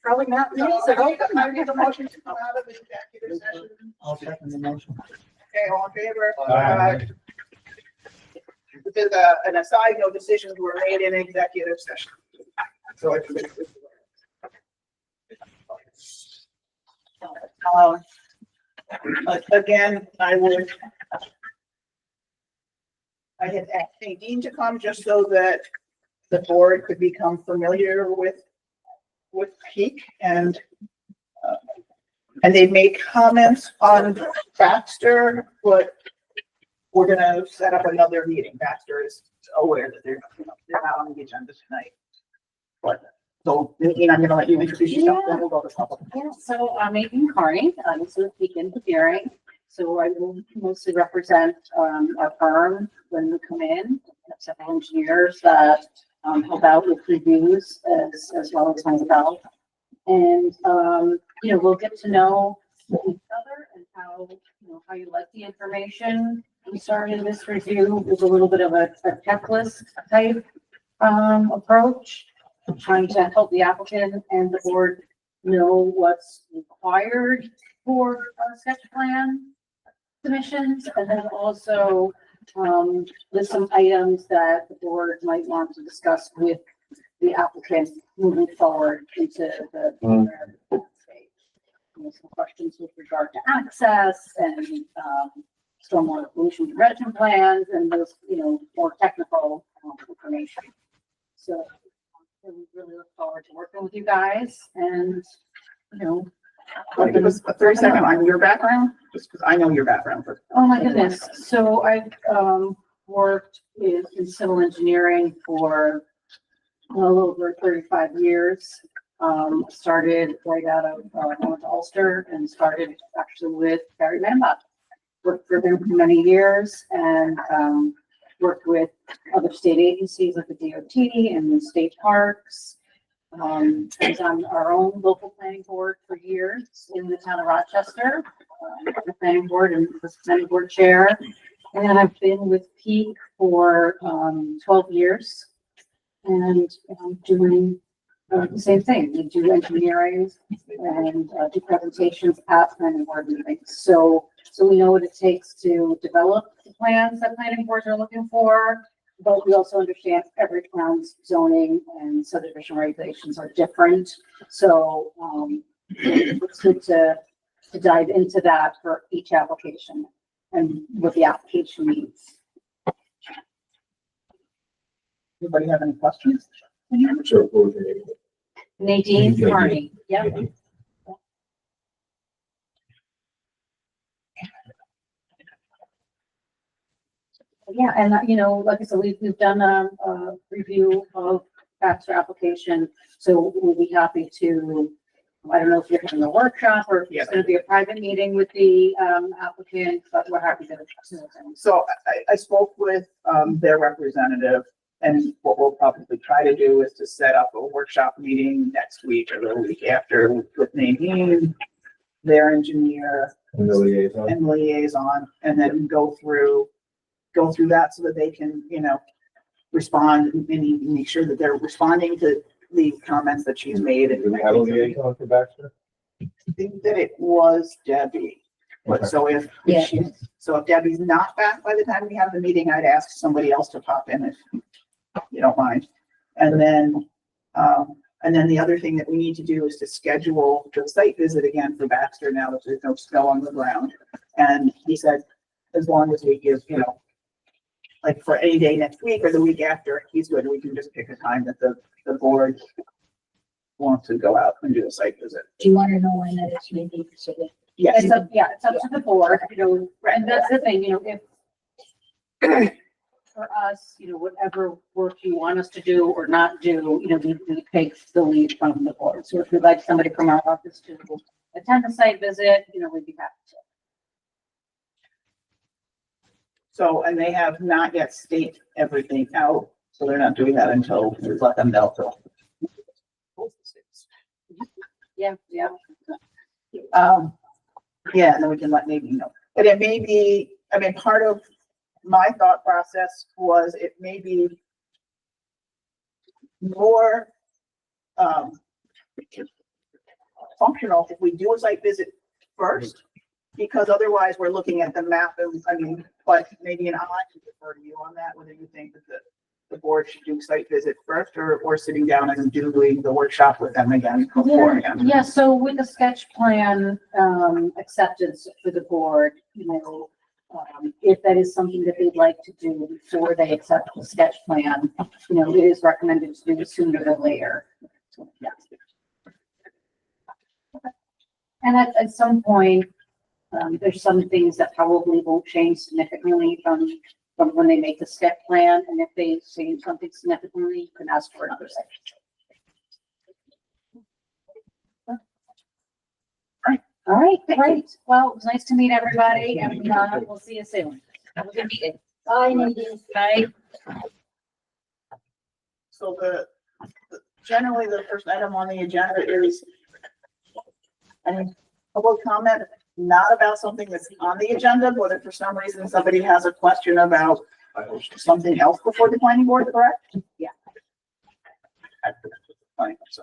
Probably not me, so I need a motion to come out of the executive session. I'll second the motion. Okay, all in favor? Aye. This is an aside, no decisions were made in executive session. So it's. Again, I had asked Nadine to come just so that the board could become familiar with Peak and they made comments on Baxter, but we're gonna set up another meeting. Baxter is aware that they're not on the agenda tonight. But so Nadine, I'm gonna let you introduce yourself, then we'll go to public. Yeah, so I'm Nadine Carney. I'm with Peak Engineering. So I will mostly represent our firm when we come in. We have several engineers that help out with reviews as well as myself. And we'll get to know each other and how you like the information. We started this review with a little bit of a checklist type approach, trying to help the applicant and the board know what's required for sketch plan submissions, and then also list some items that the board might want to discuss with the applicant moving forward into the stage. Some questions with regard to access and stormwater pollution prevention plans and those, more technical information. So we really look forward to working with you guys and, Give us a 30-second on your background, just because I know your background. Oh my goodness. So I've worked in civil engineering for well over 35 years. Started right out of I went to Ulster and started actually with Barry Manbach. Worked for them for many years and worked with other state agencies like the DOT and the state parks. I was on our own local planning board for years in the town of Rochester, the planning board and the planning board chair. And I've been with Peak for 12 years and doing the same thing. We do engineering and do presentations at planning board meetings. So we know what it takes to develop the plans that planning boards are looking for. But we also understand every town's zoning and subdivision regulations are different. So it's good to dive into that for each application and what the application needs. Anybody have any questions? Sure. Nadine Carney. Yep. Yeah, and like I said, we've done a review of Baxter application, so we'll be happy to. I don't know if you're having a workshop or if it's going to be a private meeting with the applicant, but we're happy to. So I spoke with their representative, and what we'll probably try to do is to set up a workshop meeting next week or the week after with Nadine, their engineer, And the liaison, and then go through that so that they can, respond and make sure that they're responding to the comments that she's made. Do we have a liaison for Baxter? I think that it was Debbie. But Okay. so if Debbie's not back by the time we have the meeting, I'd ask somebody else to pop in if you don't mind. And then the other thing that we need to do is to schedule the site visit again for Baxter now that there's no snow on the ground. And he said, as long as we give, like for any day next week or the week after, he's good. We can just pick a time that the board wants to go out and do a site visit. Do you want to know when that is maybe? So that Yes. It's up to the board, and that's the thing, if for us, whatever work you want us to do or not do, we take the lead from the board. So if we'd like somebody from our office to attend the site visit, we'd be happy to. So, and they have not yet staked everything out, so they're not doing that until we let them know. Yeah. Yeah, and then we can let Nadine know. But it may be, part of my thought process was it may be more functional if we do a site visit first, because otherwise we're looking at the map and, I mean, but maybe I can defer to you on that, whether you think that the board should do site visit first or sitting down and doing the workshop with them again beforehand. Yeah, so with the sketch plan, acceptance for the board, if that is something that they'd like to do before they accept the sketch plan, it is recommended to do it sooner than later. Yeah. And at some point, there's some things that probably won't change significantly from when they make the sketch plan, and if they change something significantly, you can ask for another section. All right, great. Well, it was nice to meet everybody, and we'll see you soon. Have a good meeting. Bye, Nadine. Bye. So generally the first item on the agenda is any public comment, not about something that's on the agenda, but if for some reason somebody has a question about something else before the planning board, correct? Yeah. Fine, so,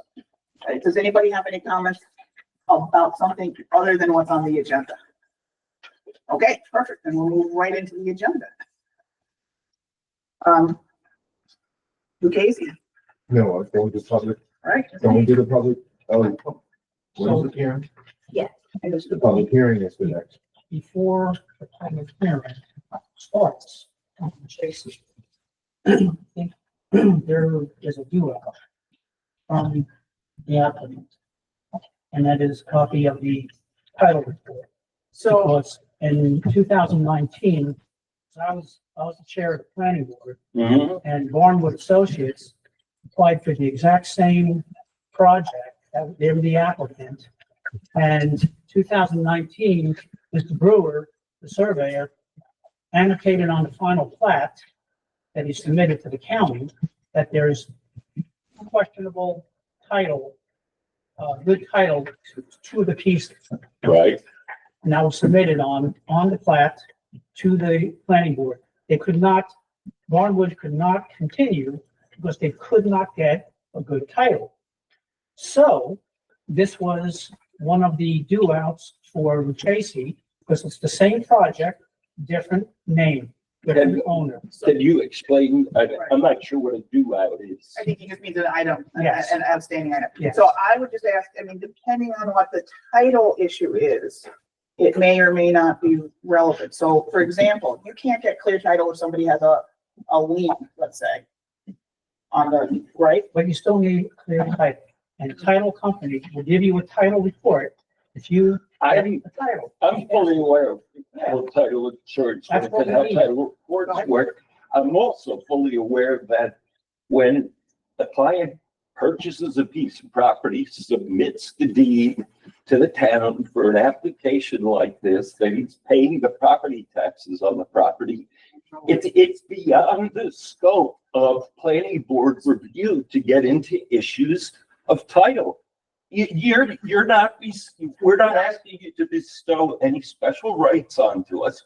does anybody have any comments about something other than what's on the agenda? Okay, perfect, then we'll move right into the agenda. Lucchese, No, I'm going to public, right? going to the public, what is it here? The public hearing is the next. Before the public hearing starts, Jason, there is a duo from the applicant. And that is a copy of the title report. So, Because in 2019, I was the chair of the planning board, and Barnwood Associates applied for the exact same project. They were the applicant. And 2019, Mr. Brewer, the surveyor, annotated on the final plat that he submitted to the county that there's questionable title, good title to the pieces. Right. And that was submitted on the plat to the planning board. Barnwood could not continue because they could not get a good title. So this was one of the do-outs for Tracy, because it's the same project, different name, different owner. Can you explain? I'm not sure what a do-out is. I think he just means an item, Yes. an outstanding item. Yes. So I would just ask, I mean, depending on what the title issue is, it may or may not be relevant. So for example, you can't get clear title if somebody has a lien, let's say, on the, right? But you still need a clear title. And the title company will give you a title report if you get the title. I'm fully aware of how title insurance That's works what and we how need. title reports work. I'm also fully aware that when a client purchases a piece of property, submits the deed to the town for an application like this, that he's paying the property taxes on the property. It's beyond the scope of planning board review to get into issues of title. We're not asking you to bestow any special rights onto us.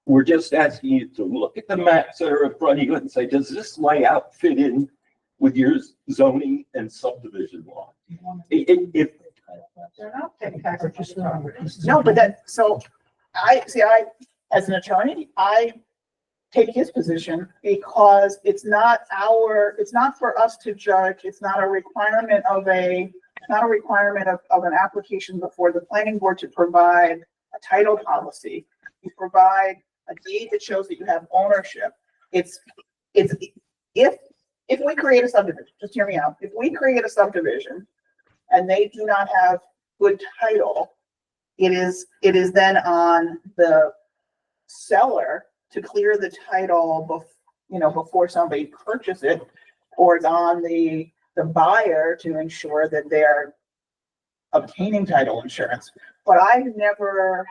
We're just asking you to look at the maps that are in front of you and say, does this layout fit in with your zoning and subdivision law? If They're not paying taxes. Purchase No, but as an attorney, I take his position because it's not for us to judge. It's not a requirement of an application before the planning board to provide a title policy. You provide a deed that shows that you have ownership. If we create a subdivision, just hear me out. If we create a subdivision and they do not have good title, it is then on the seller to clear the title before somebody purchases it, or it's on the buyer to ensure that they're obtaining title insurance. But I've never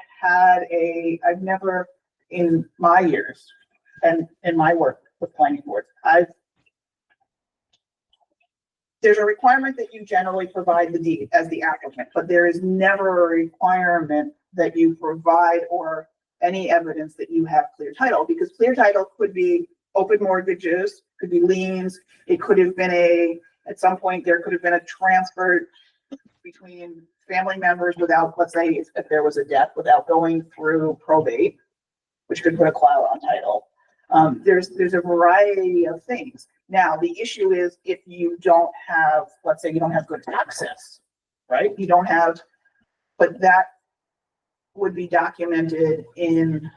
in my years and in my work with planning boards, there's a requirement that you generally provide the deed as the applicant, but there is never a requirement that you provide or any evidence that you have clear title, because clear title could be open mortgages, could be liens, it could have been at some point there could have been a transfer between family members without, let's say, if there was a death, without going through probate, which could put a cloud on title. There's a variety of things. Now, the issue is if you don't have, let's say you don't have good access, right? You don't have, but that would be documented in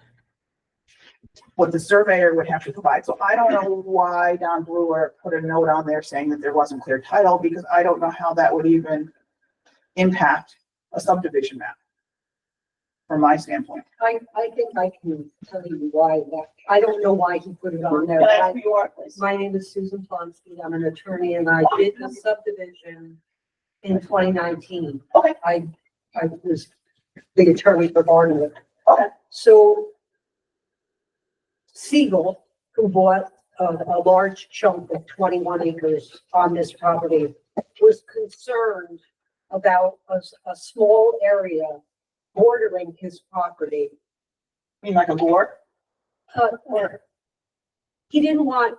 what the surveyor would have to provide. So I don't know why Don Brewer put a note on there saying that there wasn't clear title, because I don't know how that would even impact a subdivision map from my standpoint. I think I can tell you why that, I don't know why he put it on there. Can I ask who you are, please? My name is Susan Tonsky. I'm an attorney and I did the subdivision in 2019. Okay. I was the attorney for Barnwood. Okay. So Siegel, who bought a large chunk of 21 acres on this property, was concerned about a small area bordering his property. You mean like a board? Or he didn't want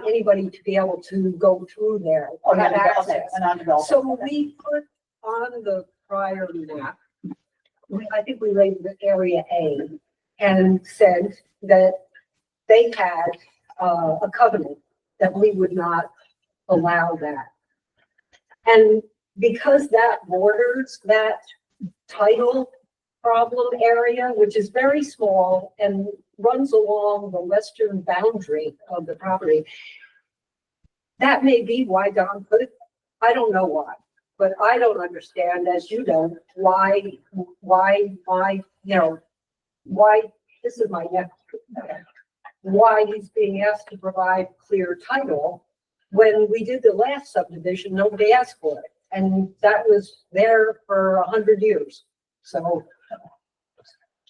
anybody to be able to go through there or have access. A non-development. So we put on the prior map, I think we labeled it Area A, and said that they had a covenant that we would not allow that. And because that borders that title problem area, which is very small and runs along the western boundary of the property, that may be why Don put it. I don't know why, but I don't understand, as you don't, why, this is my next, why he's being asked to provide clear title. When we did the last subdivision, nobody asked for it. And that was there for 100 years. So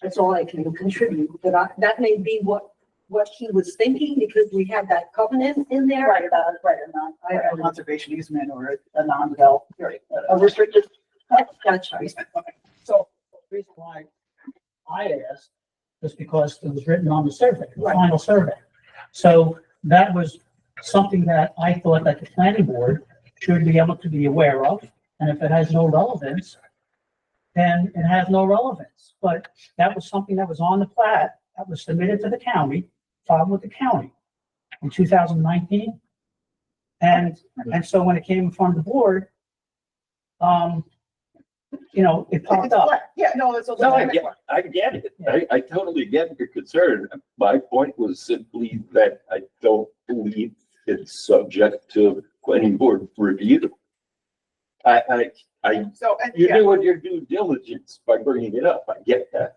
that's all I can contribute. But that may be what he was thinking, because we had that covenant in there. Right, a conservation easement or a non-developed, a restricted. That's right. easement. Okay. So the reason why I asked was because it was written on the survey, the final survey. So that was something that I thought that the planning board should be able to be aware of. And if it has no relevance, then it has no relevance. But that was something that was on the plat that was submitted to the county, filed with the county in 2019. And so when it came from the board, it popped up. Yeah, no, it's a. No, I get it. I totally get your concern. My point was simply that I don't believe it's subject to planning board review. So, and You're yeah, doing your due diligence by bringing it up. I get that.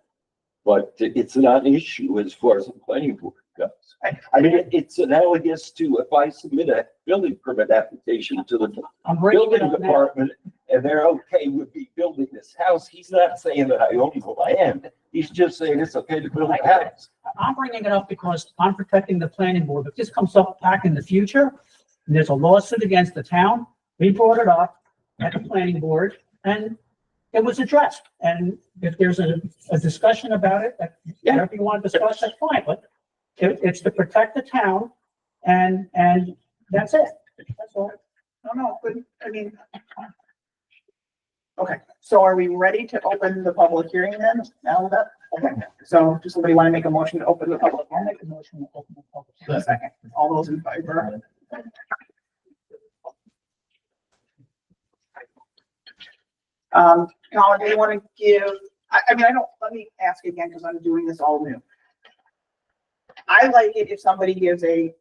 But it's not an issue as far as the planning board goes. I mean, it's analogous to if I submit a building permit application to the I'm bringing it building up now. department and they're okay with me building this house, he's not saying that I own the land. He's just saying it's okay to build a house. I'm bringing it up because I'm protecting the planning board. If this comes up back in the future, and there's a lawsuit against the town, we brought it up at the planning board and it was addressed. And if there's a discussion about it, if you want to discuss, that's fine, but it's to protect the town and that's it. That's all. no, but I mean. Okay, so are we ready to open the public hearing then? Now that, okay, so does somebody want to make a motion to open the public? I'll make a motion to open the public. A second. All those in favor? Colin, do you want to give, let me ask again, because I'm doing this all new. I like it if somebody gives a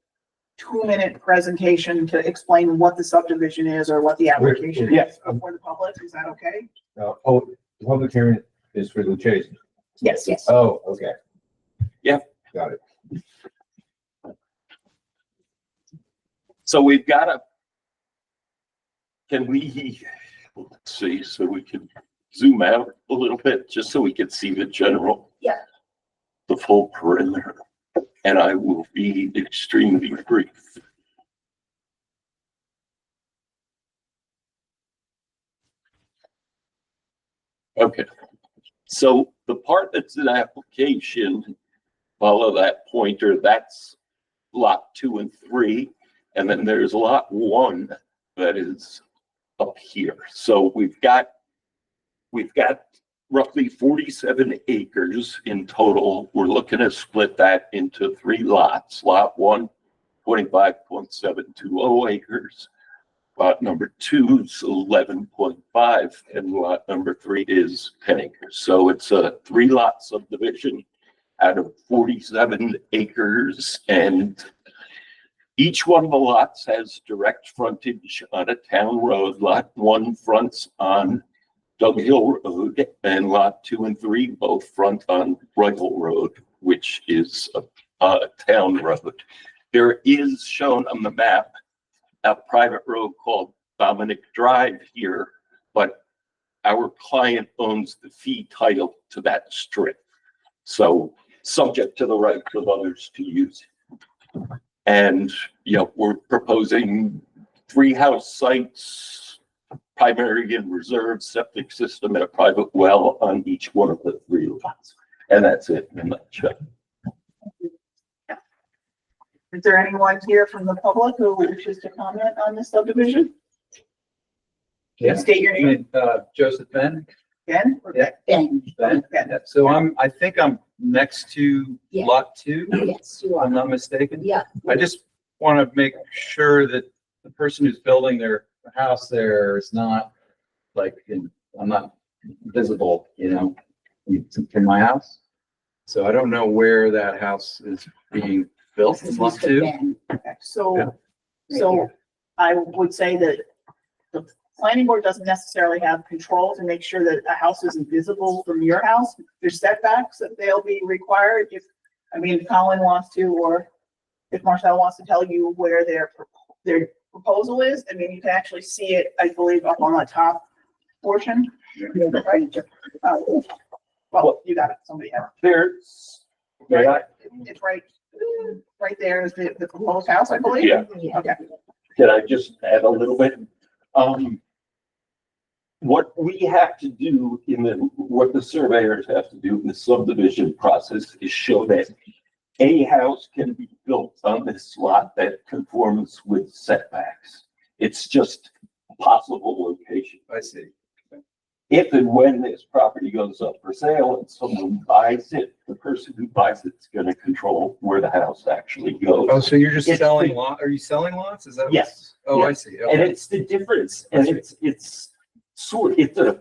2-minute presentation to explain what the subdivision is or what the application is Yes. for the public. Is that okay? The public hearing is for the chase. Yes. Yes. Oh, okay. Yeah. Got it. So we've got can we, let's see, so we can zoom out a little bit, just so we can see the general. Yeah. The full perimeter, and I will be extremely brief. Okay, so the part that's an application, follow that pointer, that's lot 2 and 3, and then there's lot 1 that is up here. So we've got roughly 47 acres in total. We're looking to split that into 3 lots. Lot 1, 25.720 acres. Lot number 2 is 11.5, and lot number 3 is 10 acres. So it's a 3-lot subdivision out of 47 acres, and each one of the lots has direct frontage on a town road. Lot 1 fronts on Dug Hill Road, and lot 2 and 3 both front on Royal Road, which is a town road. There is shown on the map a private road called Dominic Drive here, but our client owns the fee title to that strip. So subject to the rights of others to use it. And, we're proposing 3 house sites, primary and reserve septic system, and a private well on each one of the 3 lots. And that's it in a nutshell. Is there anyone here from the public who wishes to comment on this subdivision? Yeah. State your name Joseph Ben. again. Yeah. Ben. Ben. Ben. So I think I'm next to Yeah. lot 2, Yes, you if I'm are. not mistaken. Yeah. I just want to make sure that the person who's building their house there is not I'm not visible, from my house. So I don't know where that house is being built in lot 2. Okay, so, Yeah. so I would say that the planning board doesn't necessarily have control to make sure that a house isn't visible from your house. There's setbacks that they'll be required if Colin wants to, or if Marcel wants to tell you where their proposal is. You can actually see it, I believe, up on the top portion. Right? Well, you got it, somebody else. There's, It's right there is the proposed house, I believe. Yeah. Okay. Can I just add a little bit? What we have to do what the surveyors have to do in the subdivision process is show that a house can be built on this lot that conforms with setbacks. It's just a possible location. I see. If and when this property goes up for sale and someone buys it, the person who buys it's gonna control where the house actually goes. Oh, so you're just It's selling the- lot? Are you selling lots? Is that? Yes. Oh, I yes. see. And Okay. it's the difference, and it's a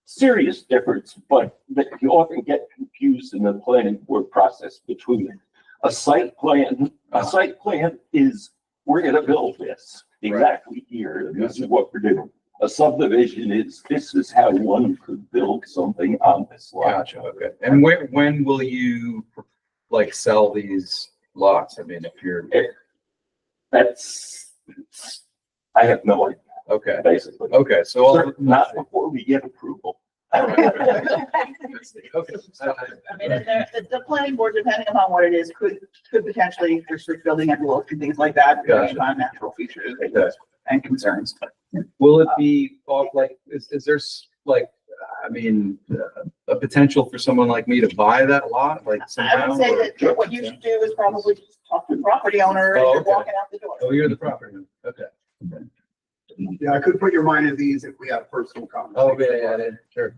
serious difference, but that you often get confused in the planning board process between a site plan. A site plan is, we're gonna build this exactly here, and this is what we're doing. A subdivision is, this is how one could build something on this lot. Gotcha. Okay. And when will you sell these lots? If you're, I have no idea, okay. basically. Okay. So Not before we get approval. Okay. The planning board, depending upon what it is, could potentially restrict building envelopes and things like that, depending on natural features Okay. and concerns. Will it be off is there a potential for someone like me to buy that lot I somehow? would say or- that what you should do is probably just talk to the property owner as Oh, you're okay. walking out the door. Oh, you're the property owner. Okay. Yeah, I could put your mind at ease if we have personal comments. Oh, yeah, sure.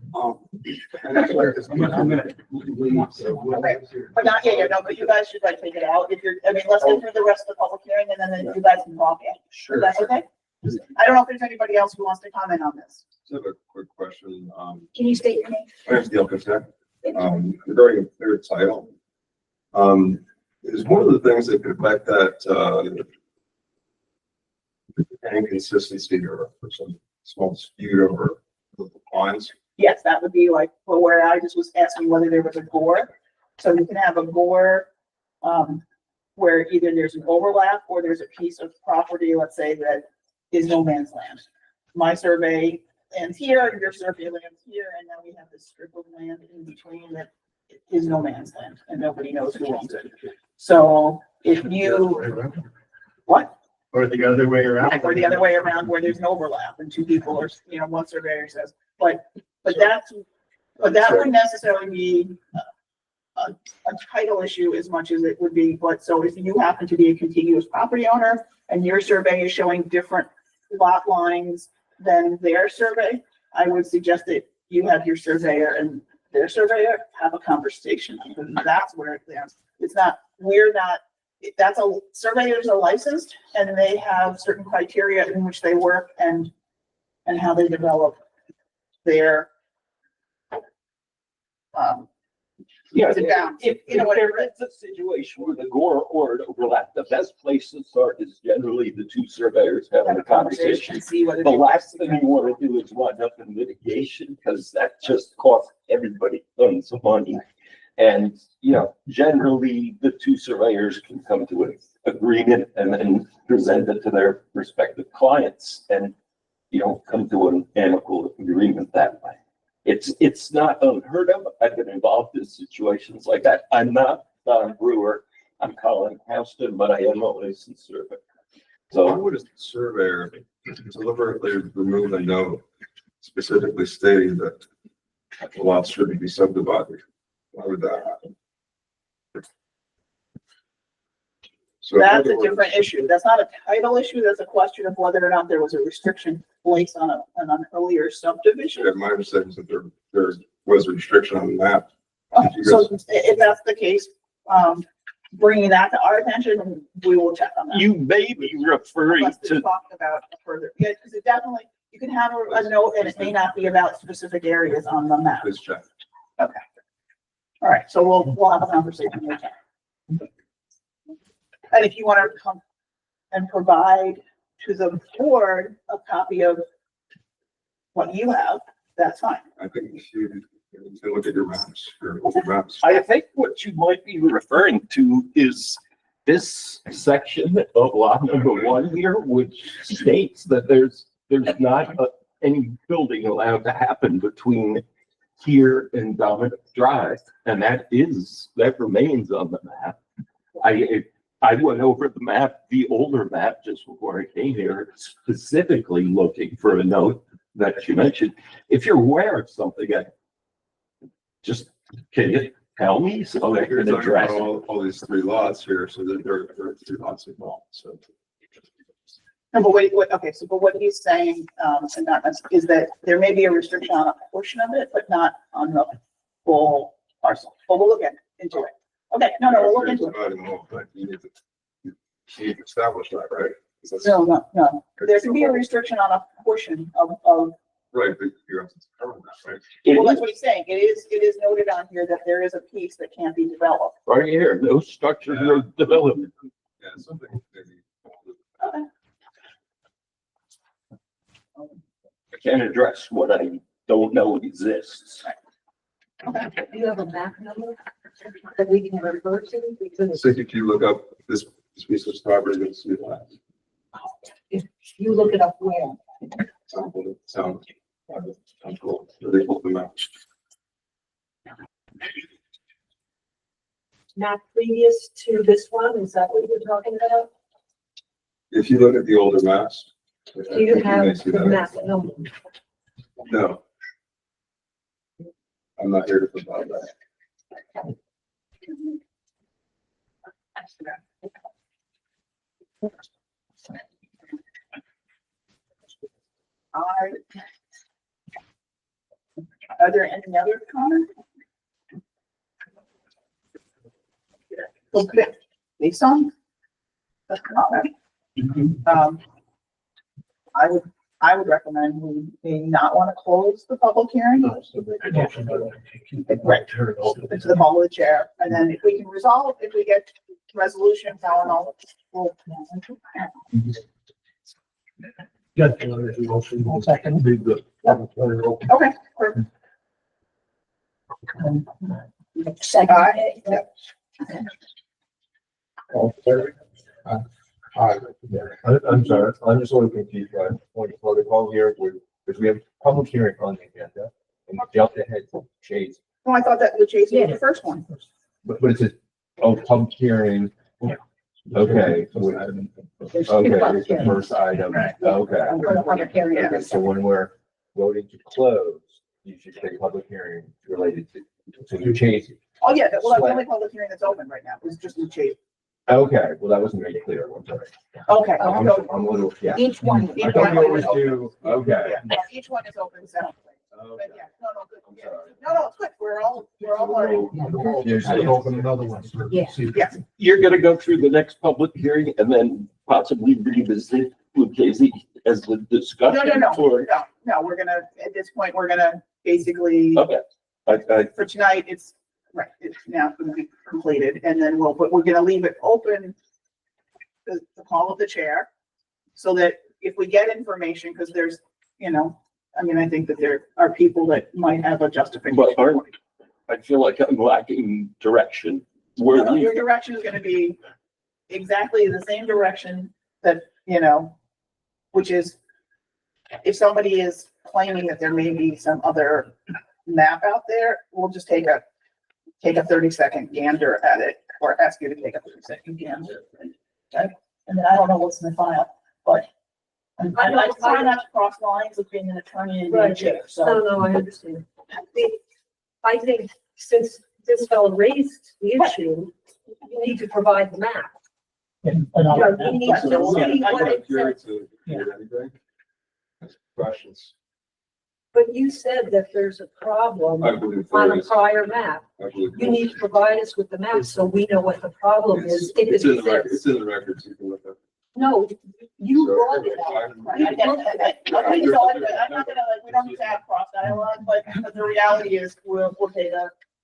And that's where I'm gonna leave, so we'll- But not yet, no, but you guys should take it out if you're, let's get through the rest of the public hearing and then you guys can walk in. Sure. Is that okay? I don't know if there's anybody else who wants to comment on this. I have a quick question. Can you state your name? Where's the architect? Regarding a clear title. Is one of the things that could affect that, inconsistency or some small dispute over the lines? Yes, that would be like, well, where I just was asking whether there was a gore. So you can have a gore, where either there's an overlap or there's a piece of property, let's say, that is no man's land. My survey ends here, your survey ends here, and now we have this strip of land in between that is no man's land and nobody knows who owns it. So if you, what? Or the other way around. Or the other way around where there's an overlap and 2 people are, one surveyor says, but that wouldn't necessarily be a title issue as much as it would be, so if you happen to be a contiguous property owner and your survey is showing different lot lines than their survey, I would suggest that you have your surveyor and their surveyor have a conversation, because that's where it lands. It's not, we're not, surveyors are licensed and they have certain criteria in which they work and how they develop their, Yeah, the bounds, if you know, whatever. there is a situation where the gore or overlap, the best place to start is generally the two surveyors having a conversation. See whether. The last thing you want to do is wind up in litigation, because that just costs everybody tons of money. And, you know, generally, the two surveyors can come to an agreement and then present it to their respective clients, and you know, come to an amicable agreement that way. It's not unheard of. I've been involved in situations like that. I'm not Don Brewer. I'm Colin Houston, but I am a licensed surveyor. So why So would a surveyor deliberately remove a note specifically stating that the lots shouldn't be subdivided? Why would that happen? So in That's other a different words, issue. That's not a title issue. That's a question of whether or not there was a restriction placed on on an earlier subdivision. My understanding is that there was a restriction on the map. So if that's the case, bringing that to our attention, we will check on that. you may be referring Let's to, talk about further, yeah, because it definitely, you can have a note and it may not be about specific areas on the map. Please check. All right, so we'll have a conversation later. And if you want to come and provide to the board a copy of what you have, that's fine. I think you should look at your maps, your old maps. I think what you might be referring to is this section of lot number 1 here, which states that there's not any building allowed to happen between here and Dominic Drive, and that remains on the map. I went over the map, the older map, just before I came here, specifically looking for a note that you mentioned. If you're aware of something, just can you tell me so I You're can talking address about it? all these three lots here, so that there are three lots involved, so. No, but wait, okay, so but what he's saying, and that is that there may be a restriction on a portion of it, but not on the full parcel. But we'll look into it. Okay, no, we'll look into it. Dividing the whole thing. You need to establish that, right? 'Cause that's- No. There can be a restriction on a portion of, Right, but you have to determine that, right? It well, that's is what he's saying. It is noted on here that there is a piece that can't be developed. right here, no structure, no development. Yeah, something maybe. Okay. I can't address what I don't know exists. Okay. Do you have a map number that we can refer to? Because So if you look up this piece of property, you'll see that. if you look it up where, Sound cool. They pulled them out. map previous to this one, is that what you're talking about? If you look at the older maps. Do you may have see the that. map number? No. I'm not here to provide that. Are there any other comments? Okay, based on the comment, I would recommend we may not want to close the public hearing. Right. It's the ball of the chair, and then if we can resolve, if we get resolution, we'll. One second. Okay. Perfect. Second. Yep. I'm sorry, I'm just a little confused by what the call here, because we have public hearing on the agenda, and we jumped ahead to Chase, Oh, I thought that the Chase was the first one. but it's a, public hearing. Okay, so it's, okay, it's the first item, okay. For the public hearing. Okay, so when we're voting to close, you should say public hearing related to New Chase. Oh, yeah, well, that's the only public hearing that's open right now, it's just the Chase. Okay, well, that wasn't made clear. I'm sorry. Okay, I'm so I'm a little, yeah. Each one. I thought we always do, okay. yeah, each one is open separately. But Okay. yeah, no, good. I'm Yeah. sorry. No, it's good. We're all learning. Usually open another one. Yeah. Yes, You're gonna go through the next public hearing and then possibly revisit with Casey as the discussion? no, Or, we're gonna, at this point, we're gonna basically, okay, for tonight, it's, right, it's now gonna be completed, and then but we're gonna leave it open to call of the chair, so that if we get information, because there's, I mean, I think that there are people that might have a justification. but I feel like I'm lacking direction. Where Your direction is gonna be exactly the same direction that, which is, if somebody is claiming that there may be some other map out there, we'll just take a 30-second gander at it, or ask you to take a 30-second gander. Okay? And then I don't know what's in the file, but I try not to cross lines of being an attorney and being a chair, so. No, I understand. I think since this fellow raised the issue, you need to provide the map. And You know, another- we need to see what I'm it curious says. to hear anything. Questions? But you said that there's a problem I believe on there a is. prior map. I believe You there need is. to provide us with the map so we know what the problem is, if It's it in the record, it's exists. in the records, you can look at. No, you So, brought it I'm- up. Okay, so I'm not gonna, we don't need to have cross dialogue, but the reality is, we'll take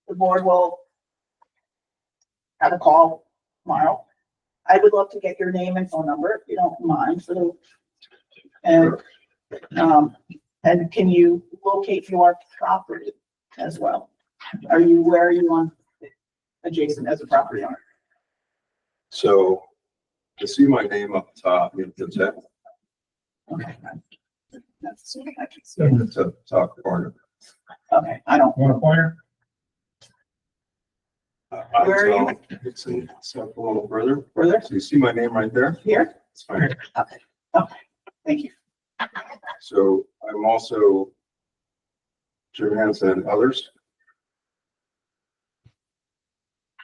the board will have a call tomorrow. I would love to get your name and phone number, if you don't mind, and can you locate your property as well? Where are you on adjacent as a property owner? So, to see my name up top, you can check. Okay. That's, I can see. In the top corner. Okay, I don't. Want a pointer? Where are you? It's a little further. Further? So you see my name right there? Here? It's fine. Okay, thank you. So I'm also Jim Hansen and others.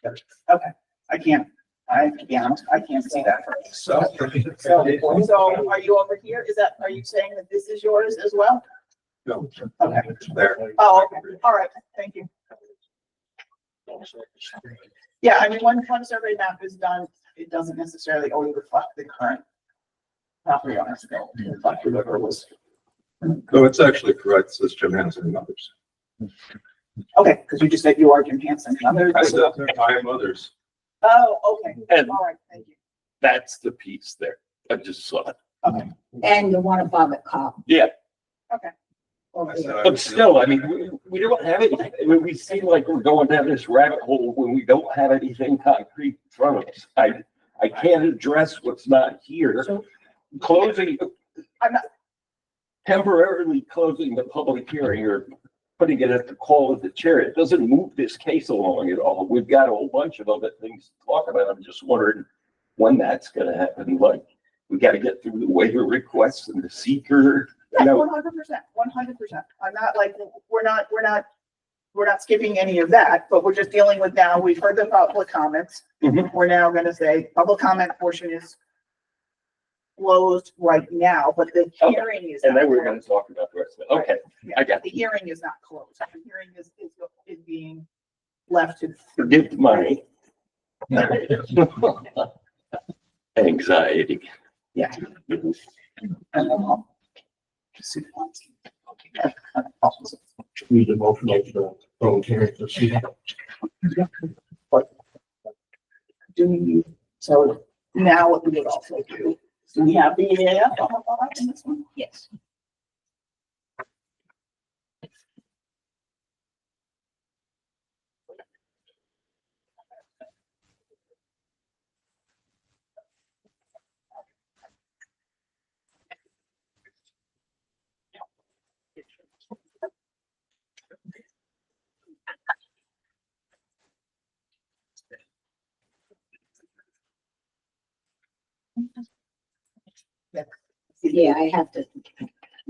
Okay, I can't see that. So are you over here? Are you saying that this is yours as well? No, Okay. there. Oh, okay. All right, thank you. Yeah, I mean, when one survey map is done, it doesn't necessarily always reflect the current property owner's bill. It reflects whatever was. No, it's actually correct. It says Jim Hansen and others. Okay, because you just said you are Jim Hansen. Others- I said I am others. Oh, okay. And- All right, thank you. that's the piece there. I just saw it. Okay. And you want to Bob at cop. Yeah, I said I but was- still, I mean, we don't have it. I mean, we seem like we're going down this rabbit hole when we don't have anything concrete in front of us. I can't address what's not here. So- Closing, I'm not- temporarily closing the public hearing or putting it at the call of the chair, it doesn't move this case along at all. We've got a whole bunch of other things to talk about. I'm just wondering when that's gonna happen. Like, we gotta get through the waiver requests and the seeker. Yeah, You know, 100%, 100%. I'm not like, we're not skipping any of that, but we're just dealing with now, we've heard the public comments. Mhm. We're now gonna say, public comment portion is closed right now, but the Okay. hearing is. and not then we're closed. gonna talk about the rest of it. Okay, I got The it. hearing is not closed. The hearing is being left to. Forgive my anxiety. Yeah. Need a motion of the public hearing proceeding. So now what we would also do, do we have the EAF on the line in this one? Yes. Yeah, I have to,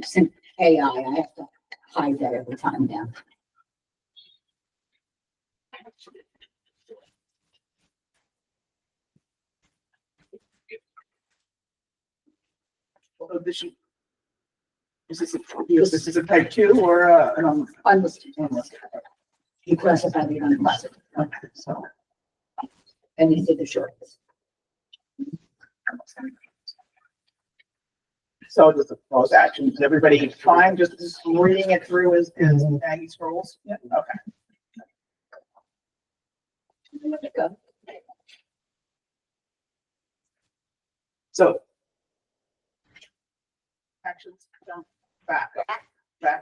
since AI, I have to hide that every time now. of the sheet. This is a type 2 or Unlisted. unlisted? You classified it unlisted, Okay, so. and you did the short list. So just the proposed actions, everybody fine, just reading it through as Maggie scrolls? Yeah, okay. Go. So. Actions, jump back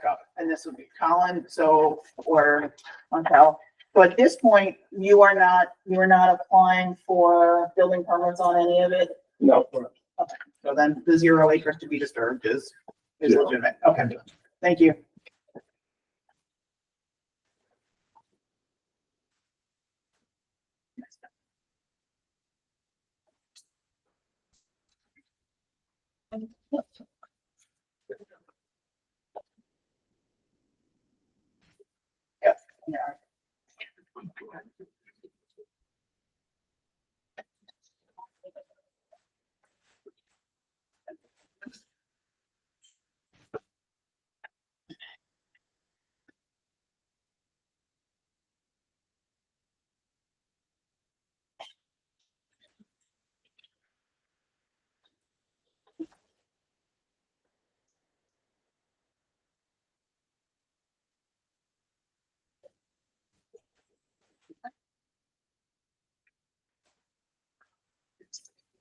up, and this would be Colin, so, or Montel. So at this point, you are not applying for building permits on any of it? No, So then the 0 acres to be disturbed is legitimate. Okay, thank you. Yep. Yeah.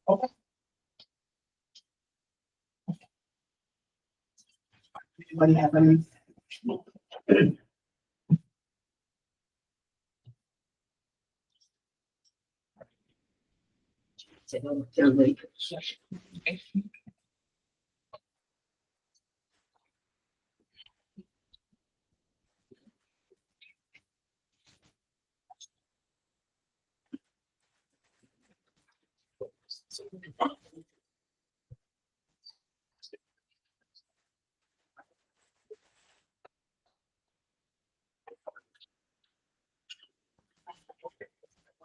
Okay. Anybody have any?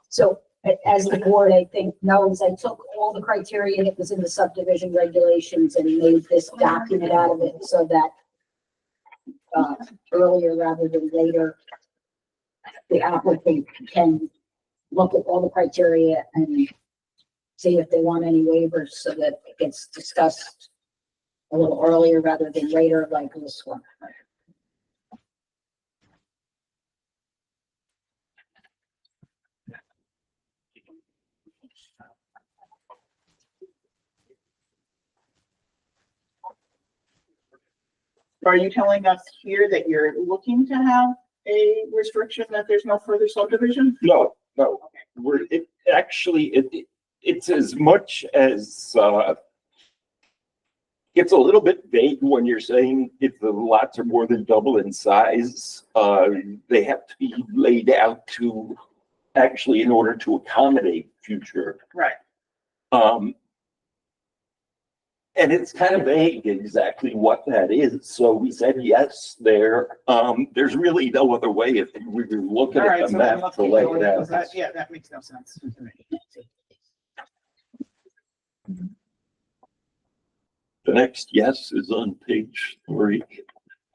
So as the board, I think, knows, I took all the criteria that was in the subdivision regulations and made this document out of it so that earlier rather than later, the applicant can look at all the criteria and see if they want any waivers so that it gets discussed a little earlier rather than later, like this one. Are you telling us here that you're looking to have a restriction that there's no further subdivision? no, it's as much as, it's a little bit vague when you're saying if the lots are more than double in size, they have to be laid out to actually in order to accommodate future. Right. And it's kind of vague exactly what that is. So we said, yes, there's really no other way if we were looking All at right, the so then map let's to keep lay going, it because out. that makes no sense. The next yes is on page 3.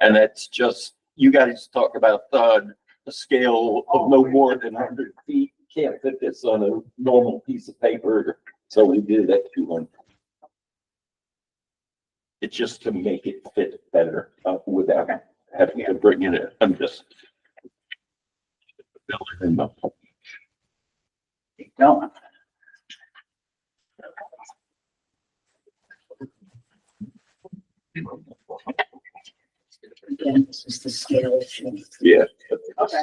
And that's just, you guys talk about a scale of no more than 100 feet. Can't fit this on a normal piece of paper. So we did it at 200. It's just to make it fit better without having to bring in it. I'm just building them up. Keep going. Again, this is the scale issue. Yeah. Okay.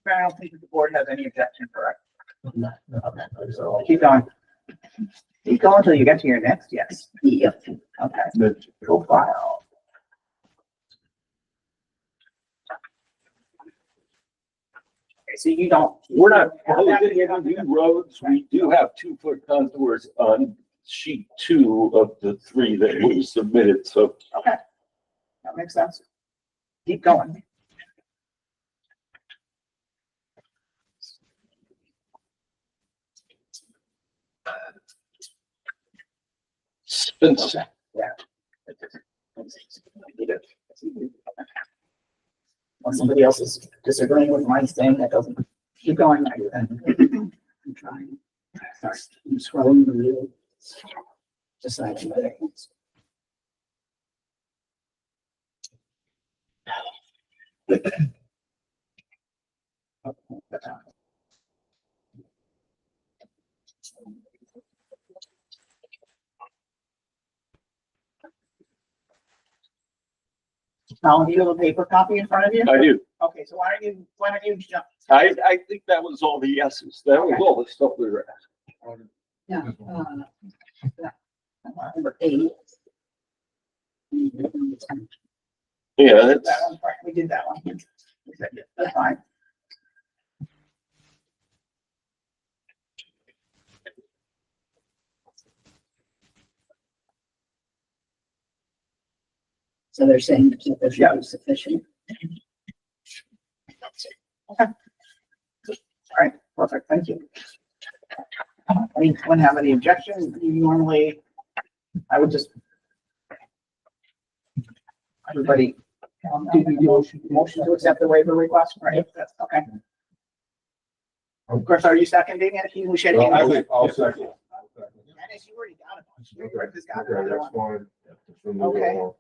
I don't think the board has any objection, correct? Okay, keep going. Keep going until you get to your next yes. Yep. Okay. Profile. Okay, so you don't. We're not proposing any new roads. We do have 2-foot contours on sheet 2 of the 3 that we submitted. So Okay. That makes sense. Keep going. It's- When somebody else is disagreeing with my thing, that doesn't keep going. I'm trying. Sorry, I'm scrolling the wheel. Deciding whether it's. Now, do you have a paper copy in front of you? I do. Okay, so why don't you jump? I think that was all the yeses. That was all the stuff we were asking. Yeah, number 8. Yeah, that's, That one's right, we did that one. That's fine. So they're saying that Yeah. there's sufficient. All right, perfect, thank you. Anyone have any objections? You normally, I would just. Everybody, do you motion to accept the waiver request, right? That's okay. Of course, are you seconding it? You should. Well, I'll second. Dennis, you already got it. You Okay, just got okay, another that's one. fine. Just remove it Okay. all.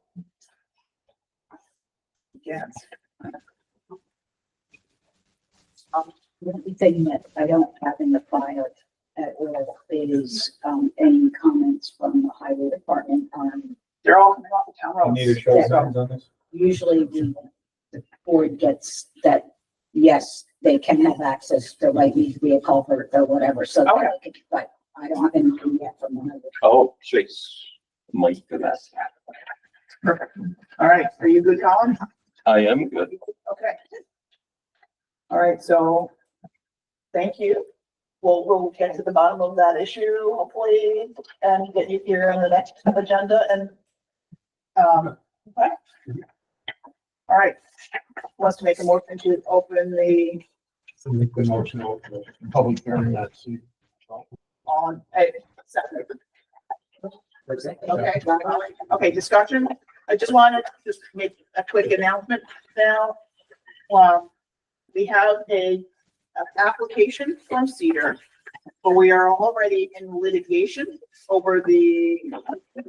Yes. The only thing that I don't have in the file at all is, any comments from the highway department on, They're all coming off the town roads. You need a show of hands on this? usually the board gets that, yes, they can have access, there might need to be a culvert or whatever, so. Okay. But I don't have anything yet from the highway. oh, Chase, Mike, for that. Perfect. All right, are you good, Colin? I am good. Okay. All right, so, thank you. We'll get to the bottom of that issue, hopefully, and get you here on the next agenda and, okay. All right, wants to make a motion to open the, Make the motion open the public hearing that's. on, second. Okay, okay, discussion. I just wanted to just make a quick announcement now. We have an application from Cedar, but we are already in litigation over the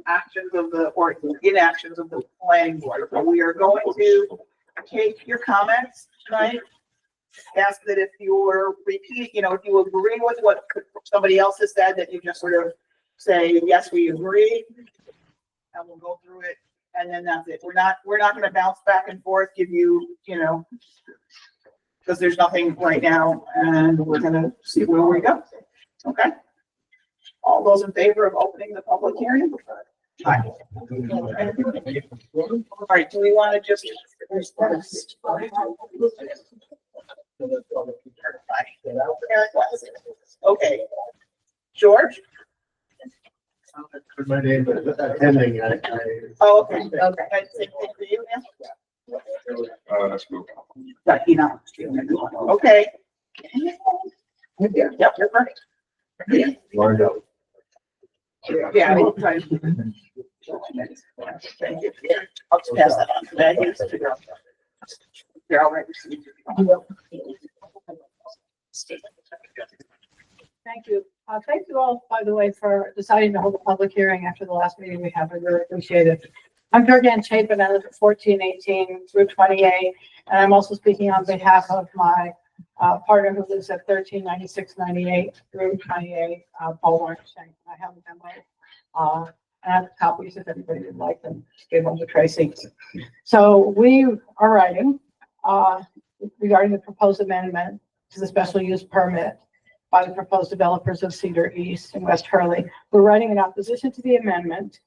actions of the, or inactions of the planning board. But we are going to take your comments tonight. Ask that if you're repeating, if you agree with what somebody else has said, that you just sort of say, yes, we agree. And we'll go through it, and then that's it. We're not gonna bounce back and forth, give you, because there's nothing right now, and we're gonna see where we go. Okay? All those in favor of opening the public hearing? Aye. All right, do we want to just? Okay. George? My name is attending, Oh, okay, okay. And same thing for you, Nancy? That's cool. Right, Okay. Yep, you're first. Lined up. Yeah, I will try. Thank you. I'll just pass that on to Maggie. They're all right. Thank you. Thank you all, by the way, for deciding to hold a public hearing after the last meeting we had. I really appreciate it. I'm Georgianne Chapin. I live at 1418 Route 28, and I'm also speaking on behalf of my partner who lives at 139698 Route 28, Paul Weinstein. I have a memo. I have copies if anybody would like them. Just give them to Tracy. So we are writing regarding the proposed amendment to the special use permit by the proposed developers of Cedar East and West Hurley. We're writing in opposition to the amendment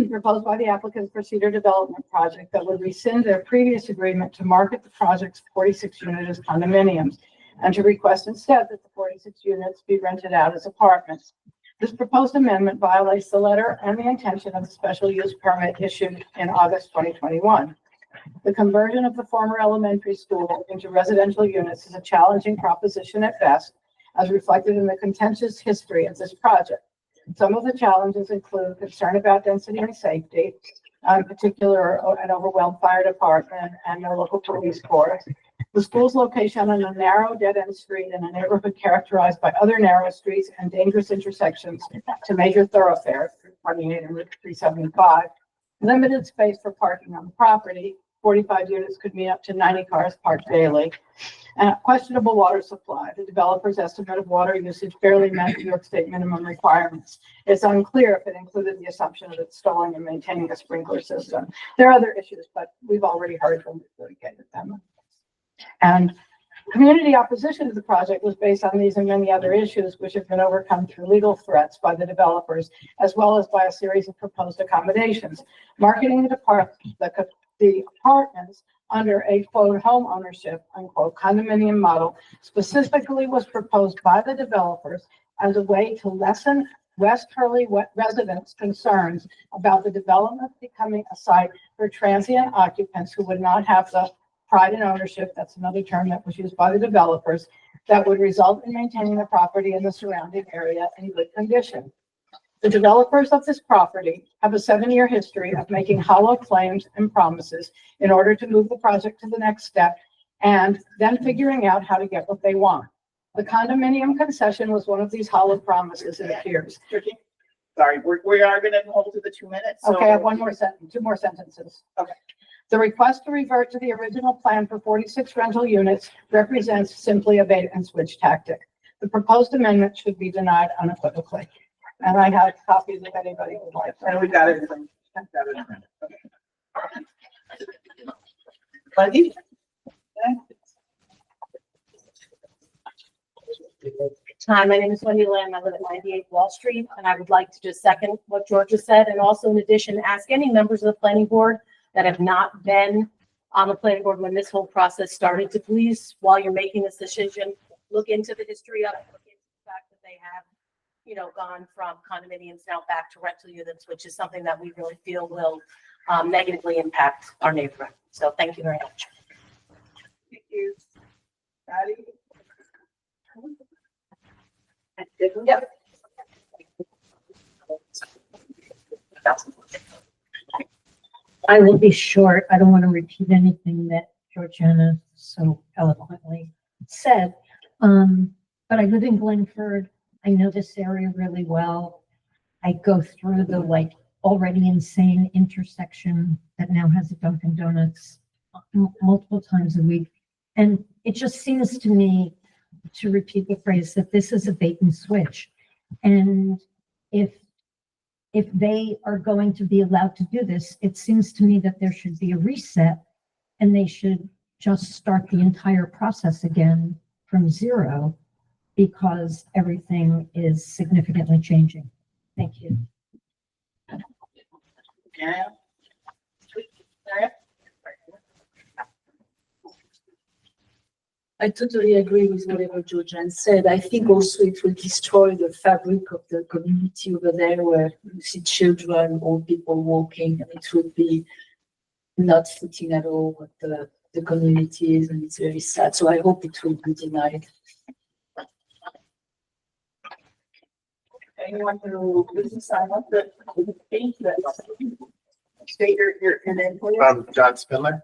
proposed by the applicants for Cedar Development Project that would rescind their previous agreement to market the project's 46 units as condominiums and to request instead that the 46 units be rented out as apartments. This proposed amendment violates the letter and the intention of the special use permit issued in August 2021. The conversion of the former elementary school into residential units is a challenging proposition at best, as reflected in the contentious history of this project. Some of the challenges include concern about density and safety, in particular, an overwhelmed fire department and the local police force. The school's location on a narrow dead-end street in a neighborhood characterized by other narrow streets and dangerous intersections to major thoroughfares, 28 and Route 375. Limited space for parking on the property. 45 units could meet up to 90 cars parked daily. Questionable water supply. The developer's estimate of water usage barely met New York State minimum requirements. It's unclear if it included the assumption of installing and maintaining a sprinkler system. There are other issues, but we've already heard them, litigated them. And community opposition to the project was based on these and many other issues, which have been overcome through legal threats by the developers, as well as by a series of proposed accommodations. Marketing the apartments under a quote home ownership unquote condominium model specifically was proposed by the developers as a way to lessen West Hurley residents' concerns about the development becoming a site for transient occupants who would not have the pride in ownership, that's another term that was used by the developers, that would result in maintaining the property and the surrounding area in good condition. The developers of this property have a 7-year history of making hollow claims and promises in order to move the project to the next step and then figuring out how to get what they want. The condominium concession was one of these hollow promises, it appears. Sorry, we are gonna hold to the 2 minutes. so- Okay, I have one more sentence, 2 more sentences. Okay. The request to revert to the original plan for 46 rental units represents simply a bait and switch tactic. The proposed amendment should be denied unequivocally. And I have copies if anybody would like. And we got it. Wendy? Hi, my name is Wendy Lamb. I live at 98 Wall Street, and I would like to just second what George has said, and also in addition, ask any members of the planning board that have not been on the planning board when this whole process started to please, while you're making this decision, look into the history of it, look into the fact that they have, gone from condominiums now back to rental units, which is something that we really feel will negatively impact our neighborhood. So thank you very much. Thank you. Patty? Yep. I will be short. I don't want to repeat anything that Georgiana so eloquently said. But I live in Glenford. I know this area really well. I go through the already insane intersection that now has a Dunkin' Donuts multiple times a week. And it just seems to me, to repeat the phrase, that this is a bait and switch. And if they are going to be allowed to do this, it seems to me that there should be a reset and they should just start the entire process again from zero, because everything is significantly changing. Thank you. Yeah. I totally agree with whatever Georgian said. I think also it will destroy the fabric of the community over there, where you see children, old people walking, and it would be not fitting at all what the community is, and it's very sad. So I hope it will be denied. Anyone who doesn't sign up the page that state your name, please? John Spindler,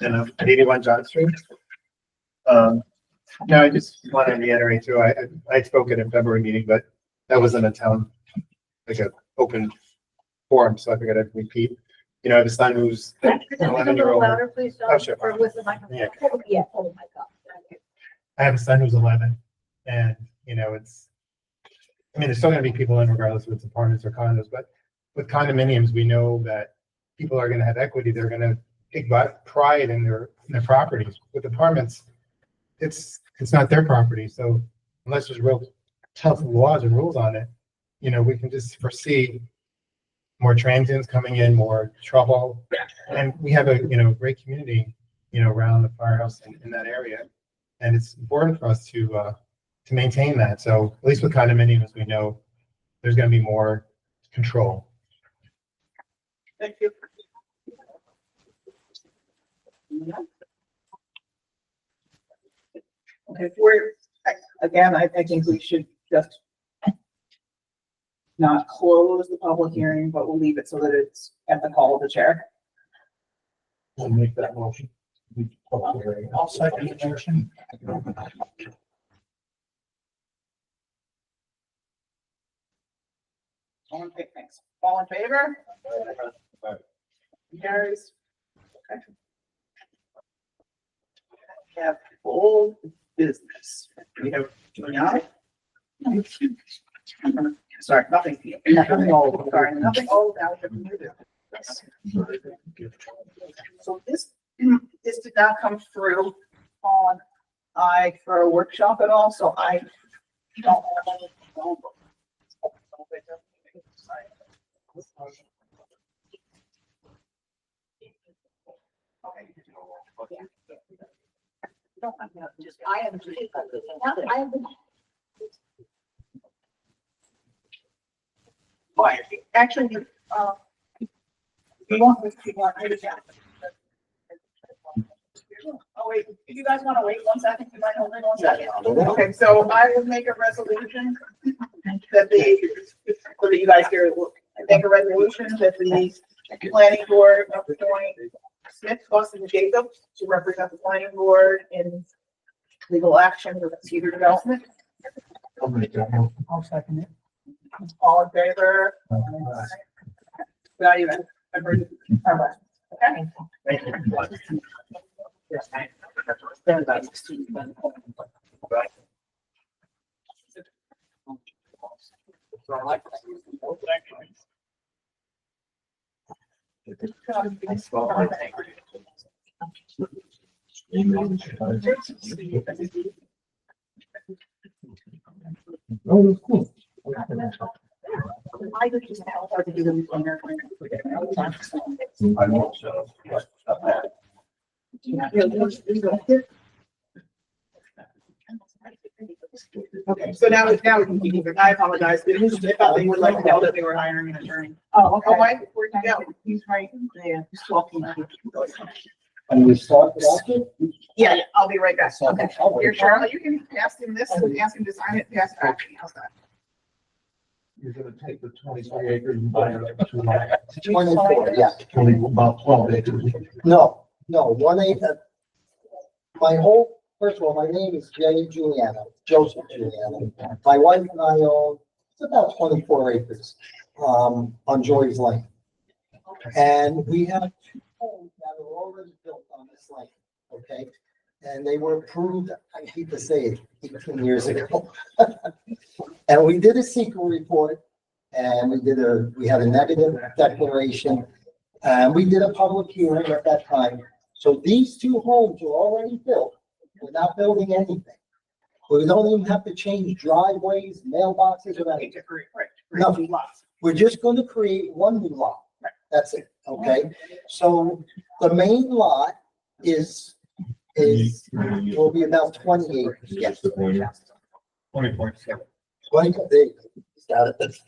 and I'm at 81 John Street. No, I just want to reiterate too, I spoke at a February meeting, but that wasn't a town, like a open forum, so I figured I'd repeat. I have a son who's 11-year-old. Louder, please, John, Oh, sure. or with the microphone. Yeah. Yeah, oh my God. I have a son who's 11, and there's still gonna be people in regardless if it's apartments or condos, but with condominiums, we know that people are gonna have equity. They're gonna take pride in their properties. With apartments, it's not their property. So unless there's real tough laws and rules on it, we can just foresee more transients coming in, more trouble. And we have a, great community, around the firehouse in that area. And it's important for us to maintain that. So at least with condominiums, we know there's going to be more control. Thank you. Okay, I think we should just not close the public hearing, but we'll leave it so that it's at the call of the chair. I'll make that motion. I'll second the motion. Thanks. All in favor? Carries. Okay. We have old business. We have Giuliani. Sorry, nothing. Nothing old. Sorry, nothing old. Now we have new business. So this did not come through on for a workshop at all, so I don't know. I haven't. Actually, you want this to want to Oh, wait, if you guys want to wait 1 second, you might hold it 1 second. Okay, so I will make a resolution that so that you guys hear, I make a resolution that the planning board appoint Smith, Boston, and Jacob to represent the planning board in legal action with Cedar Development. I'll make that motion. I'll second it. All in favor? Value and agree. Okay. Oh, that's cool. I could just help her to do them on their. I won't, so. Okay, so now we can keep moving. I apologize. They thought they would like to know that they were hiring an attorney. Oh, okay. Oh, Mike, where'd you go? He's right there. He's walking. And we start after? Yeah, I'll be right back. Okay. Here, Charlotte, you can pass him this and ask him to sign it, pass it back. How's that? You're gonna take the 23 acres and buy it up to like 24, yeah. about 12 acres. No, 1 acre. First of all, my name is Jay Giuliano, Joseph Giuliano. My wife and I own, it's about 24 acres, on Joy's Lane. And we have 2 homes that are already built on this lane, okay? And they were approved, I hate to say it, 18 years ago. And we did a secret report, and we had a negative declaration, and we did a public hearing at that time. So these 2 homes are already built. We're not building anything. We don't even have to change driveways, mailboxes, or anything. Nothing. We're just going to create 1 new lot. That's it, okay? So the main lot will be about 20 acres. Yes. 20.7. 20, there you go. Got it. That's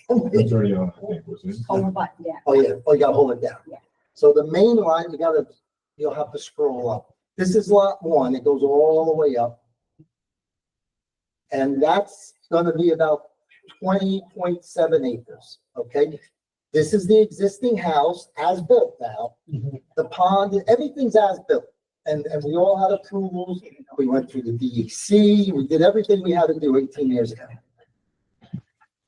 already on, I think, wasn't it? Hold the button, yeah. Oh, yeah, you gotta hold it down. Yeah. So the main line, you'll have to scroll up. This is lot 1, it goes all the way up. And that's gonna be about 20.7 acres, okay? This is the existing house, as built now. The pond, everything's as built. And we all had approvals. We went through the DEC, we did everything we had to do 18 years ago.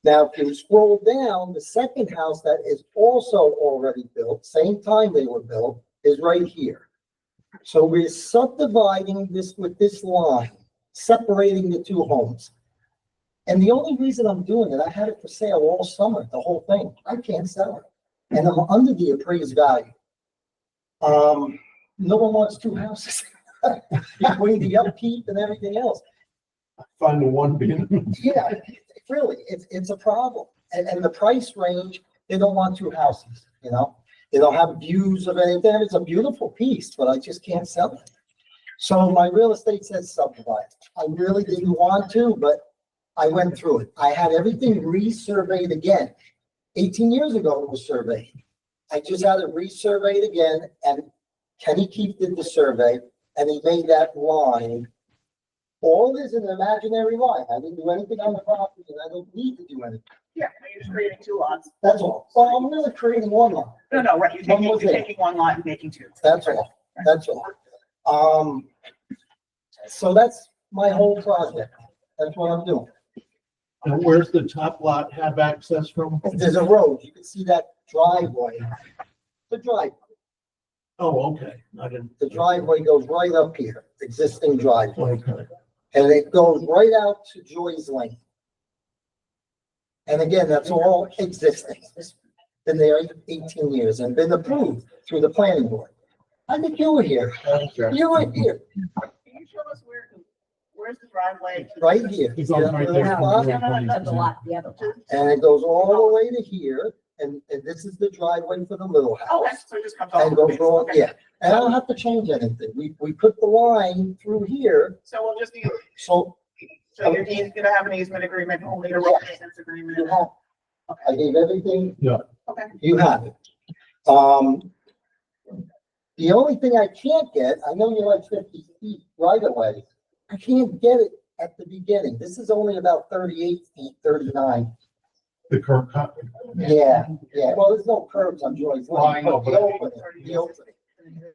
Now, if you scroll down, the second house that is also already built, same time they were built, is right here. So we're subdividing this with this line, separating the 2 homes. And the only reason I'm doing it, I had it for sale all summer, the whole thing. I can't sell it. And I'm under the appraised value. No one wants 2 houses. Between the upkeep and everything else. Find the one being. Yeah, really, it's a problem. And the price range, they don't want 2 houses, you know? They don't have views of anything. It's a beautiful piece, but I just can't sell it. So my real estate says subdivide. I really didn't want to, but I went through it. I had everything resurveyed again. 18 years ago, it was surveyed. I just had it resurveyed again, and Kenny Keefe did the survey, and he made that line. All is an imaginary line. I didn't do anything on the property, and I don't need to do anything. Yeah, you're just creating two lots. That's all. Well, I'm really creating one lot. No, right, One more you're thing. taking one lot and making two. That's all. That's all. So that's my whole project. That's what I'm doing. And where's the top lot have access from? There's a road. You can see that driveway. The driveway. Oh, okay. I didn't. The driveway goes right up here, existing driveway. Okay. And it goes right out to Joy's Lane. And again, that's all existing. Been there 18 years and been approved through the planning board. I think you were here. You were here, Can you show us where's the driveway? right here. It goes right there. That's a lot, the other one. And it goes all the way to here, and this is the driveway for the little Okay, house. so it just comes off. And the goes base. all, Okay. yeah, and I don't have to change anything. We put the line through here, So we'll just need, so so your deed's gonna have an easement agreement, only a road maintenance agreement. you have, I gave everything. Yeah. Okay. You have it. The only thing I can't get, I know you're like 50 feet right away. I can't get it at the beginning. This is only about 38 feet, 39. The curb cut. Yeah, yeah. Well, there's no curbs on Joy's Well, I Lane, know, but but- the opening.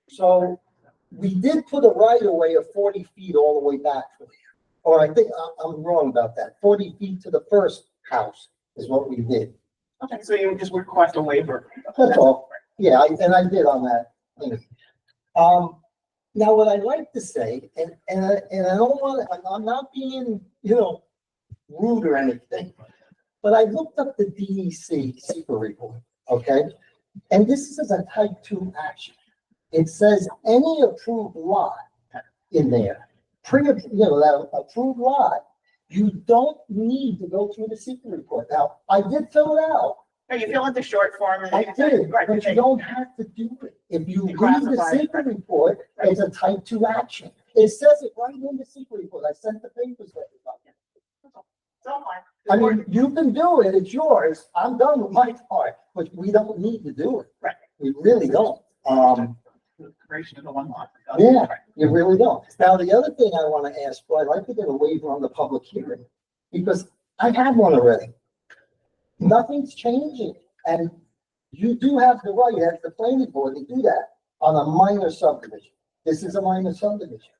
So we did put a right of way of 40 feet all the way back from here. Or I think I'm wrong about that. 40 feet to the first house is what we did. Okay, so you just request a waiver. That's all. Yeah, and I did on that thing. Now what I'd like to say, and I don't want, I'm not being, rude or anything, but I looked up the DEC secret report, okay? And this is a type 2 action. It says any approved lot in there, that approved lot, you don't need to go through the secret report. Now, I did fill it out. No, you fill out the short form and. I did, Right, but you don't have to do it. If you read the classify it. secret report, it's a type 2 action. It says it right in the secret report. I sent the papers to everybody. It's all fine. I mean, you can do it, it's yours. I'm done with my part, but we don't need to do it. Right. We really don't. Creation of the one lot. Yeah, you really don't. Now, the other thing I want to ask for, I'd like to get a waiver on the public hearing, because I had one already. Nothing's changing, and you do have the right, as the planning board, to do that on a minor subdivision. This is a minor subdivision.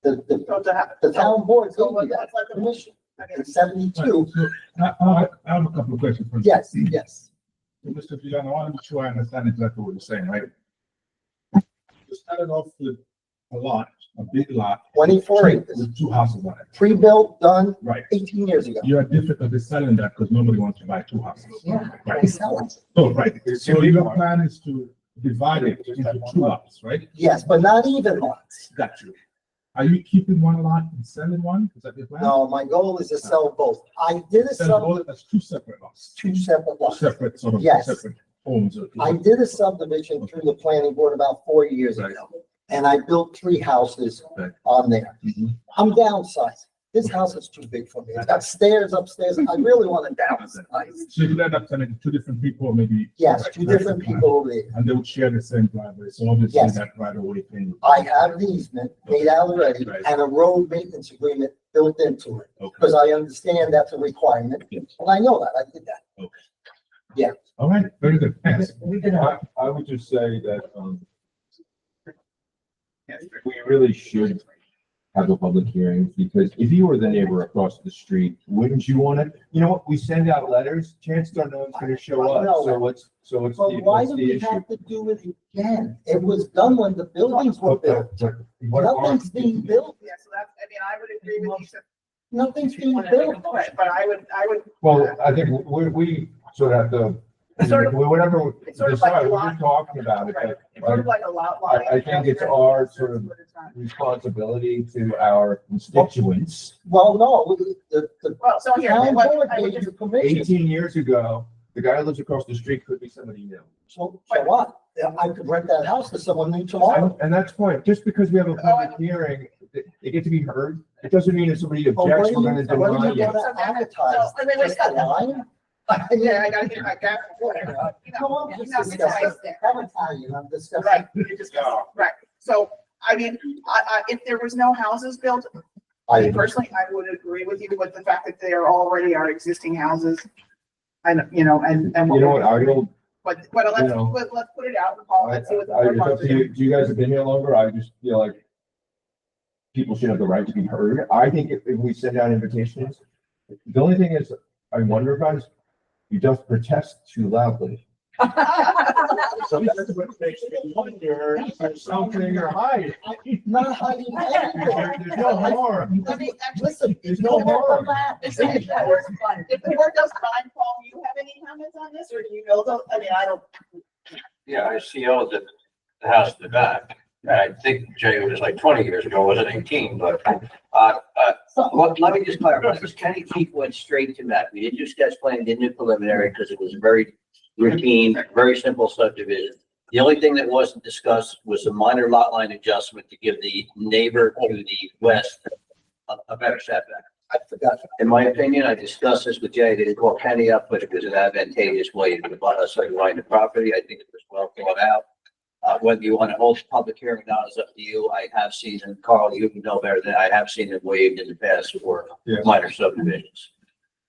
The town board gave me that permission in 72. I have a couple of questions. for you. Yes, yes. Mr. Giuliano, I want to make sure I understand exactly what you're saying, right? You started off with a lot, a big lot. 24 acres. With 2 houses on it. Pre-built, done Right. 18 years ago. You had difficulty selling that because nobody wants to buy 2 houses. Yeah, I Right. sell it. So, right, so your plan is to divide it into 2 lots, right? Yes, but not even lots. Got you. Are you keeping 1 lot and selling 1? Is that your plan? No, my goal is to sell both. I did a Sell both, sub, that's 2 separate lots. 2 separate lots. Separate, sort of, Yes. separate homes. or- I did a subdivision through the planning board about 4 years Right. ago. And I built 3 houses Right. on there. Mhm. I'm downsizing. This house is too big for me. It's got stairs upstairs. I really want to downsize. So you could end up selling to 2 different people, or maybe. Yes, Right, 2 that's different the plan. people over there. And they would share the same driveway, so obviously Yes. that right away thing. I have the easement made out already Right. and a road maintenance agreement built into it. Okay, Because I understand that's a requirement. Yes. And I know that. I did that. all right, very good, thanks. I would just say that, we really should have a public hearing, because if you were the neighbor across the street, wouldn't you want it? You know what, we send out letters, chances are no one's gonna show I know up, so what's But why what's do the we issue? have to do it again? It was done when the buildings were built. Nothing's being built. Yeah, so that's, I would agree with you. So- Nothing's being Wanna make a built. motion, But I would. Well, I think we sort of have to, Sort of- whatever we it's sort of like decide, a we're lot. just talking about it, Right. but It's sort of like a lot line. I think it's our sort of responsibility to our constituents. Well, no, the Well, so here, town what, board I would gave just, you permission. 18 years ago, the guy who lives across the street could be somebody new. So what? I could rent that house to someone new tomorrow. And that's fine, just because we have a public hearing, they get to be heard, it doesn't mean if somebody But objects, we're gonna what are deny you it. gonna advertise? So, wait, Just a line? yeah, I gotta get my gap. Come on, just No, discuss it's it. I'm Italian, I'm discussing. Right, you just, right, so, if there was no houses built, I personally, I would agree with you with the fact that there already are existing houses. And, you know, and. You know what, I don't, But you let's, know, let's put it out and call it, and see what the I, board it's up wants to to do. you, you guys have been here longer, I just feel like people should have the right to be heard. I think if we send out invitations, the only thing is, I wonder about is, you just protest too loudly. So that's what makes me wonder if there's something you're hiding. Not hiding anything. There's no harm. Let me actually, Listen, There's no harm. if the board doesn't mind, Paul, do you have any comments on this, or do you know, I mean, I don't. Yeah, I see all the house in the back. I think Jay was like 20 years ago, wasn't 18, but, Let me just clarify, this Kenny Keith went straight to that. We didn't do sketch plan, didn't do preliminary, because it was very routine, very simple subdivision. The only thing that wasn't discussed was a minor lot line adjustment to give the neighbor to the west a better setback. I forgot. In my opinion, I discussed this with Jay, I didn't call Kenny up, but it was an advantageous way to line the property. I think it was well thought out. Whether you want to hold a public hearing now is up to you. I have seen, and Carl, you know better than I have seen it waived in the past for Yes. minor subdivisions.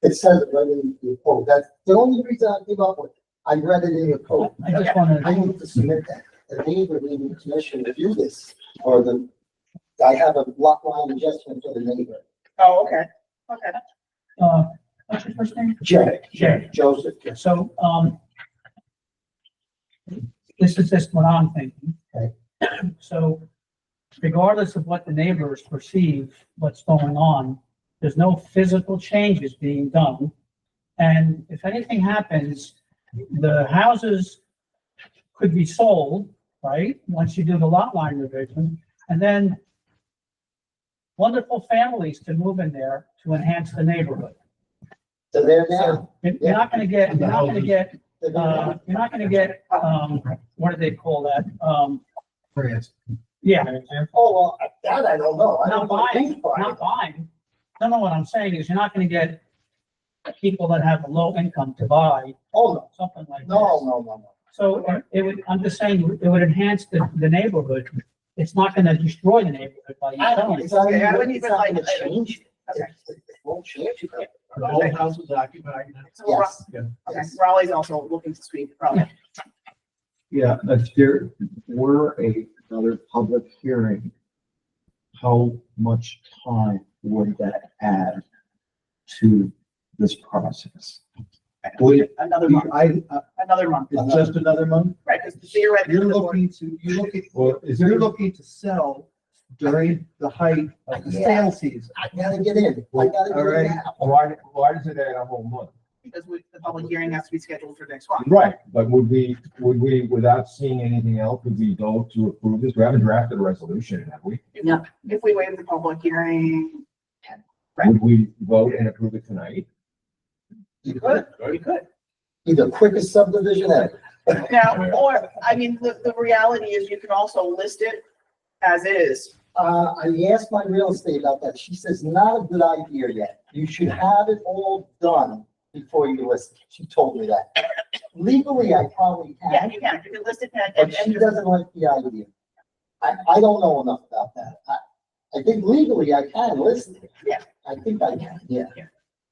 It says it right in the code. That's the only reason I came up with it. I read it in the code. I just wanna, I need to submit that. The neighbor needed permission to do this, or I have a lot line adjustment for the neighbor. Oh, okay, okay. what's your first name? Jay. Jay. Joseph. So, this is just what I'm thinking. Okay. So regardless of what the neighbors perceive, what's going on, there's no physical changes being done. And if anything happens, the houses could be sold, right? Once you do the lot line revision, and then wonderful families can move in there to enhance the neighborhood. So there now. You're not gonna get, what do they call that? Yeah, Oh, well, that I don't know. I not don't know. buying, not buying. No, what I'm saying is you're not gonna get people that have a low income to buy Oh, no, something like this. no. So it would, I'm just saying, it would enhance the neighborhood. It's not gonna destroy the neighborhood by you I don't, selling it. it's not Yeah, I even, wouldn't it's even not like gonna it. change. Okay. It won't change it. The whole house is occupied now. So Yes. Okay, Raleigh's also looking to speak, Raleigh. Yeah, if there were another public hearing, how much time would that add to this process? Another month, another month, It's just another month? right, because theoretically. You're the board- looking to sell during the height of the sale season. I gotta get in. I gotta All get right. in now. Why does it add a whole month? Because the public hearing has to be scheduled for next month. Right, but would we, without seeing anything else, would we go to approve this? We haven't drafted a resolution, have we? No. If we waive the public hearing, Would we vote and approve it tonight? you could. Be the quickest subdivision ever. Now, or, I mean, the reality is you can also list it as is. I asked my real estate about that. She says, not a good idea yet. You should have it all done before you list it. She told me that. Legally, I probably Yeah, can, you can list it and, but she doesn't like the idea. I don't know enough about that. I think legally I can list it. Yeah. I think I can, yeah.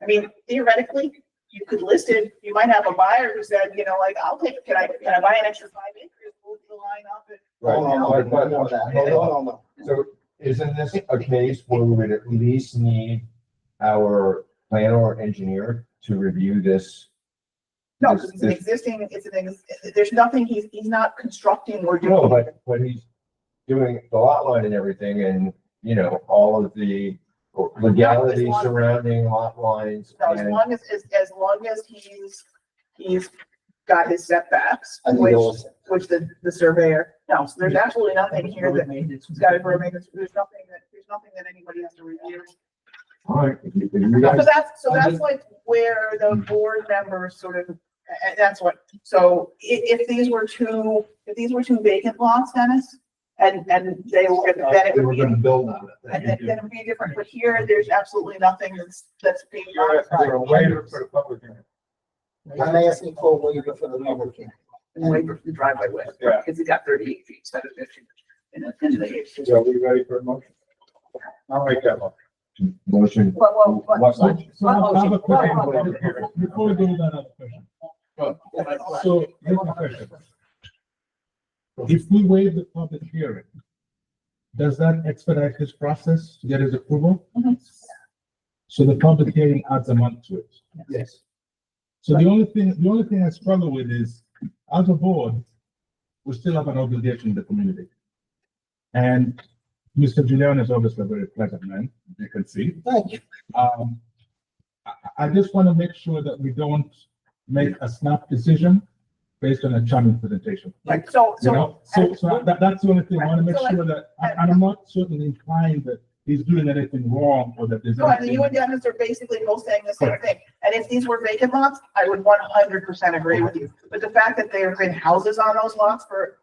I mean, theoretically, you could list it, you might have a buyer who said, you know, like, I'll take, can I buy an extra 5 acres, move the line up and. No. So isn't this a case where we would at least need our planner or engineer to review this? No, because it's an existing, there's nothing, he's not constructing or doing. No, but he's doing the lot line and everything and, you know, all of the legalities surrounding lot lines. No, as and- long as he's got his setbacks, And the which old- the surveyor, no, so there's absolutely nothing here that he's got it for a maintenance, there's nothing that anybody has to review. All right. if you So guys- that's like where the board members sort of, and that's what, so if these were two vacant lots, Dennis, and they were, then it They would were be, gonna build on it. and then it would be different, but here, there's absolutely nothing that's being You're modified. a waiver for the public hearing. I'm asking for a waiver for the public hearing. And waiver for the driveway width, Yeah. because he got 38 feet instead of 50. And then the So are we ready for a motion? I'll make that one. Motion. Well, So I have a question What before we go to that other question. So here's my question. If we waive the public hearing, does that expedite his process to get his approval? So the public hearing adds a month to it. Yes. So the only thing I struggle with is, as a board, we still have an obligation in the community. And Mr. Giuliano is obviously a very pleasant man, as you can see. Thank you. I just want to make sure that we don't make a snap decision based on a charming presentation. Like, so, You know, so that's the only thing. I want to make So, sure that, and I'm not certainly inclined that he's doing anything wrong or that there's. so I mean, you anything- and Dennis are basically both saying the same thing. And if these were vacant lots, I would 100% agree with you. But the fact that there have been houses on those lots for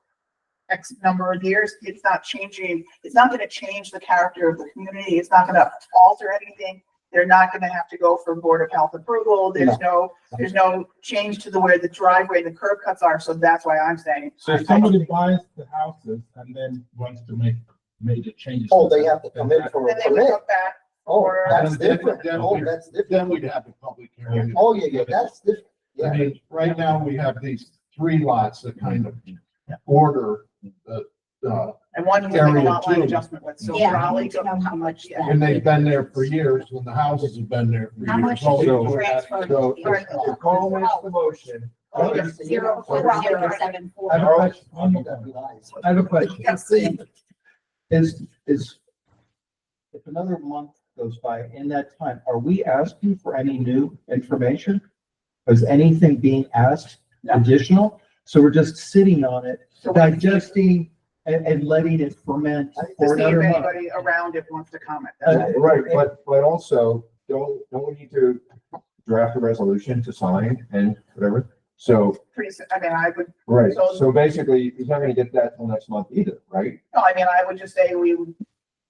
X number of years, it's not changing, it's not gonna change the character of the community. It's not gonna alter anything. They're not gonna have to go for Board of Health approval. There's no change to the where the driveway, the curb cuts are. So that's why I'm saying. So if somebody buys the houses and then wants to make major changes. Oh, they have to come in for a Then they would permit. come back. Oh, or- that's Then- different. then- Oh, that's different. Then we'd have the public hearing. Oh, yeah, that's different. I Yeah. mean, right now, we have these three lots that kind of border the, And one you can make a Area lot line two. adjustment with. So Yeah, I Raleigh, need to know how much that. and they've been there for years, when the houses have been there for How much years. is So- transferred? So if Carl makes the motion. Oh, yes. 0.074. I have a question. That'd be nice. I have a question. Yeah, see. Is, if another month goes by, in that time, are we asking for any new information? Is anything being asked No. additional? So we're just sitting on it, So we- digesting and letting it ferment To for see if another month. anybody around it wants to comment. That's it. Right, but also, don't we need to draft a resolution to sign and whatever? So, I mean, I would, right, So- so basically, he's not gonna get that till next month either, right? no, I mean, I would just say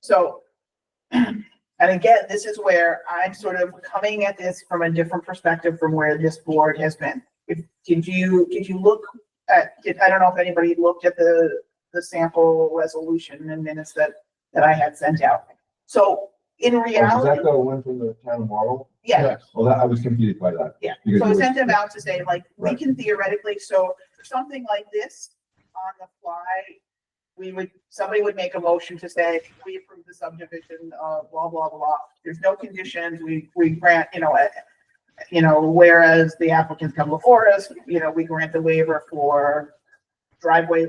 so. And again, this is where I'm sort of coming at this from a different perspective from where this board has been. Did you look at, I don't know if anybody looked at the sample resolution and minutes that I had sent out. So in Oh, is reality, that the one from the town of Marl? yeah, Well, I was confused by that. yeah. Because So it I was- sent them out to say, like, we Right. can theoretically, so something like this on the fly, somebody would make a motion to say, we approve the subdivision of blah, blah, blah. There's no conditions, we grant, whereas the applicants come before us, we grant the waiver for driveway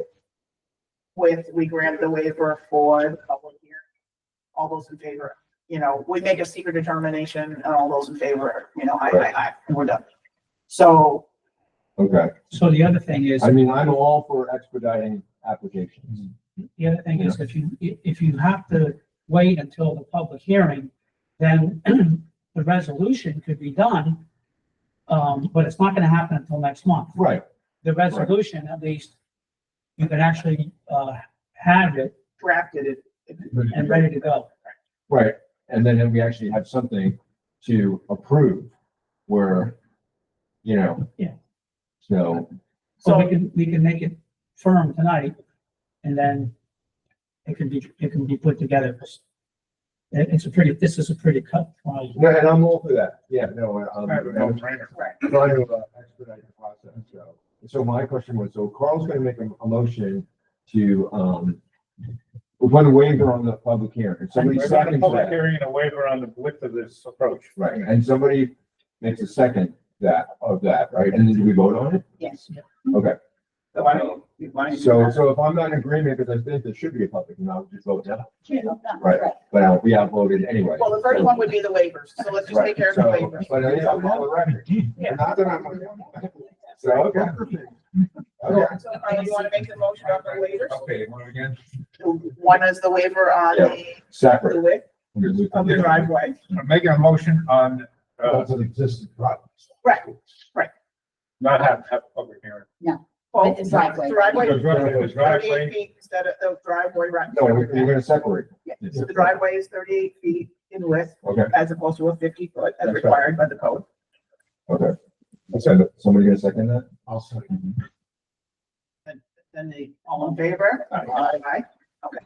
width, we grant the waiver for the public hearing. All those in favor, we make a secret determination and all those in favor, aye, and we're done. So, Okay, So the other thing is, I mean, I'm all for expediting applications. the other thing is if you have to wait until the public hearing, then the resolution could be done. But it's not gonna happen until next month. Right, The resolution, at least, you can actually, have it drafted it. and ready to go. right, and then we actually have something to approve where, Yeah. So, So we can make it firm tonight, and then it can be put together. This is a pretty cut. no, and I'm all for that, yeah, no, I'm Right. trying to expedite the process, so my question was, so Carl's gonna make a motion to, put a waiver on the public hearing, and somebody We're going to seconds public that, hearing and a waiver on the width of this approach. right, and somebody makes a second of that, right, and then do we vote on it? Yes. Okay, So why don't you do so that? if I'm not in agreement, because I think there should be a public, and I'll just vote no, Yeah, right, but we outvoted anyway. Well, the first one would be the waivers, so let's just take care of the Right, waivers. so, but yeah, I'm on the record. Yeah. Not that I'm. So, okay. Okay. So, Carla, you want to make the motion on the waivers? Okay, one again? One is the waiver on the Separate. width of the driveway. I'm making a motion on, That's an existing product. Right. not have public hearing. Well, With the driveway. Driveway, The driveway. 38 feet instead of the driveway, right? No, you're gonna separate. Yeah, so the driveway is 38 feet in width Okay, as opposed to a 50-foot as That's right. required by the code. okay. So, somebody gonna second that? I'll second. Then all in favor? Aye. Aye. Okay.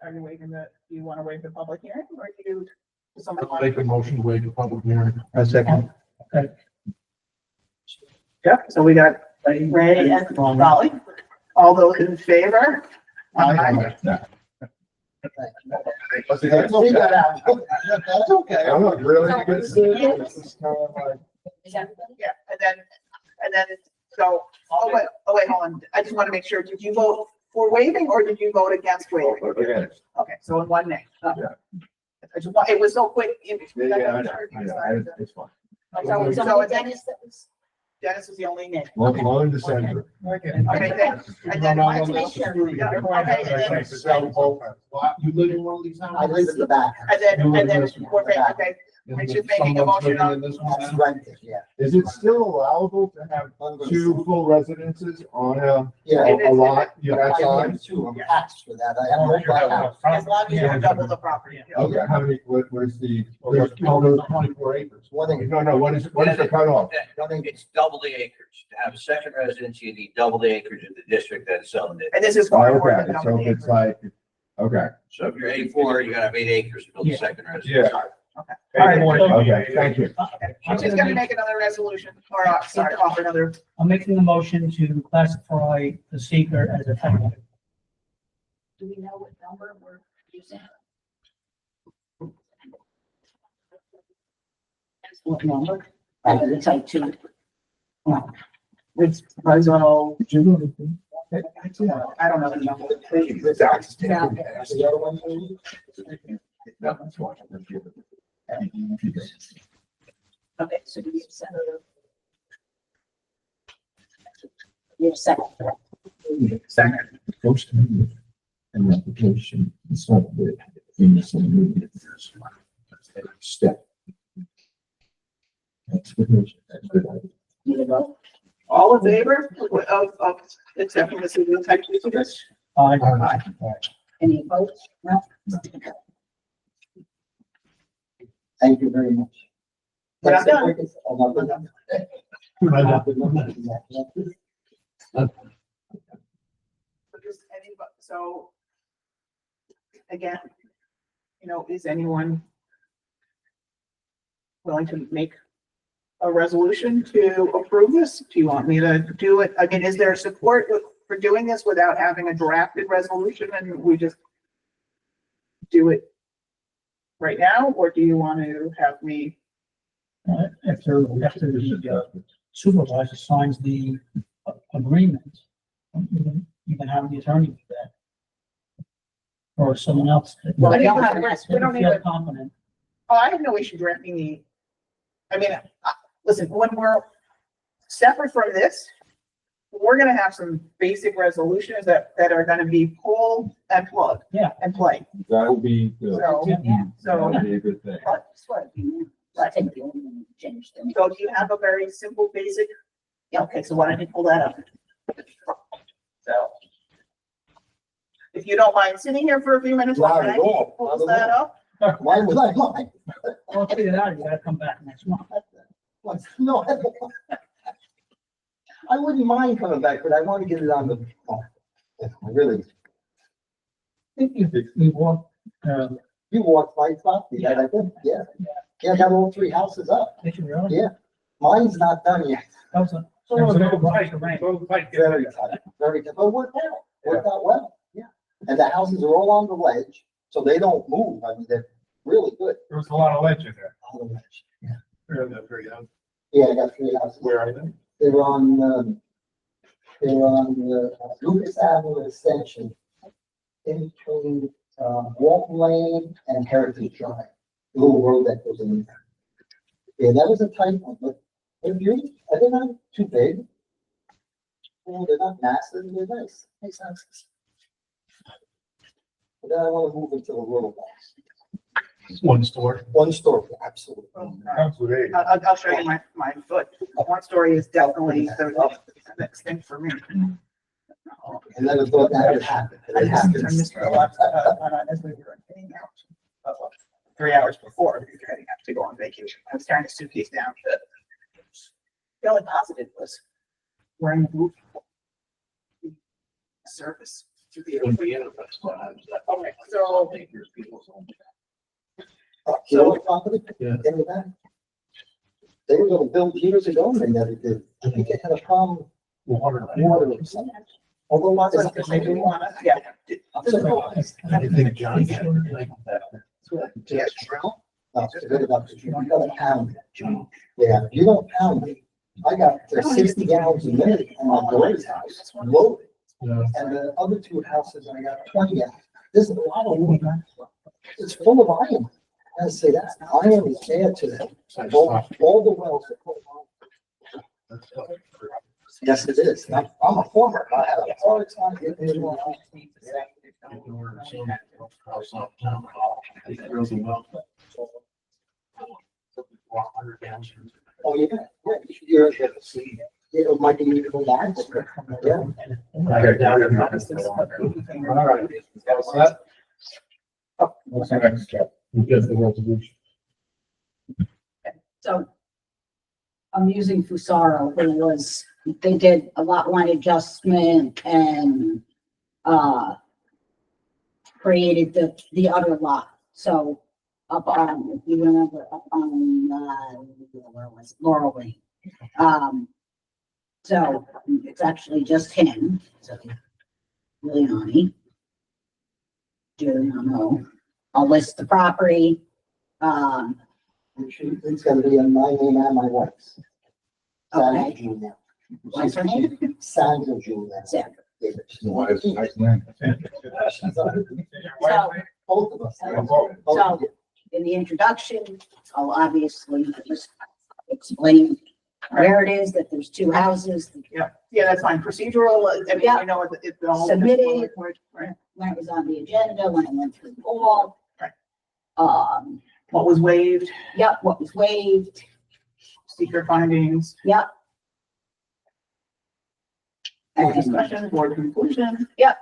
are you waiving do you want to waive the public hearing or do you? Does somebody I'll want make a motion to waive the public hearing. A second. Yeah, so we got Ray and Molly. All those in favor? Aye. That's okay. I'm not really good. This is kind of like. Yeah, and then, so, oh wait, hold on. I just want to make sure, did you vote for waiving or did you vote against waiving? Okay. Okay, so in one name. Yeah. I just want, it was so quick. Yeah, I know, it's fine. So Dennis is the only name. Long December. Okay, then, and then, No, okay, You live in one of these houses? I live in the back. and then, we're, okay, we're just making a motion on. That's rented, yeah. Is it still allowable to have two full residences on Yeah. a lot? Yeah, That I size? two, I'm taxed for that. I have no house. As long as you don't double the property. Okay, how many, where's the? There's 24 acres. One acre. No, what is the cutoff? It's double the acres. To have a second residence, you need double the acres in the district that's zoned it. And this is Oh, far more okay, than so double if the it's like, okay, So if you're 84, you gotta have 8 acres to build a second residence. yeah, Okay. All right. okay, thank you. I'm just gonna make another resolution, or, sorry, offer another. I'm making the motion to classify the seeker as a tenant. Do we know what number we're using? What number? The type two. It's horizontal. I don't know the number. The other one, maybe? Okay, so do you have Senator? You have second. Second. First, an application, it's not the, it's a new step. That's good. That's good. Need a vote? All in favor of accepting the city type two of this? Aye. Any opposed? No? Thank you very much. But I'm done. I'm not done. So, again, is anyone willing to make a resolution to approve this? Do you want me to do it? I mean, is there support for doing this without having a drafted resolution and we just do it right now? Or do you want to have me? After the supervisor signs the agreement, you can have the attorney do that. Or someone else. Well, We we don't don't have less. Feel even, confident. I have no issue drafting listen, when we're separate from this, we're gonna have some basic resolutions that are gonna be pull and plug. Yeah. And play. That'll be good. So, That'll be a good thing. I think the only one that changed them. so do you have a very simple, basic? Yeah, okay, so why don't you pull that up? So. If you don't mind sitting here for a few minutes while Not at I all. pulls that up. Why would I mind? I'll figure it out, you gotta come back next month. No, I wouldn't mind coming back, but I want to get it on the, really, We want, you walked my property, I think, yeah. Yeah, I got all three houses up. they should really. Yeah. Mine's not done yet. That was a. that was a good right to rank. Very tight, very tight, but worked out well, yeah. And the houses are all on the ledge, so they don't move. I mean, they're really good. There was a lot of ledge in there. On the ledge, yeah. There are the three houses. Yeah, I got three houses. Where are they? They're on the Lucas Avenue extension in between, Walton Lane and Heritage Drive, the little road that goes in there. Yeah, that was a tight one, but they're beautiful. They're not too big. Oh, they're not massive, they're nice, nice houses. But then I want to move into the rural house. One store. One story, absolutely. Absolutely. I'll show you my foot. One story is definitely the next thing for me. I never thought that would happen. But it happens. As we were getting out, 3 hours before, we were heading out to go on vacation. I was carrying a suitcase down. The only positive was wearing a boot. Service. Okay, so, So, property, they were back. They were gonna build years ago and they never did. I think they had a problem. Water. Although lots of. they do wanna, yeah. I think John had like that. Yes. No, forget about it. You gotta pound it. Yeah, you don't pound it. I got 60 gallons a minute in my daughter's house, loaded. And the other two houses, I got 20 gallons. There's a lot of water. It's full of iron. I say that iron is bad to them. All the wells are full of iron. Yes, it is. I'm a farmer. I have a hard time getting into it. Oh, yeah. You're, it might be even that. Yeah. All right. All set? What's the next step? We get the resolution. So I'm using Fusaro. They did a lot line adjustment and, created the other lot. So up on, if you remember, up on, where was it? Laurel Lane. So it's actually just him. So Giuliani. Giuliano. I'll list the property. It's gonna be in my name and my wife's. Sandra Okay. Junior. What's her name? Sandra Junior. Sandra. Nice name. Both of us. So in the introduction, I'll obviously just explain where it is, that there's two houses. Yeah, that's fine. Procedural, I mean, I know it all. Submitted. Right. When it was on the agenda, when it went through all. Right. What was waived, Yep, what was waived, secret findings, yep. board And, discussion, board conclusion. yep.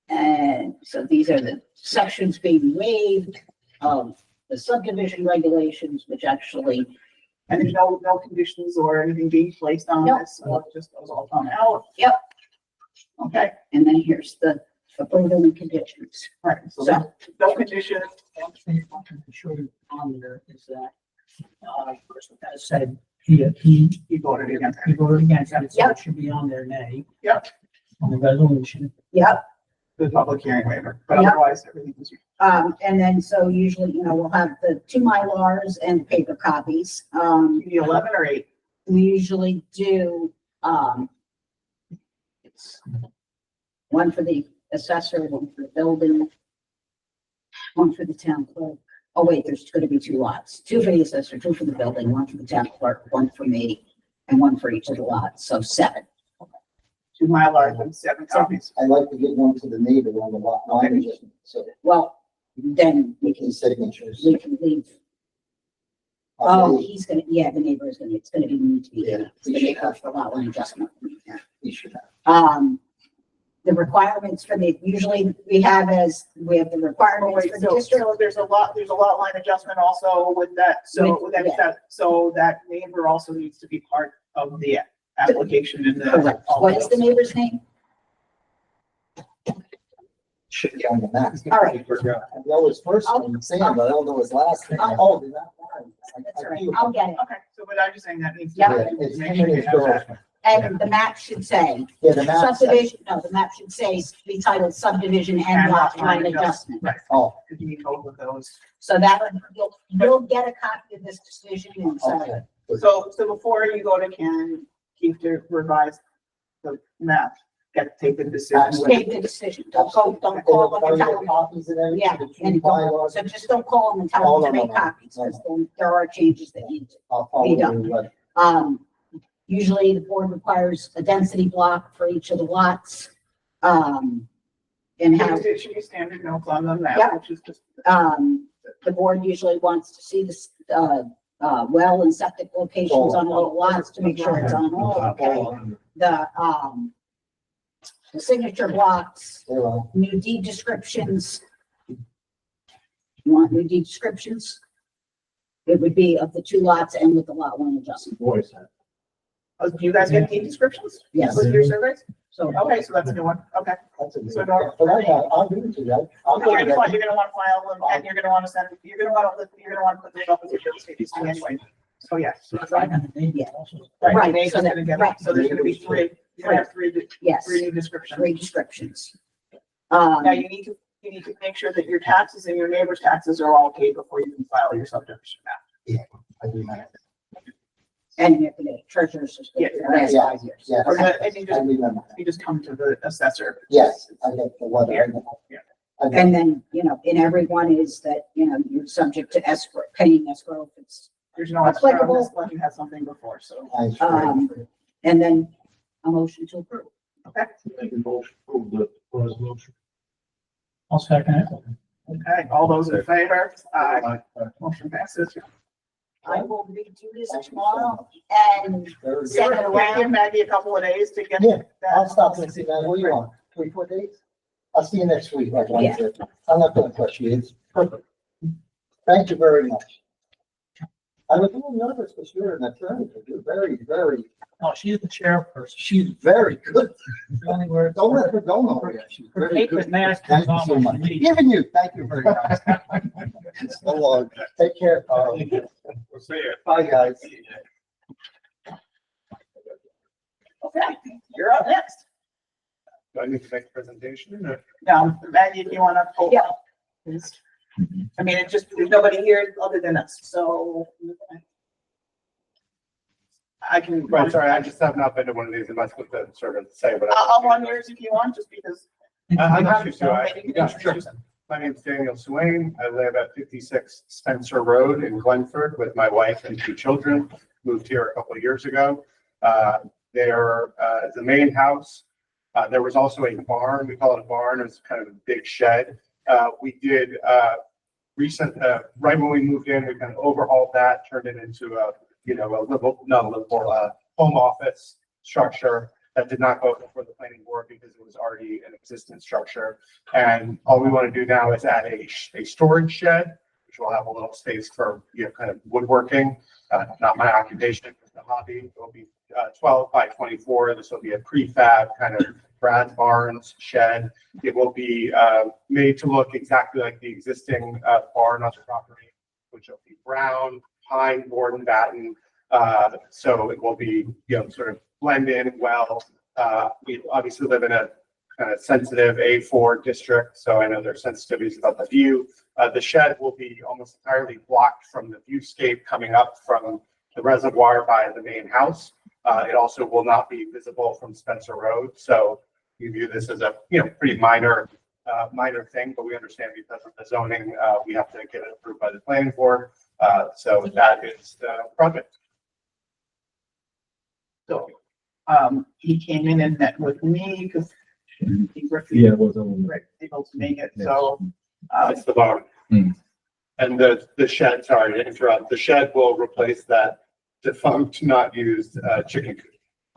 And so these are the sections being waived of the subdivision regulations, which actually, And there's no conditions or anything being placed on Nope. this, so it just goes all come out. yep. Okay, And then here's the approval and conditions. right, so So, no condition. One thing I can show you on there is that, person that said he voted against. he voted against it, so Yep. it should be on there, nay, Yep, on the resolution. yep. the public hearing waiver, but Yeah. otherwise everything is. And then so usually, we'll have the 2 Mylars and paper copies. The 11 or 8. We usually do, it's one for the assessor, one for the building, one for the town clerk. Oh, wait, there's gonna be 2 lots, 2 for the assessor, 2 for the building, 1 for the town clerk, 1 for me, and 1 for each of the lots, so 7. 2 Mylars and 7 copies. I'd like to get one to the neighbor on the lot line, so Well, then we can signatures. we can leave. Oh, he's gonna, the neighbor is gonna, it's gonna need to be, Yeah, it's we gonna be should have. for lot line adjustment. We should have. The requirements for usually we have the requirements Wait, for the so district. there's a lot line adjustment also with that, so that neighbor also needs to be part of the application in the. Correct. What is the neighbor's name? Should be on the map. All right. I know his first name, Sam, but I don't know his last name. I'll- Did not find it. That's all right, I'll get it. Okay, so but I'm just saying that needs to. Yeah. Yeah, it's Make sure you his have that. girlfriend. And the map should say Yeah, the map. says- subdivision, no, the map should say, be titled subdivision and lot line adjustment. Right, Oh, because you need both of those. So that, you'll get a copy of this decision and so. okay. So before you go to Karen, keep to revise the map, take the decision. Take the decision, don't call them and tell them. Copies and everything. Yeah, the two and bylaws. so just don't call them and tell Oh, them to no, make no, no. copies, because then there are changes that need to. I'll follow be done. you, but Usually the board requires a density block for each of the lots. And how, It should be standard notes on the Yeah. map, which is just. the board usually wants to see this, well and septic locations on all the lots to make sure it's on all, okay? The signature blocks, they're all. new deed descriptions. You want new deed descriptions? It would be of the 2 lots and with the lot line adjustment. Voice. Oh, do you guys get deed descriptions? Yes. With your surveys? So. Okay, so that's a new one, okay. That's a good So one. But I'll give it to you. I'll You're give gonna it want, to you. you're gonna wanna file them, and you're gonna wanna send, you're gonna wanna put those up as your real estate listing anyway. So, yeah. Yeah. Right, Right, so so there's gonna be three, you're gonna have Yes. three new descriptions. Three descriptions. Now, you need to make sure that your taxes and your neighbor's taxes are all paid before you can file your subdivision map. Yeah, I do that. And if the treasurer's. Yeah. Last 5 years. Yes, Or that- and I remember. you just come to the assessor. Yes, I get the letter. Yeah. I get- And then, in every one is that, you're subject to escrow, paying escrow if it's, There's no escrow on Applicable. this one, you had something before, so. I sure. and then a motion to approve. Okay, Make a motion for the resolution. I'll second it. okay, all those in favor? Aye. Motion passes. I will redo this tomorrow and Very good. send it Give around. Maggie a couple of days to get. Yeah, that. I'll stop and see that. What do you want? 3, 4 days? I'll see you next week, like Wednesday. I'm not gonna push you. It's perfect. Thank you very much. I was a little nervous because you're an attorney, but you're very, very, Oh, she's the chairperson. she's very good. The only word. Don't let her go nowhere. She's Her very paper good. mask Thank is you so almost much. me. Even you, thank you very much. So long. Take care. We'll see you. Bye, guys. Okay, you're up next. Do I need to make a presentation or? Now, Maggie, if you wanna pull Yeah. up, please. I mean, it just, there's nobody here other than us, so. I can. Right, sorry, I just have not been to one of these, unless with the sort of say what. I'll run yours if you want, just because. I'm happy to. Maybe you can introduce yourself. My name's Daniel Swain. I live at 56 Spencer Road in Glenford with my wife and 2 children. Moved here a couple of years ago. There is the main house. There was also a barn. We call it a barn. It's kind of a big shed. We did right when we moved in, we kind of overhauled that, turned it into a home office structure that did not go before the planning board because it was already an existing structure. And all we want to do now is add a storage shed, which will have a little space for, kind of woodworking. Not my occupation, it's a hobby. It will be 12 by 24. This will be a prefab kind of Brad Barnes shed. It will be made to look exactly like the existing barn on the property, which will be brown, pine, board and batten. So it will be, sort of blend in well. We obviously live in a kind of sensitive A4 district, so I know there's sensitivities about the view. The shed will be almost entirely blocked from the viewscape coming up from the reservoir by the main house. It also will not be visible from Spencer Road, so we view this as a, pretty minor thing, but we understand because of the zoning, we have to get it approved by the planning board. So that is the project. So, he came in and met with me because he refused. Yeah, it was on. Right, able to make it, so. That's the barn. Hmm. And the shed, sorry to interrupt, the shed will replace that defunct, not used, chicken coop.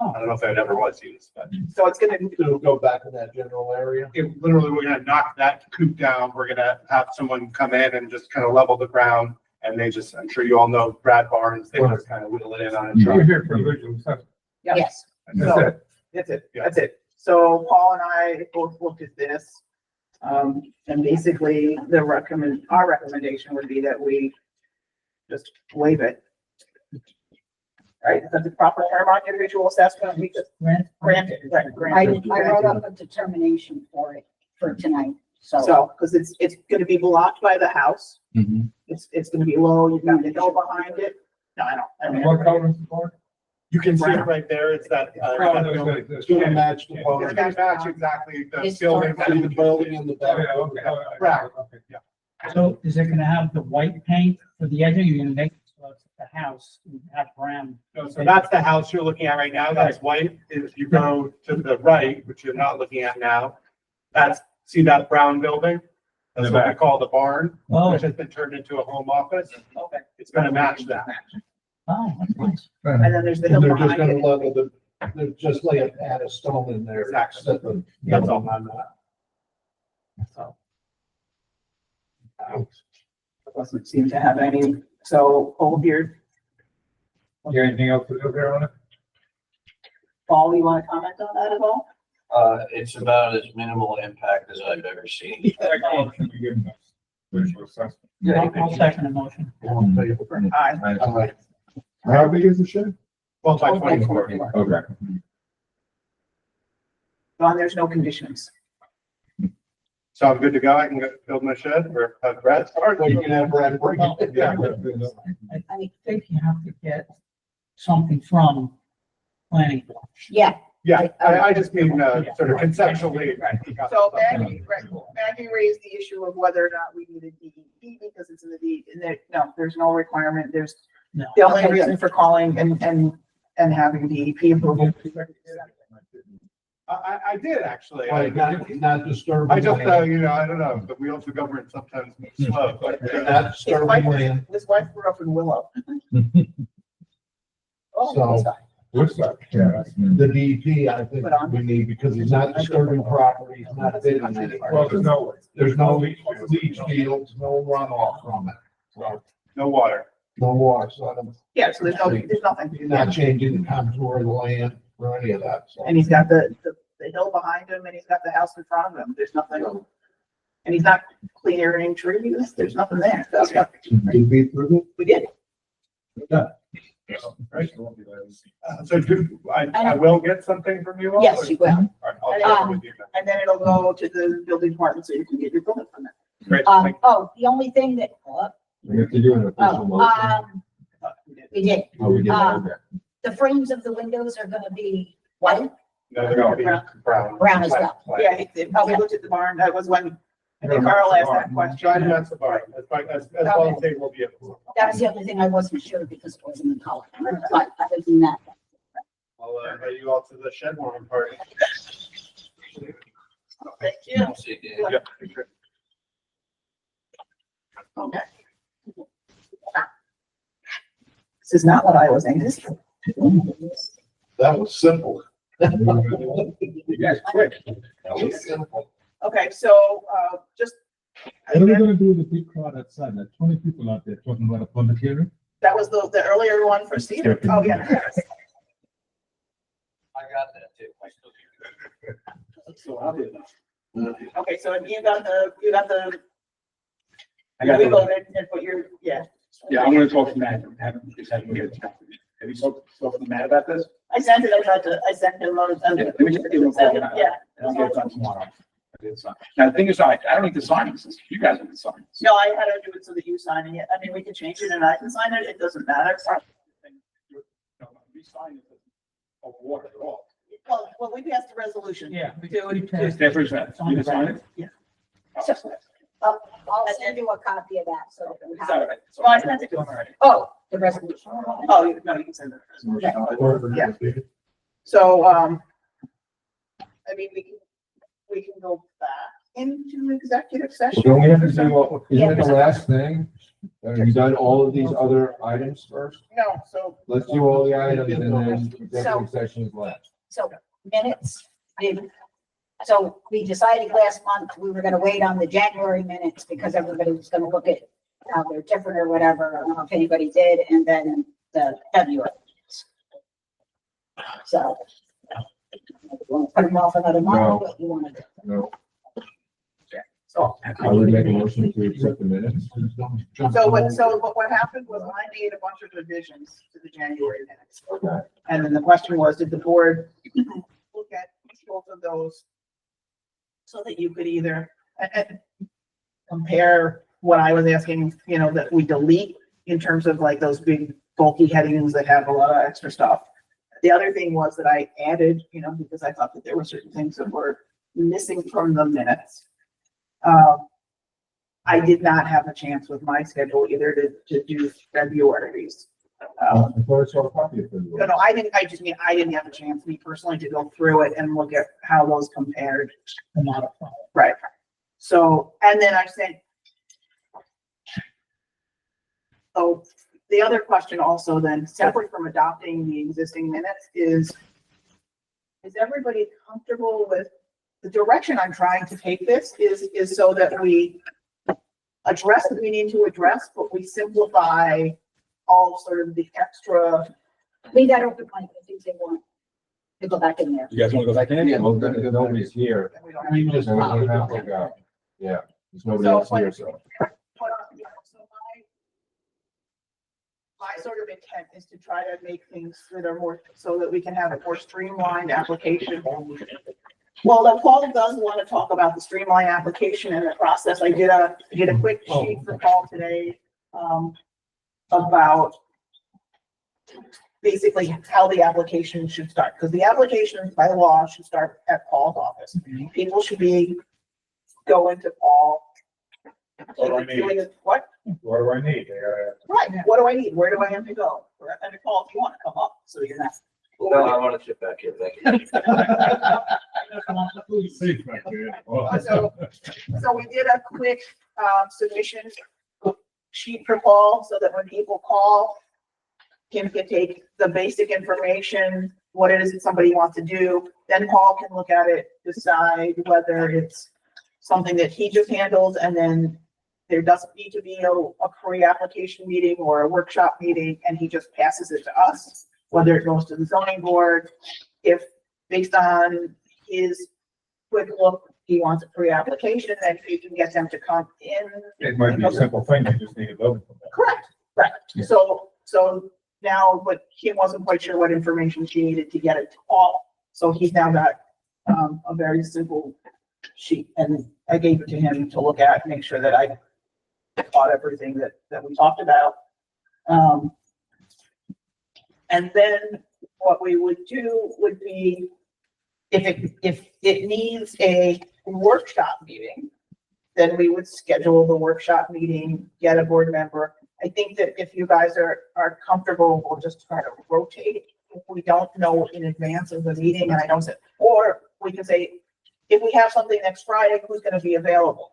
I don't know if it ever was used, but So it's gonna, It'll go back in that general area. literally, we're gonna knock that coop down. We're gonna have someone come in and just kind of level the ground. And they just, I'm sure you all know Brad Barnes, they just kind of whittle it in on a truck. You're here for visual stuff. yeah, Yes. That's so, it. that's it. So Paul and I both looked at this. And basically our recommendation would be that we just waive it. Right, that's the proper term on individual assessment, we just grant it, right, I grant it. wrote up a determination for it for tonight, so. So, because it's gonna be blocked by the house, Mm-hmm. it's gonna be low, you've got the hill behind it. No, I don't. What color is the board? You can see it right there. It's that. It's gonna match the It's photo. gonna match exactly the It's building. See the building in the back. Right. Yeah. So is it gonna have the white paint for the edge, or you're gonna make it so it's the house and have brown? So that's the house you're looking at right now. That's white. If you go to the right, which you're not looking at now, see that brown building? That's what we call the barn, Oh, which has been turned into a home office. Okay. It's gonna match that. oh, that's nice. And then there's the hill And they're just behind gonna it. level they're just add a stone in there. Exactly. Set them- That's all on that. So. Doesn't seem to have any, so hold your. Is there anything else to do there on it? Paul, you want to comment on that at all? It's about as minimal impact as I've ever seen. Yeah, I'll second the motion. Aye. How big is the shed? 12 by 24. Okay. Don, there's no conditions. So I'm good to go. I can go build my shed or have Brad start. Well, you can have Brad bring it. Yeah. I think you have to get something from planning board. Yeah, Yeah, I just mean, sort of conceptually. So Maggie raised the issue of whether or not we need a DEP because it's in the deed, and there, no, there's no requirement, there's, No. the only reason for calling and having DEP approval. I did actually. Like, not disturbing. I just, land. you know, I don't know, the wheels of government sometimes move slow, but. Not disturbing land. His wife grew up in Willow. Oh, So- that's fine. What's that? Yeah. The DEP, I think we need, because he's not disturbing property, he's not bidding anything. Well, There's no leach fields, no runoff from it. So, no water. no water, so I don't, Yeah, so there's nothing. he's not changing the contour of the land or any of that, so. And he's got the hill behind him and he's got the house in front of him. There's nothing. And he's not clearing trees. There's nothing there. That's got, Did we approve it? we did. Right. So I will get something from you all? yes, you will. All right, I'll check with you then. And then it'll go to the building department so you can get your building permit. Great. Oh, the only thing that, We have to do an official motion. we did, Oh, we did, okay. the frames of the windows are gonna be white, No, they're gonna be brown. brown as well. Yeah, we looked at the barn. That was when I think Carl asked that question. John, that's the bar, as well as they will be approved. That was the only thing I wasn't sure because it wasn't in color, but other than that. I'll invite you all to the shed warming party. Thank you. I'll see you. Yeah. Okay. This is not what I was anticipating. That was simple. You guys quick. That was simple. Okay, so, just, What are we gonna do with the big crowd outside? Like 20 people out there talking about a public hearing? that was the earlier one for Cedar. Oh, yeah. I got that too. I still do. So I'll do that. Okay, so you got the, I got the- reloaded and put your, yeah. Yeah, I'm gonna talk to Matt. Have him get it. Have you spoken to Matt about this? I sent it, I sent him those. Yeah, let me just give him a call. Yeah. And I'll get it done tomorrow. I'll get it signed. Now, the thing is, I don't need to sign this. You guys have to sign this. No, I had to do it so that you sign it. I mean, we can change it and I can sign it. It doesn't matter. We sign it of water at all. Well, we passed a resolution. Yeah. It's different. You can sign it? Yeah. So, I'll send you a copy of that so that you It's have all it. right. Well, I sent it to him already. Oh, the resolution. Oh, no, you can send it. Yeah. So, I mean, we can go back into executive session. Don't we have to do, isn't it the last thing? Have you done all of these other items first? No, so, Let's do all the items and then executive session is last. So minutes, so we decided last month we were gonna wait on the January minutes because everybody was gonna look at how they're different or whatever. I don't know if anybody did, and then the February. minutes. So. you wanna Put them off another No. month, what you wanna do? No, so, I would make a motion to accept the minutes. what happened was I made a bunch of revisions to the January minutes. Okay. And then the question was, did the board look at both of those? So that you could either compare what I was asking, you know, that we delete in terms of like those big bulky headings that have a lot of extra stuff. The other thing was that I added, you know, because I thought that there were certain things that were missing from the minutes. I did not have a chance with my schedule either to do February's. I thought I saw a copy of it. No, I didn't have a chance, me personally, to go through it and look at how those compared. Right. So, and then I said, so the other question also then, separate from adopting the existing minutes is everybody comfortable with the direction I'm trying to take this is so that we address what we need to address, but we simplify all sort of the extra. Leave that open, Mike, if you want. to go back in there. You guys wanna go back in? Yeah. Well, nobody's here. And we don't I mean, have- there's So we don't have to go. Yeah, there's nobody else here, so. So my sort of intent is to try to make things that are more, so that we can have a more streamlined application. Well, the Paul does want to talk about the streamlined application and the process. I did a quick sheet for Paul today, about basically how the application should start, because the application by law should start at Paul's office. People should be going to Paul. What do I need? doing it- What? What do I need? Right, what do I need? Where do I have to go? And Paul, if you want to come up, so you're not. No, I want to sit back here, thank you. Safe back there. So we did a quick, submission sheet for Paul, so that when people call, Kim can take the basic information, what it is that somebody wants to do, then Paul can look at it, decide whether it's something that he just handles, and then there doesn't need to be a pre-application meeting or a workshop meeting, and he just passes it to us, whether it goes to the zoning board. If based on his quick look, he wants a pre-application, then he can get them to come in. It might be a simple thing, they just need a vote. Correct. So now, but Kim wasn't quite sure what information she needed to get it to Paul, so he's now got a very simple sheet, and I gave it to him to look at, make sure that I caught everything that we talked about. And then what we would do would be, if it needs a workshop meeting, then we would schedule the workshop meeting, get a board member. I think that if you guys are comfortable, we'll just try to rotate. If we don't know in advance of the meeting, and I don't say, or we can say, if we have something next Friday, who's gonna be available,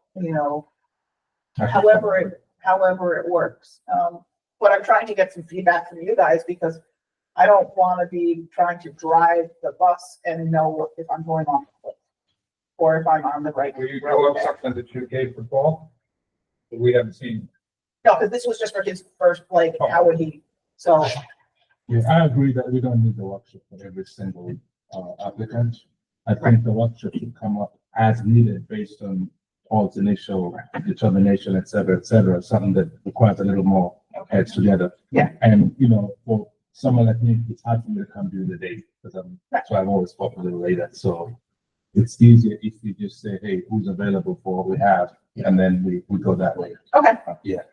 however it works. But I'm trying to get some feedback from you guys, because I don't wanna be trying to drive the bus and know if I'm going off the cliff, or if I'm on the right Will you road. go up something that you gave for Paul? That we haven't seen. No, because this was just for his first, like, how would he, so, Yeah, I agree that we don't need the workshop for every single applicant. I think the workshop should come up as needed based on Paul's initial determination, et cetera, something that requires a little more heads together. Yeah. And, for someone like me, it's hard for me to come during the day, because so I've always fought a little later, so it's easier if we just say, hey, who's available for what we have, and then we go that way. okay, Yeah.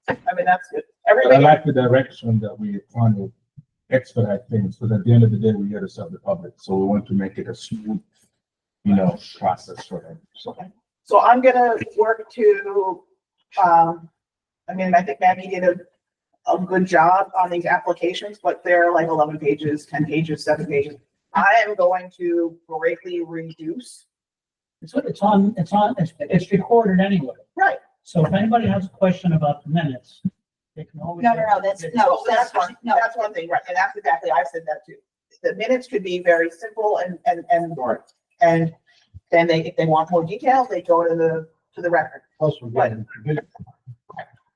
I mean, that's good. But I Everybody, like the direction that we're trying to expedite things, because at the end of the day, we're here to serve the public, so we want to make it a smooth, process for them, so. so I'm gonna work to, I think Maggie did a good job on these applications, but they're like 11 pages, 10 pages, 7 pages. I am going to greatly reduce. It's recorded anyway. Right. So if anybody has a question about the minutes, they can always. No, that's, no, That's one thing, right, and that's exactly, I said that too. The minutes could be very simple and then if they want more details, they go to the record. Plus we're getting.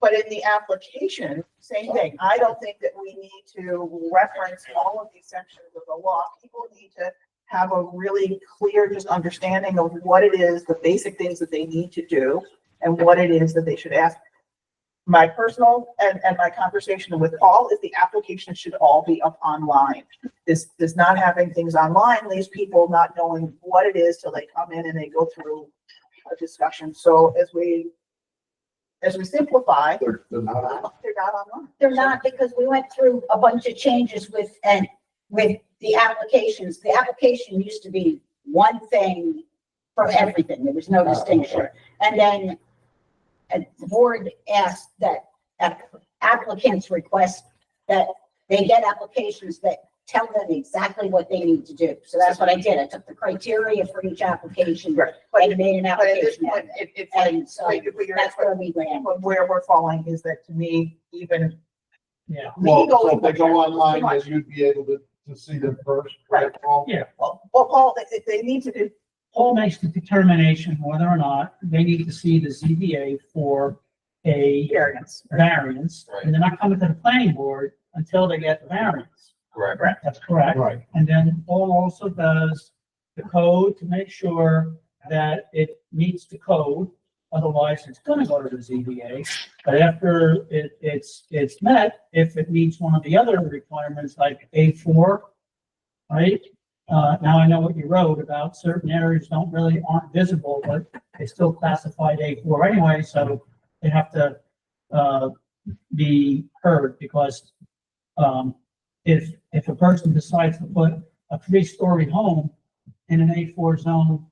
But in the application, same thing. I don't think that we need to reference all of these sections of the law. People need to have a really clear just understanding of what it is, the basic things that they need to do, and what it is that they should ask. My personal and my conversation with Paul is the application should all be up online. This not having things online leaves people not knowing what it is till they come in and they go through a discussion. So as we simplify, They're not. they're not online. They're not, because we went through a bunch of changes with the applications. The application used to be one thing for everything. There was no distinction. And then the board asked that applicants request that they get applications that tell them exactly what they need to do. So that's what I did. I took the criteria for each application and made an But at this application. point, it's And so like, that's where we ran. but where we're falling is that to me, even. Yeah. Well, legal- so if they go online, then you'd be able to see them first. Right. Paul? Yeah. Well, Paul, they need to do, Paul makes the determination whether or not they need to see the ZBA for a variance. variance, and they're not coming to the planning board until they get the variance. Correct. That's correct. Right. And then Paul also does the code to make sure that it meets the code. Otherwise, it's gonna go to the ZBA. But after it's met, if it meets one of the other requirements like A4, right? Now I know what you wrote about certain areas aren't visible, but they still classified A4 anyway, so they have to, be heard because, if a person decides to put a 3-story home in an A4 zone,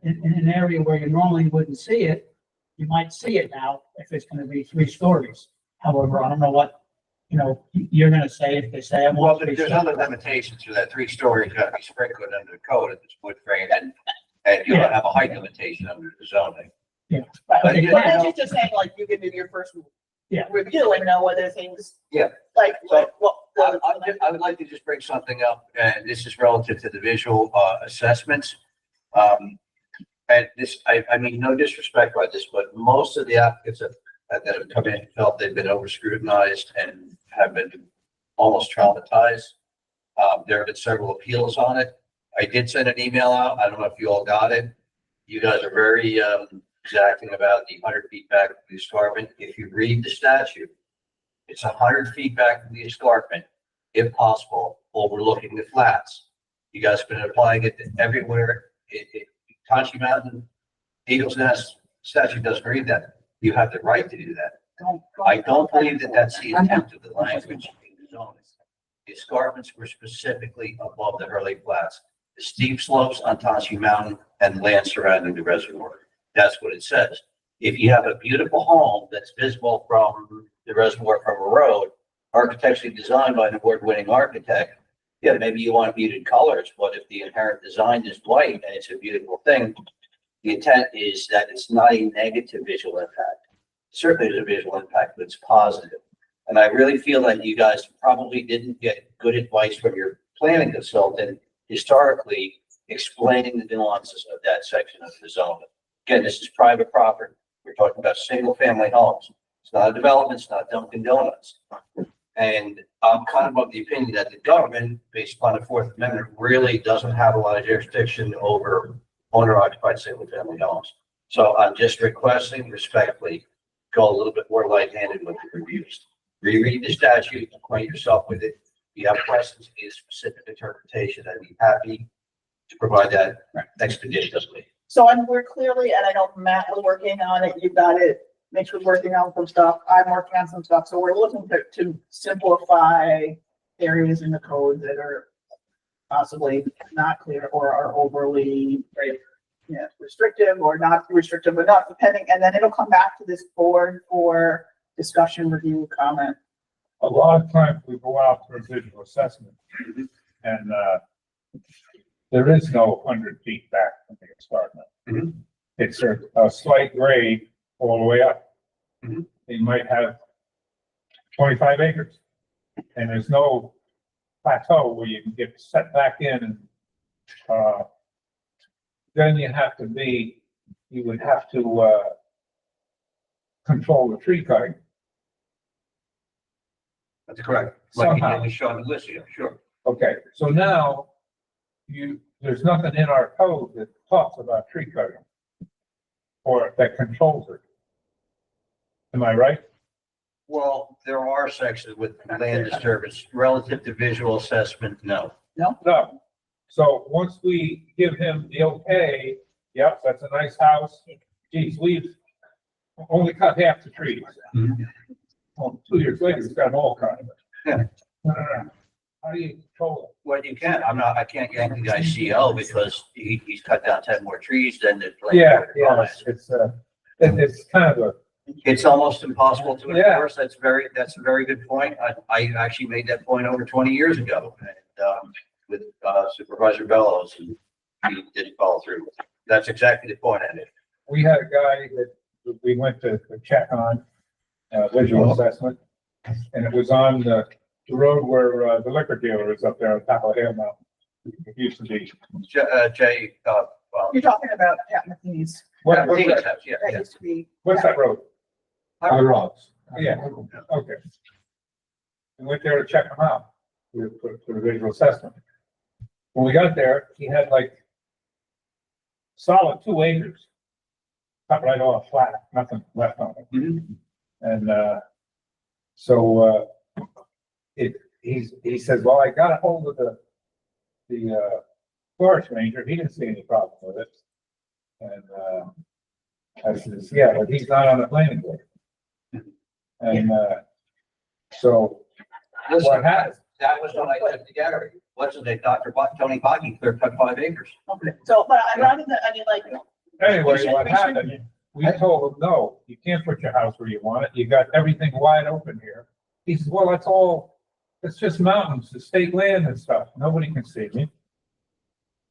in an area where you normally wouldn't see it, you might see it now if it's gonna be 3 stories. However, I don't know what, you're gonna say if they say. Well, there's other limitations to that. 3 stories got to be sprinkled under the code if it's wood frame and you don't have a height limitation under the zoning. Yeah. But you But know, she's just saying, like, you can do your first Yeah. review and know whether things. Yeah. Like, So, what. I would like to just bring something up, and this is relative to the visual assessments. And this, I mean, no disrespect by this, but most of the applicants that have come in felt they've been over scrutinized and have been almost traumatized. There have been several appeals on it. I did send an email out. I don't know if you all got it. You guys are very exacting about the 100 feet back from the escarpment. If you read the statute, it's 100 feet back from the escarpment, if possible, overlooking the flats. You guys have been applying it to everywhere. Tachi Mountain, Eagles Nest statute doesn't read that. You have the right to do that. I don't believe that that's the intent of the language in the zoning. The escarpments were specifically above the Hurley Flats, the steep slopes on Tachi Mountain and land surrounding the reservoir. That's what it says. If you have a beautiful home that's visible from the reservoir from a road, architecturally designed by an award-winning architect, yeah, maybe you want muted colors, but if the inherent design is white and it's a beautiful thing, the intent is that it's not a negative visual impact. Certainly there's a visual impact, but it's positive. And I really feel that you guys probably didn't get good advice from your planning consultant historically explaining the nuances of that section of the zone. Again, this is private property. We're talking about single-family homes. It's not a development, it's not Dunkin' Donuts. And I'm kind of the opinion that the government, based upon the Fourth Amendment, really doesn't have a lot of jurisdiction over owner-occupied single-family homes. So I'm just requesting respectfully, go a little bit more light-handed with the reviews. Reread the statute, acquaint yourself with it. If you have questions, need a specific interpretation, I'd be happy to provide that expeditiously. So we're clearly, and I know Matt was working on it, you got it, Mitch was working on some stuff, I'm working on some stuff, so we're looking to simplify areas in the code that are possibly not clear or are overly, restrictive or not restrictive enough, depending, and then it'll come back to this board for discussion, review, comment. A lot of times we go out for a visual assessment and, there is no 100 feet back from the escarpment. It's a slight grade all the way up. They might have 25 acres and there's no plateau where you can get set back in and, then you would have to, control the tree cutting. That's correct. Like Somehow. we showed in the list, yeah, sure. Okay, so now there's nothing in our code that talks about tree cutting or that controls it. Am I right? Well, there are sections with land disturbance relative to visual assessment, no. No. So once we give him the okay, yep, that's a nice house. Geez, we've only cut half the trees. Well, 2 years later, it's got all cut. Yeah. How do you control it? Well, you can't, I can't yank the guy's CO because he's cut down 10 more trees than the. Yeah, it's kind of a. It's almost impossible to Yeah. enforce. That's a very good point. I actually made that point over 20 years ago and, with Supervisor Bellows, and he didn't follow through. That's exactly the point I made. We had a guy that we went to check on, visual assessment, and it was on the road where the liquor dealer is up there on top of Hale Mountain. It used to be. Jay, You're talking about Pat McKee's. What's Martinez that? House, yeah, That yeah. used to be. What's that road? High Rocks. Yeah, okay. We went there to check them out. for the visual assessment. When we got there, he had like solid 2 acres. Cut right off flat, nothing left on it. And, so, he says, well, I got a hold of the forest ranger. He didn't see any problem with it. And, I says, yeah, but he's not on the planning board. And, so what happened? That was when I took together, wasn't it, Tony Boggy clear cut 5 acres? Okay, so, but I'd rather than, I mean, like. Anyway, we should- what we should- happened, we told him, no, you can't put your house where you want it. You got everything wide open here. He says, well, that's all, it's just mountains, the state land and stuff. Nobody can see me.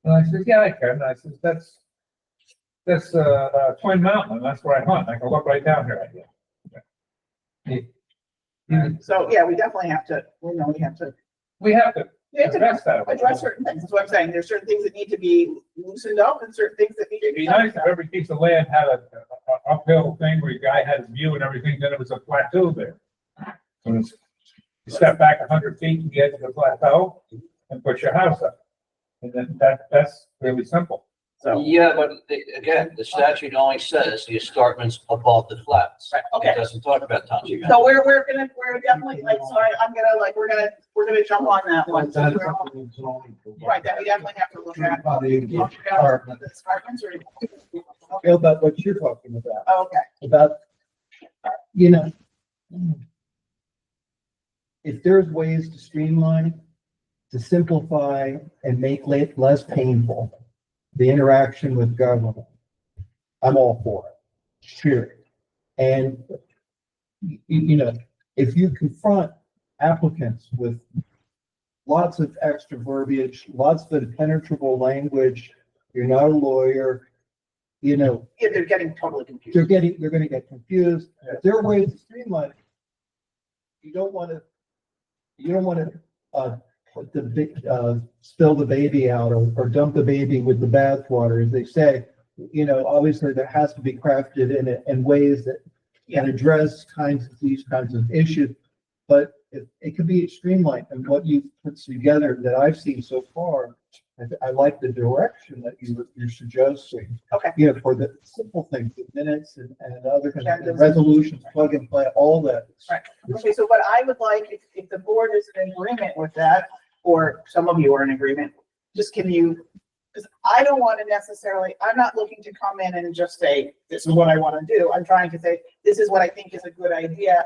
And I said, yeah, I can. I said, that's Twin Mountain, and that's where I hunt. I can look right down here at you. So, yeah, we definitely have to, we have to. We have to We have to address that. address certain things, that's what I'm saying, there's certain things that need to be loosened up and certain things that need to It'd be be. nice if every piece of land had a uphill thing where your guy had his view and everything, then it was a plateau there. So it's, you step back 100 feet to get to the plateau and put your house up. And then that's really simple. So, Yeah, but again, the statute only says the escarpments above the flats. okay. It doesn't talk about township. So we're definitely, like, sorry, we're gonna jump on that one. So we're- Right, that we definitely have to look at. The escarpments or. About what you're talking about, Okay, about, you know, if there's ways to streamline, to simplify and make it less painful, the interaction with government, I'm all for it, period. And, you know, if you confront applicants with lots of extra verbiage, lots of impenetrable language, you're not a lawyer, you know, yeah, they're getting totally confused. they're gonna get confused. If there are ways to streamline it, you don't wanna, put the big, spill the baby out or dump the baby with the bathwater, as they say. You know, obviously that has to be crafted in ways that can address these kinds of issues. But it could be streamlined, and what you put together that I've seen so far, I like the direction that you're suggesting. Okay. You know, for the simple things, the minutes and other kinds of resolutions, plug and play, all that. Right, okay, so what I would like, if the board is in agreement with that, or some of you are in agreement, just can you, because I don't want to necessarily, I'm not looking to come in and just say, this is what I want to do. I'm trying to say, this is what I think is a good idea.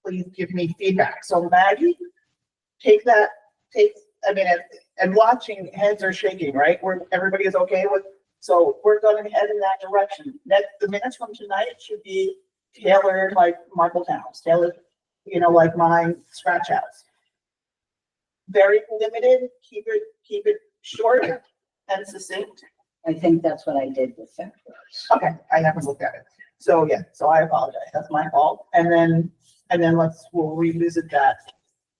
Please give me feedback. So Maggie, and watching, heads are shaking, right? Where everybody is okay with, so we're going to head in that direction. That the minutes from tonight should be tailored like Marble Towns, tailored, you know, like my scratch house. Very limited, keep it short and succinct. I think that's what I did with that. Okay, I haven't looked at it. So, yeah, so I apologize. That's my fault. And then we'll revisit that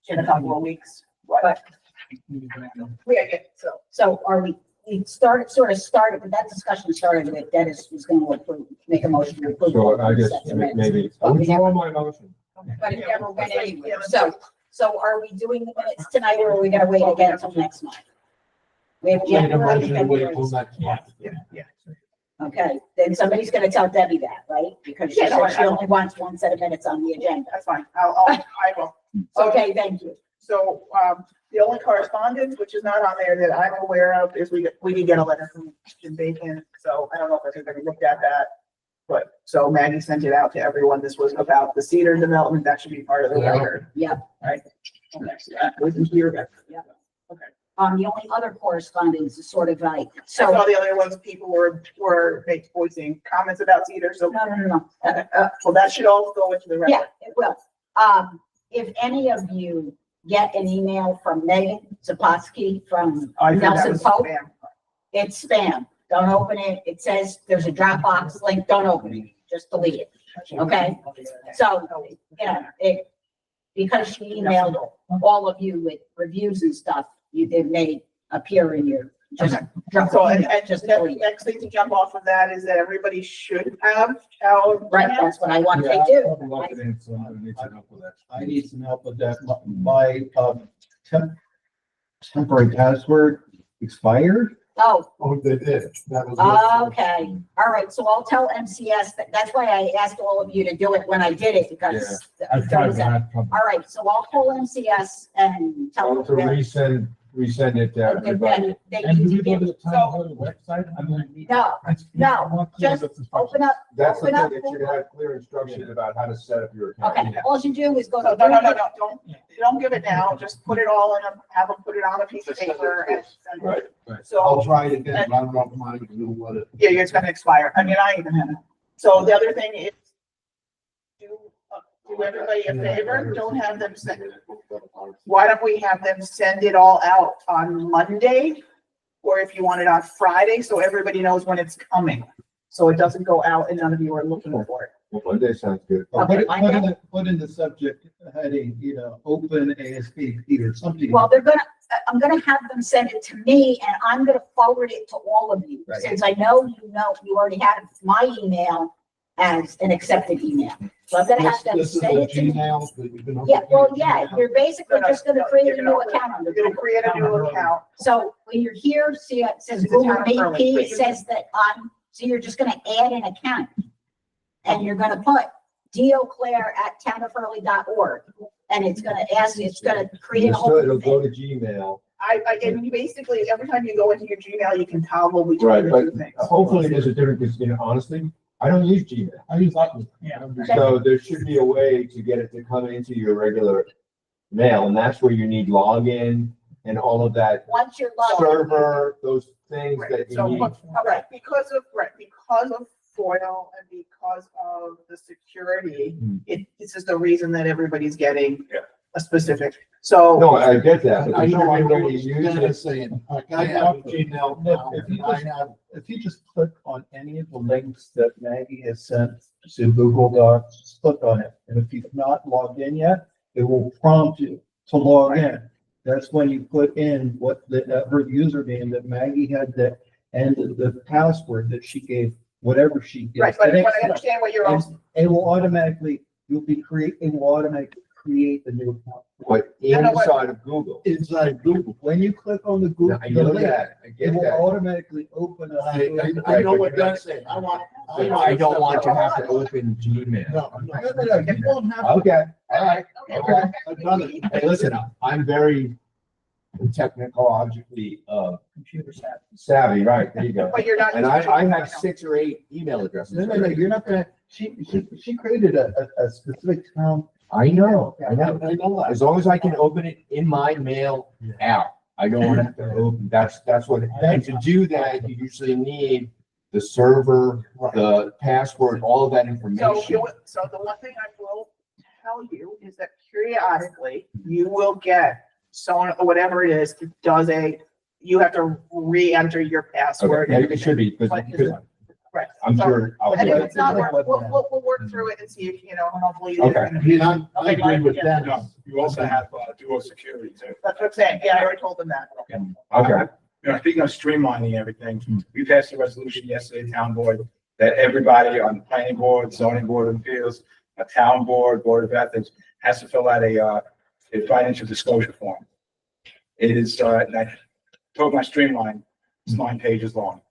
in a couple of weeks. What? Yeah, So are we sort of started, but that discussion started with Dennis was going to approve, make a motion to approve. So I guess maybe, I withdraw my motion. But it never went anywhere. So are we doing the minutes tonight, or are we gonna wait again until next month? We have January, February. Yeah. Okay, then somebody's gonna tell Debbie that, right? Because she Yeah, no, said she I- only wants one set of minutes on the agenda. That's fine. I will. So- Okay, thank you. So, the only correspondence, which is not on there that I'm aware of, is we did get a letter from Jim Bacon. So I don't know if everybody looked at that. But, so Maggie sent it out to everyone. This was about the Cedar development. That should be part of the record, Yeah. right? Okay, so that was in here. Yeah. Okay. The only other correspondence is sort of like, I so. saw the other ones, people were voicing comments about Cedar, so. No. Well, that should all go into the record. Yeah, it will. If any of you get an email from Megan Zapotsky from I think that Nelson was Pope, spam. it's spam. Don't open it. It says there's a Dropbox link. Don't open it. Just delete it. Okay? So, you know, because she emailed all of you with reviews and stuff, it may appear in your, just drop So, it. and Just the delete it. next thing to jump off of that is that everybody should have our. Right, that's what I want to do. I need some help with that. My temporary password expired? Oh, Oh, they did. That was. okay. All right. So I'll tell MCS that's why I asked all of you to do it when I did it because. I've tried that. All right. So I'll call MCS and tell them. To resend it to everybody. And do we go to the town hall website? I mean, No, just open up. That's the open thing, up that you have clear instructions about how to set up your account. Okay, all you do is go No, to. don't give it now, just put it all in have them put it on a piece of paper and send it. I'll So, try it again, but I don't know if mine will let it. yeah, it's gonna expire, I mean, I even have it. So the other thing is, do everybody a favor, don't have them send, why don't we have them send it all out on Monday? Or if you want it on Friday, so everybody knows when it's coming, so it doesn't go out and none of you are looking for it. Well, Monday sounds good. Okay, Put in the subject heading, open ASAP or something. Well, I'm gonna have them send it to me and I'm gonna forward it to all of you. Right. Since I know you already have my email as an accepted email. So I'm gonna have them This is send a it to me. Gmail that you've been. Yeah, well, yeah, you're basically just gonna create a new account under. You're gonna create a new account. So when you're here, see, it says It's a Google town of Hurley, BP, but it you says that so you're just gonna add an account. And you're gonna put DeauClaire@townofhurley.org. And it's gonna create a whole. It'll go to Gmail. And you basically, every time you go into your Gmail, you can toggle between Right, the but two things. hopefully there's a difference, because, honestly, I don't use Gmail. I use Outlook. Yeah. So there should be a way to get it to come into your regular mail, and that's where you need login and all of that Once you're logged. server, those things Right, that you so, need. because of FOIL and because of the security, this is the reason that everybody's getting a specific, so. No, I get that, but I there's know, no I know way what to use you're it. saying. Like, I have Gmail now, and I have. If you just click on any of the links that Maggie has sent to Google Docs, just click on it. And if you've not logged in yet, it will prompt you to log in. That's when you put in what her username that Maggie had and the password that she gave, whatever she gives. Right, but I understand what you're also. It will automatically create the new account. But inside of Google. Inside Google. When you click on the Google. I know the link, that, I It get will that. automatically open up. I know what that's saying. I don't want to have to open Gmail. No, you don't have. Okay, all right, okay. I've done it. Hey, listen, I'm very technologically, Computer savvy, right, there you go. But you're not. And I have 6 or 8 email addresses. No, you're not gonna, she created a specific town. I know. As long as I can open it in my mail app, I don't want to have to open, that's what, and to do that, you usually need the server, the password, all of that information. So the one thing I will tell you is that periodically you will get someone, whatever it is, you have to re-enter your password. Okay, maybe it should be, because Right. I'm So- sure. And if it's not, we'll work through it and see if, hopefully. Okay. I agree with that. You also have dual security too. That's what I'm saying. Yeah, I already told them that. Okay. Speaking of streamlining everything, we passed a resolution yesterday, town board, that everybody on planning board, zoning board of appeals, a town board, board of ethics, has to fill out a financial disclosure form. It is, I told my streamline, it's 9 pages long.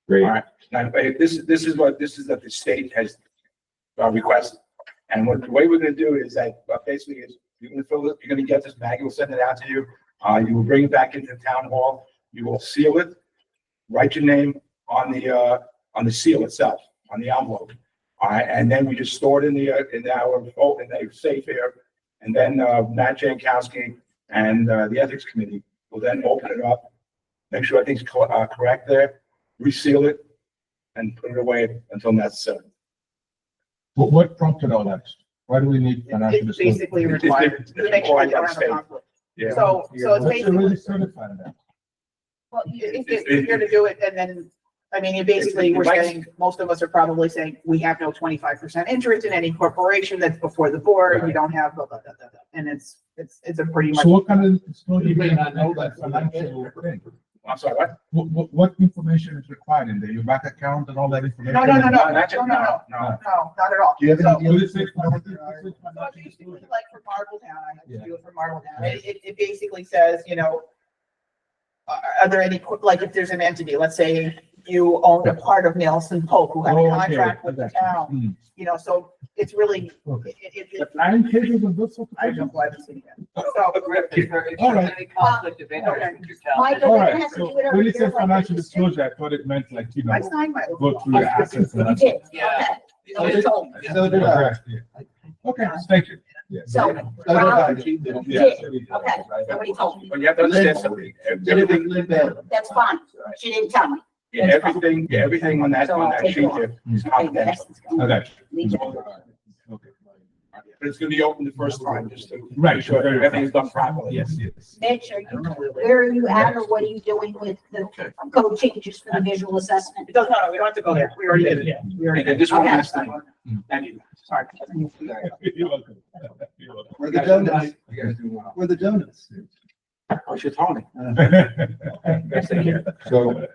Great. All right, now, this is what the state has requested. And the way we're gonna do is that basically is, you're gonna fill it, you're gonna get this, Maggie will send it out to you. You will bring it back into the town hall, you will seal it, write your name on the seal itself, on the envelope. All right, and then we just store it in the safe here. And then Matt Jankowski and the ethics committee will then open it up, make sure everything's correct there, reseal it, and put it away until necessary. What prompted all that? Why do we need financial It's disclosure? basically required to make sure you don't have a conflict. Yeah. So it's What's basically, really certified that? well, if you're here to do it, and then, you basically, we're saying, most of us are probably saying, we have no 25% interest in any corporation that's before the board, we don't have, blah, blah, blah, blah, blah. And it's a pretty much. So what kind of disclosure? You may do not know make that. Financial thing. I'm sorry, what information is required in there? Your bank account and all that information? No, No. not at all. Do you have So- any deals? So basically, like for Marbletown, I have to do it for Marbletown. It basically says, you know, are there any, like, if there's an entity, let's say you own a part of Nelson Pope, who had Oh, a okay, contract with the I got you. town, you know, so it's really, The planning pages and those sort of I don't know things? why I'm sitting here. But Griff, if there's All right. any conflict of interest with your town. Michael, All they right, have to so do it over when it here said like financial this. disclosure, I thought it meant like, you know, I signed my. go through your assets. and You that. did, Yeah. okay. So they told me. So did I. Okay, thank you. Yeah. So, So did I. you did, okay, somebody told me. But you have to understand something. Did it with Lynn Bailey. That's fine. She didn't tell me. Yeah, everything on that sheet there is confidential. I got you. Leave it. Okay. But it's gonna be open the first time, just to. Right, make sure sure. everything's done properly. Yes, yes. Mitch, where are you at, or what are you doing with the code changes for the visual assessment? It doesn't, no, we don't have to go there. We already did it. Yeah. We already And did. just one Okay. last thing. Thank you. Sorry. You're welcome. You're welcome. Where the donuts? You guys do well. Where the donuts? Oh, she's Tony. Yes, thank you. So,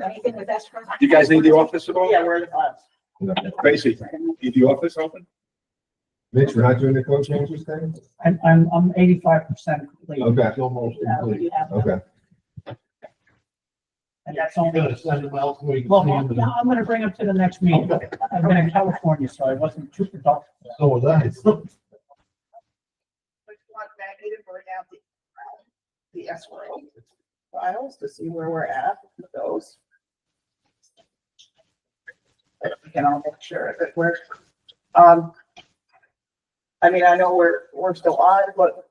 Anything with escrow? You guys need the office at all? Yeah, we're in the class. Tracy, need the office open? Mitch, we're not doing the code changes thing? I'm 85% complete. Okay, Almost Now, complete. you have- okay. And that's only, Gonna send them out so we can well, see them. yeah, I'm gonna bring them to the next meeting. I've been in California, so I wasn't too productive. So was I. But you want Maggie to bring out the escrow files to see where we're at with those. We can all make sure that we're, I mean, I know we're still on, but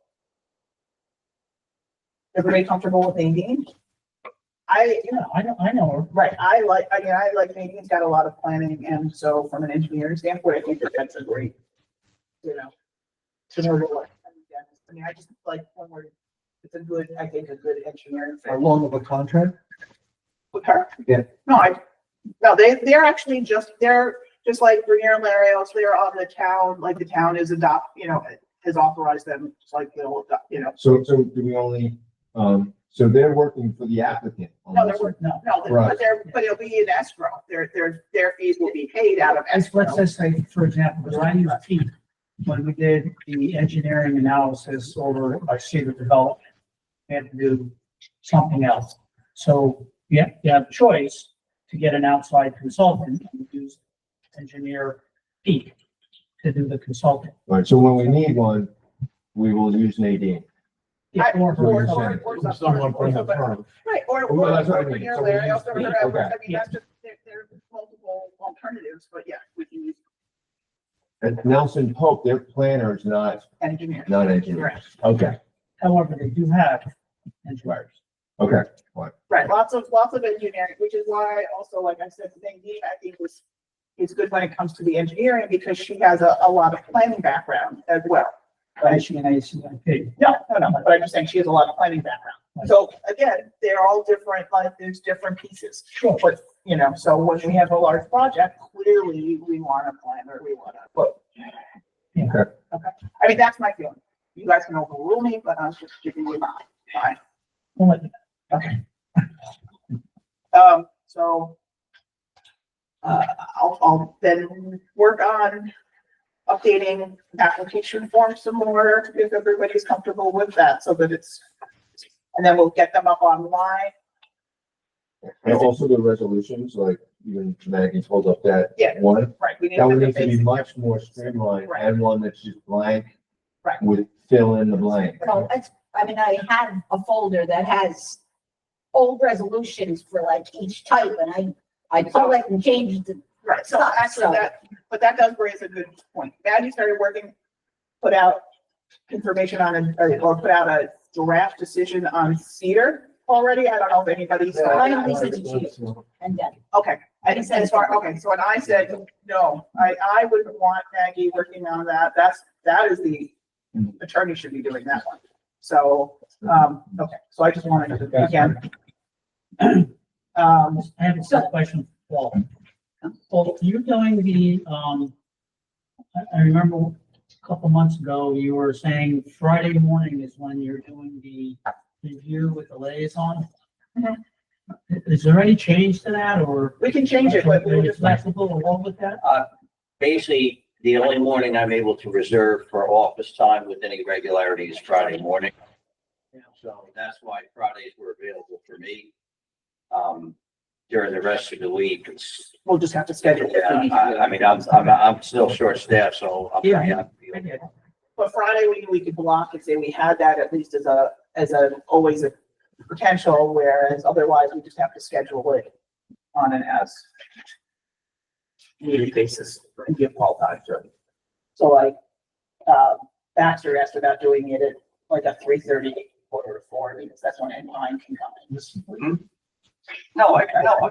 everybody comfortable with Nadine? Yeah, I know her. Right, I like Nadine's got a lot of planning, and so from an engineering standpoint, I think that's a great, you know, to know what. I mean, I just like when we're, it's a good, I think, a good engineering. How long of a contract? With her? Yeah. No, they're actually they're just like Bernier and Larios, they're on the town, like the town is has authorized them, just like they'll adopt, you know. So do we only, so they're working for the applicant? on No, this one? but it'll be in escrow, their fees will be paid out of escrow. Let's just say, for example, because I used Pete when we did the engineering analysis over our Cedar development. We had to do something else. So you have a choice to get an outside consultant and use engineer Pete to do the consulting. All right, so when we need one, we will use Nadine. Or- Or Someone from the firm. Right, or Well, that's what I mean. Bernier, So we use Larios, or Pete, whatever, okay. I mean, that's just, there's multiple alternatives, but yeah, we can use And Nelson Pope, their planner is not engineer. engineer. Okay, However, they do have engineers. okay. Right, lots of engineering, which is why also, like I said, Nadine, I think is good when it comes to the engineering, because she has a lot of planning background as well. But is she an ACIP? No, but I'm just saying she has a lot of planning background. So again, they're all different, like there's different pieces. Sure. But, so when we have a large project, clearly we want a planner, we want to put. Okay. Okay, I mean, that's my feeling. You guys can overrule me, but I'm just giving you mine. We'll let you- Okay. So I'll then work on updating application forms some more if everybody's comfortable with that, so that and then we'll get them up online. And also the resolutions, like even Maggie told us that Yeah. one, Right, we need that would to need to be basic. much more streamlined Right. and one that's just blank. Right. Would fill in the blank. Well, I have a folder that has old resolutions for like each type, and I pull it and change the. Right, so actually that does raise a good point. Maggie started put out information on or put out a draft decision on Cedar already. I don't know if anybody's. I only sent it to you, and then. Okay, I didn't say so when I said, no, I wouldn't want Maggie working on that. That is the attorney should be doing that one. So, okay, so I just wanted to, again. I have a quick question for Paul. Well, you're doing the, I remember a couple months ago, you were saying Friday morning is when you're doing the review with the liaison. Mhm. is there any change to that or? We can change it, but Are we'll you just, flexible along with that? Basically, the only morning I'm able to reserve for office time with any regularity is Friday morning. So that's why Fridays were available for me. During the rest of the week, it's, we'll just have to schedule it. I mean, I'm still short staffed, so I'm Yeah. very happy. But Friday, we could block and say we had that at least as always a potential, whereas otherwise we just have to schedule it on an as needed basis and give Paul time to. So like, Baxter asked about doing it at like a 3:30, 3:45, because that's when mine can come in. No,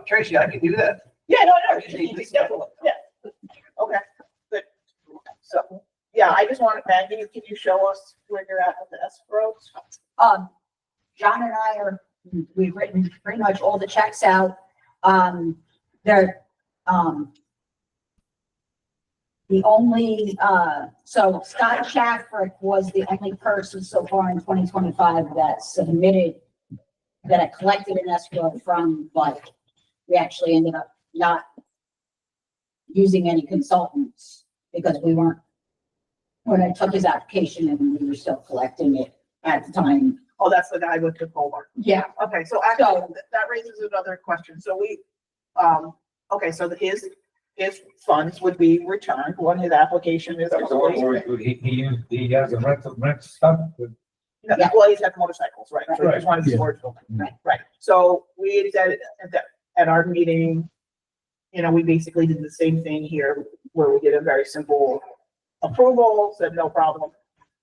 Tracy, I can do that. Yeah, no, you need to schedule it, yeah. Okay, good. So, yeah, I just wanted, Maggie, can you show us where you're at with the escrows? John and I we've written pretty much all the checks out. The only, so Scott Shaffrick was the only person so far in 2025 that submitted, that I collected an escrow from, but we actually ended up not using any consultants because we weren't, when I took his application and we were still collecting it at the time. Oh, that's the guy with the folder. Yeah. Okay, so actually, that raises another question. So okay, so his funds would be returned when his application is. He has a rent stuff. No, well, he's got motorcycles, right? So he just wanted to storage building. Right. So we had said at our meeting, we basically did the same thing here where we did a very simple approval, said no problem.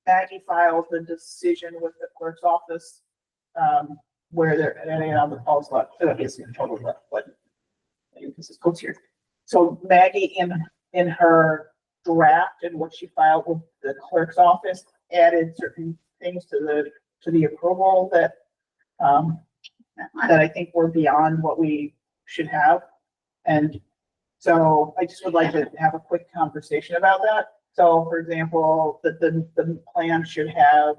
Maggie filed the decision with the clerk's office, where they're on the Paul's lot, it's in total left, but this is quotes here. So Maggie in her draft and what she filed with the clerk's office added certain things to the approval that I think were beyond what we should have. And so I just would like to have a quick conversation about that. So for example, the plan should have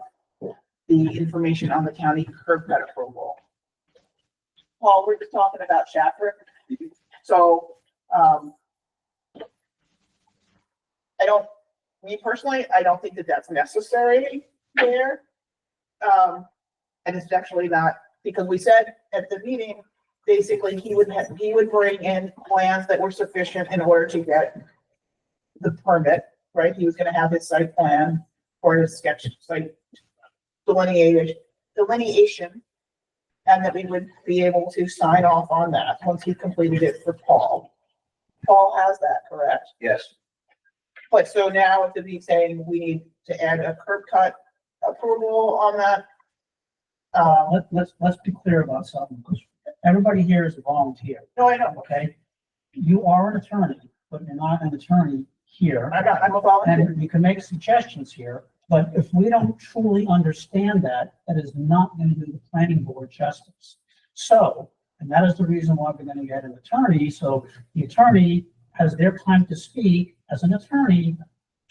the information on the county curb cut approval. Paul, we're just talking about Shaffrick. So, me personally, I don't think that that's necessary there. And it's actually not, because we said at the meeting, basically he would bring in plans that were sufficient in order to get the permit, right? He was gonna have his site plan or his sketch site delineation, and that we would be able to sign off on that once he completed it for Paul. Paul has that, correct? Yes. But so now if he's saying we need to add a curb cut approval on that. Let's be clear about something, because everybody here is a volunteer, No, I know. okay? You are an attorney, but you're not an attorney here. I'm a volunteer. And you can make suggestions here, but if we don't truly understand that, that is not going to do the planning board justice. So, and that is the reason why we're going to get an attorney, so the attorney has their time to speak as an attorney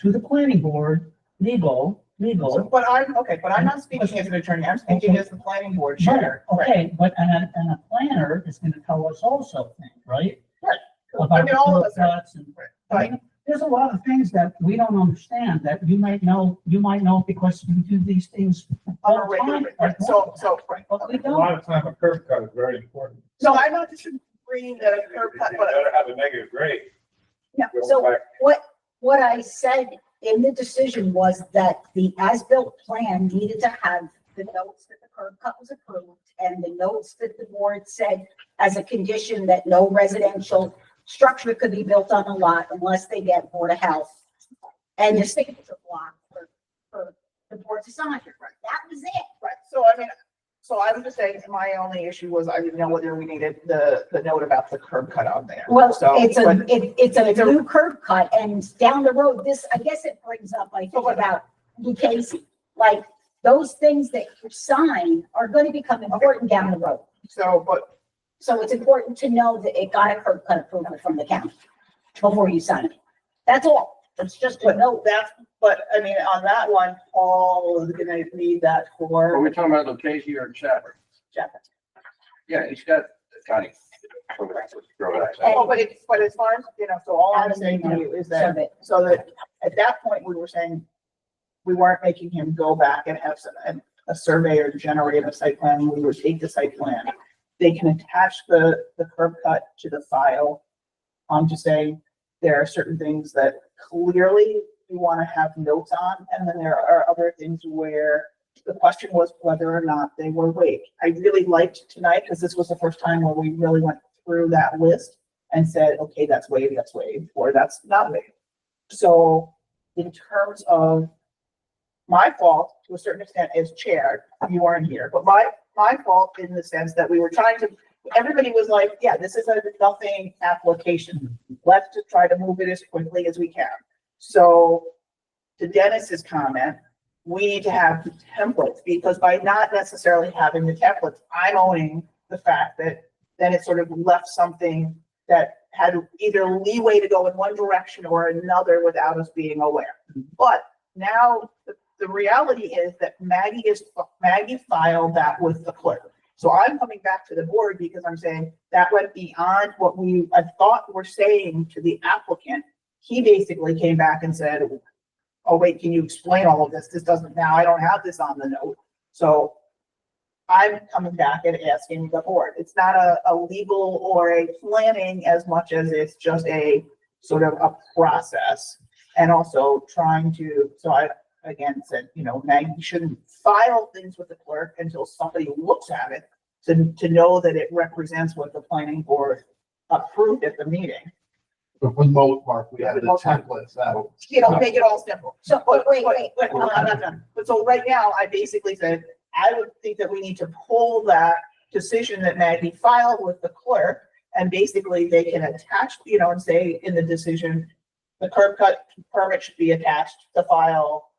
to the planning board, legal. But I'm not speaking as an attorney, I'm speaking as the planning board chair. Okay, but, and a planner is going to tell us also things, right? Right. About I mean, all of us are. cuts and, I mean, there's a lot of things that we don't understand that you might know because you do these things all the time. Right. So, right. But we A lot don't. of time a curb cut is very important. So I'm not disagreeing that a curb cut, You but better have a negative grade. Yeah, so what I said in the decision was that the as-built plan needed to have the notes that the curb cut was approved and the notes that the board said as a condition that no residential structure could be built on a lot unless they get Board of Health and the signature block for the board to sign. That was it. right. So I was just saying, my only issue was I didn't know whether we needed the note about the curb cut on there. Well, So, it's but- a new curb cut, and down the road, I guess it brings up, I think, about Casey. Like, those things that you sign are gonna become important down the road. So it's important to know that it got a curb cut approval from the county before you sign it. That's all. It's just a note. But I mean, on that one, Paul is gonna need that Are for we talking about Lucchese or Chadwick? Jeff. Yeah, he's got county. Well, but as far as, so all I'm saying to you is that, so that at that point, we were saying we weren't making him go back and have a surveyor generate a site plan. We would take the site plan. They can attach the curb cut to the file. I'm just saying there are certain things that clearly we want to have notes on, and then there are other things where the question was whether or not they were waived. I really liked tonight, because this was the first time where we really went through that list and said, okay, that's waived, or that's not waived. So in terms of my fault, to a certain extent, as chair, you weren't here, but my fault in the sense that we were trying to, everybody was like, yeah, this is a nothing application. Let's just try to move it as quickly as we can. So to Dennis's comment, we need to have templates, because by not necessarily having the templates, I'm owning the fact that then it sort of left something that had either leeway to go in one direction or another without us being aware. But now the reality is that Maggie filed that with the clerk. So I'm coming back to the board because I'm saying that went beyond what I thought were saying to the applicant. He basically came back and said, oh, wait, can you explain all of this? This doesn't, now I don't have this on the note. So I'm coming back and asking the board. It's not a legal or a planning as much as it's just a sort of a process. And also trying to, so I again said, Maggie shouldn't file things with the clerk until somebody looks at it to know that it represents what the planning board approved at the meeting. But for the most part, we have the templates that'll. Make it all simple. So, wait, I'm not done. But so right now, I basically said, I would think that we need to pull that decision that Maggie filed with the clerk, and basically they can attach, and say in the decision, the curb cut permit should be attached to file.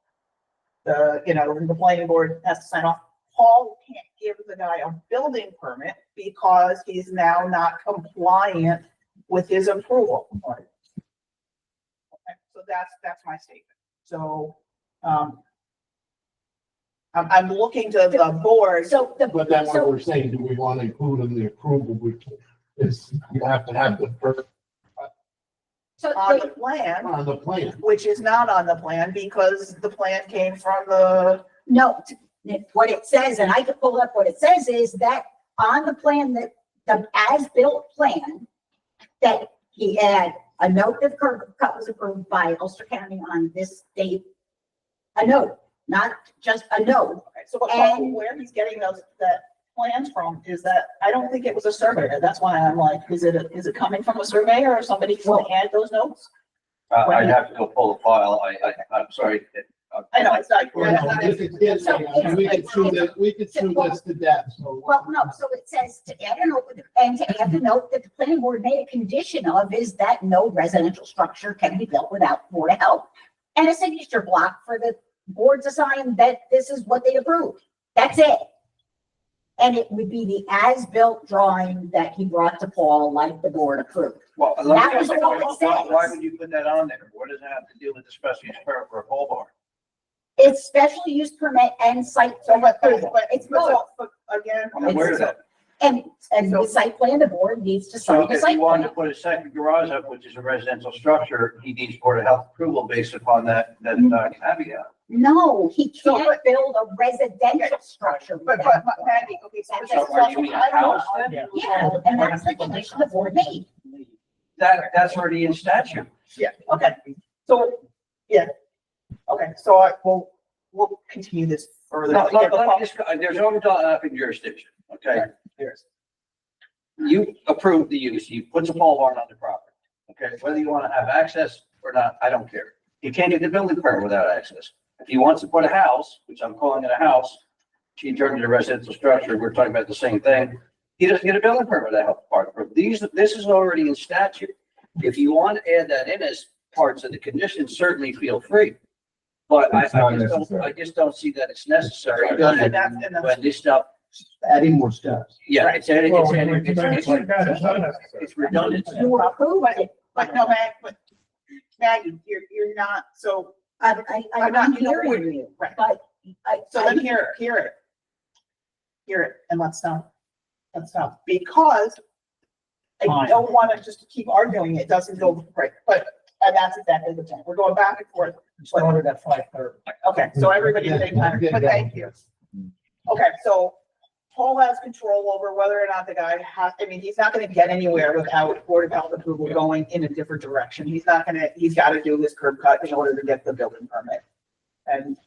The planning board has to sign off. Paul can't give the guy a building permit because he's now not compliant with his approval. Okay, so that's my statement. So, I'm looking to the board. So But then what we're saying, do we want to include in the approval, is you have to have the first On the plan. on the plan. Which is not on the plan because the plan came from the. No, what it says, and I can pull up what it says, is that on the plan, that the as-built plan, that he had a note that the curb cut was approved by Ulster County on this date. A note, not just a note. So where he's getting that plans from is that, I don't think it was a surveyor. That's why I'm like, is it coming from a surveyor or somebody who had those notes? I'd have to go pull the file. I'm sorry. I know, it's not. We could sue this to death. So. Well, no, so it says to add a note, and to add the note that the planning board made a condition of is that no residential structure can be built without Board of Health. And a signature block for the board to sign that this is what they approved. That's it. And it would be the as-built drawing that he brought to Paul, like the board approved. Well, That was all it says. why would you put that on there? What does it have to do with the special use permit for a pole barn? It's special use permit and site plan approval. It's both. Again. I'm aware of that. And the site plan, the board needs to So sign the if site you wanted to plan. put a second garage up, which is a residential structure, he needs Board of Health approval based upon that caveat. No, he can't build a residential structure. But without- Maggie, okay, so this is So are you mean a house then? Yeah, and that's the condition the board made. That's already in statute. Yeah, okay. So, yeah. Okay, so we'll continue this further. No, there's overlapping jurisdiction, okay? Yes. You approve the use, you put the pole barn on the property, okay? Whether you want to have access or not, I don't care. You can't get the building permit without access. If he wants to put a house, which I'm calling it a house, she turned it into a residential structure, we're talking about the same thing. He doesn't get a building permit without health department. This is already in statute. If you want to add that in as parts of the condition, certainly feel free. But I just don't see that it's necessary when this stuff. Adding more steps. Yeah, it's redundant. You approve it, But no, Maggie, you're not, so. I'm not hearing you, Right. but So then hear it, and let's stop. Because I don't want to just keep arguing. It doesn't go right, but, and that's exactly the thing. We're going back and forth. Started at 5:30. Okay, so everybody take time, but thank you. Okay, so Paul has control over whether or not the guy has, I mean, he's not gonna get anywhere without Board of Health approval going in a different direction. He's not gonna, he's gotta do his curb cut in order to get the building permit. And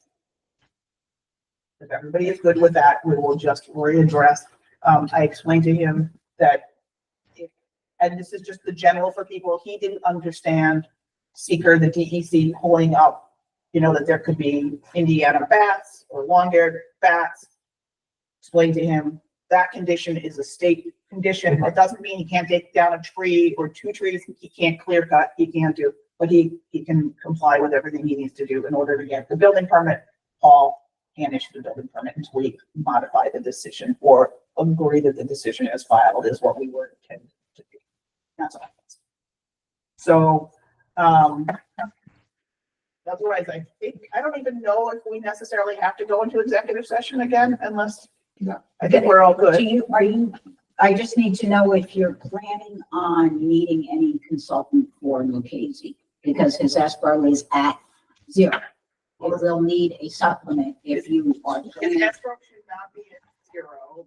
if everybody is good with that, we will just readdress. I explained to him that and this is just the general for people, he didn't understand seeker, the DEC pulling up, you know, that there could be Indiana bats or long-haired bats. Explain to him that condition is a state condition. It doesn't mean he can't take down a tree or two trees. He can't clear cut. He can't do, but he can comply with everything he needs to do in order to get the building permit. Paul can't issue the building permit until we modify the decision or agree that the decision as filed is what we were intended to do. That's all. So, otherwise, I think, I don't even know if we necessarily have to go into executive session again unless, I think we're all good. I just need to know if you're planning on needing any consultant for Lucchese, because his escrow is at 0. It will need a supplement if you are. His escrow should not be at 0.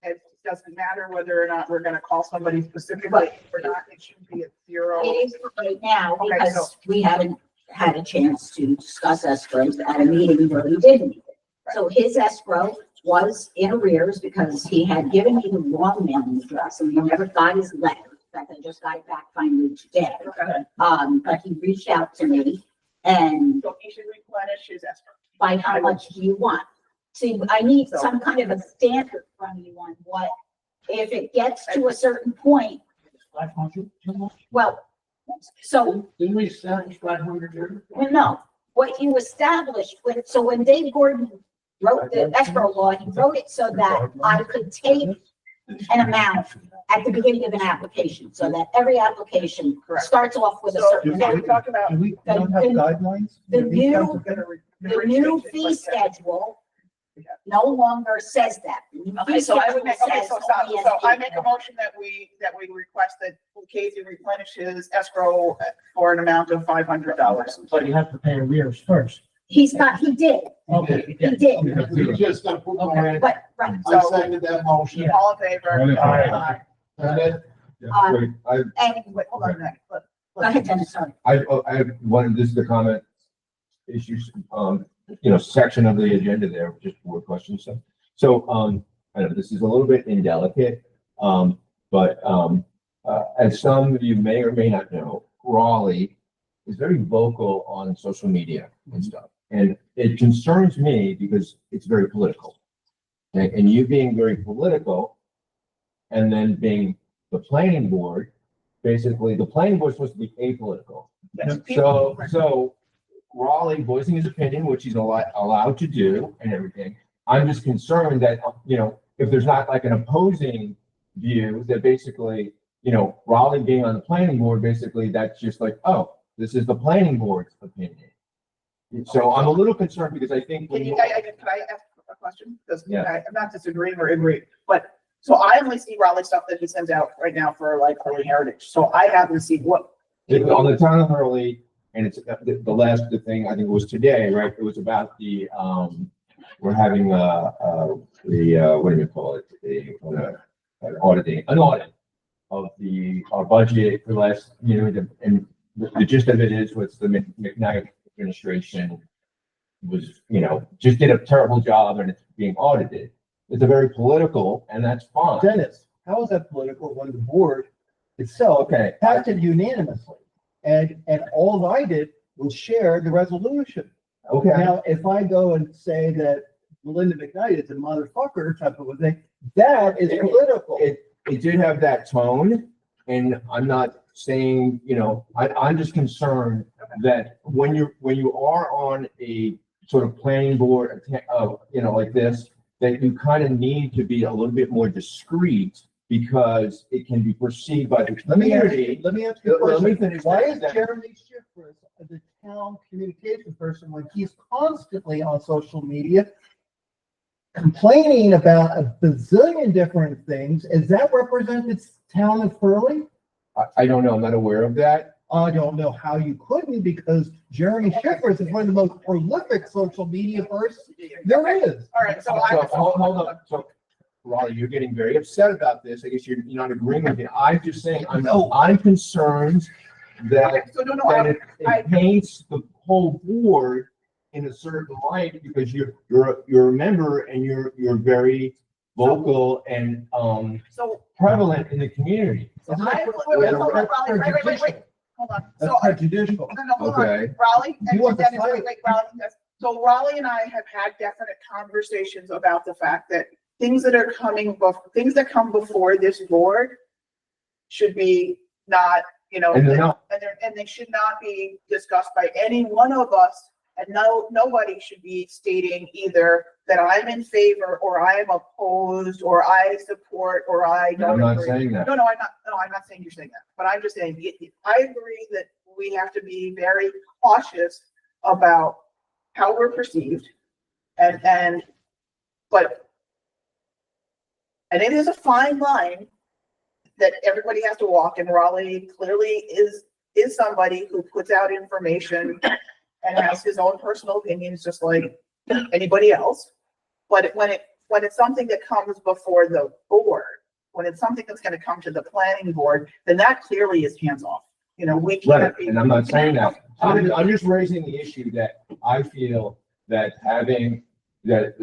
It doesn't matter whether or not we're gonna call somebody specifically or not, it should be at 0. It is right now Okay, because so- we haven't had a chance to discuss escrows at a meeting where we did need it. So his escrow was in arrears because he had given me the wrong mailing address and he never got his letter. In fact, I just got it back finally today. Okay. But he reached out to me and So he should replenish his escrow. by how much do you want? See, I need some kind of a standard from you on what, if it gets to a certain point, 500? well, so, Didn't we establish 500 here? well, no, what you established with, so when Dave Gordon wrote the escrow law, he wrote it so that I could take an amount at the beginning of an application, so that every application Correct. starts off with a So, certain. so we talked about. Do we don't have guidelines? The These guys new, are gonna the new fee schedule no longer says that. The new Okay, fee so I would make, schedule okay, says so stop, only so I as make a motion that we request that Casey replenish his escrow for an amount of $500. But you have to pay arrears first. he did, Okay. he did, You just gotta put my hand. but, right. I seconded that motion. All in favor? Aye. And then, Wait, And, Wait, hold on a minute. go ahead, Dennis, sorry. I have one, this is the comment issues, section of the agenda there, just board questions. So, I know this is a little bit indelicate, but, as some of you may or may not know, Raleigh is very vocal on social media and stuff. And it concerns me because it's very political. And you being very political and then being the planning board, basically, the planning board is supposed to be apolitical. So Raleigh voicing his opinion, which he's allowed to do and everything. I'm just concerned that, if there's not like an opposing view, that basically, Raleigh being on the planning board, basically, that's just like, oh, this is the planning board's opinion. So I'm a little concerned because I think. Can I ask a question? Because Yeah. I'm not disagreeing or agreeing, but, so I only see Raleigh stuff that he sends out right now for like Hurley Heritage. So I haven't seen what. On the town of Hurley, and it's the last thing, I think it was today, right? It was about the, we're having, what do you call it? An audit of our budget for last, and the gist of it is what's the McKnight administration was, just did a terrible job and it's being audited. It's a very political, and that's fine. Dennis, how is that political when the board itself passed it unanimously? And all I did was share the resolution. Okay. Now, if I go and say that Melinda McKnight is a motherfucker type of a thing, that is political. It did have that tone, and I'm not saying, I'm just concerned that when you are on a sort of planning board, like this, that you kind of need to be a little bit more discreet because it can be perceived by the community. Let me ask you a Let me question. finish Why that, is then. Jeremy Schiffers the town communication person when he's constantly on social media complaining about a bazillion different things. Does that represent the town of Hurley? I don't know, I'm not aware of that. I don't know how you couldn't, because Jeremy Schiffers is one of the most prolific social media persons there is. All right, so So, hold on, so, Raleigh, you're getting very upset about this, I guess you're not agreeing with me, I'm just saying, I'm concerned that, So no, that it paints the whole board in a certain light, because you're a member and you're very vocal and, so prevalent in the community. hold on. That's So, prejudicial. no, hold on. Okay. Raleigh, You and want to Dennis, fight? Raleigh, yes. So Raleigh and I have had definite conversations about the fact that things that are things that come before this board should be not, And they're not. and they should not be discussed by any one of us. And nobody should be stating either that I'm in favor, or I'm opposed, or I support, or I don't. I'm not agree. saying that. No, I'm not saying you're saying that, but I'm just saying, I agree that we have to be very cautious about how we're perceived, and it is a fine line that everybody has to walk, and Raleigh clearly is somebody who puts out information and has his own personal opinions, just like anybody else. But when it's something that comes before the board, when it's something that's gonna come to the planning board, then that clearly is hands off. We can't Right, be. and I'm not saying that. I'm just raising the issue that I feel that having, that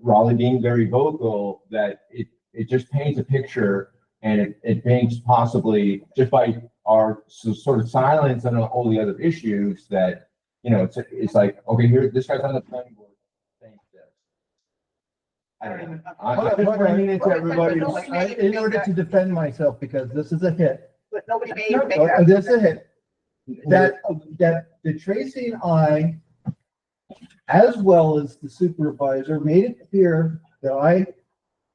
Raleigh being very vocal, that it just paints a picture, and it paints possibly, just by our sort of silence on all the other issues, that, it's like, okay, here, this guy's on the planning board saying this. I don't know. I'm just bringing it to everybody. In order to defend myself, because this is a hit. But nobody made make that. This is a hit. That the Tracy and I, as well as the supervisor, made it clear that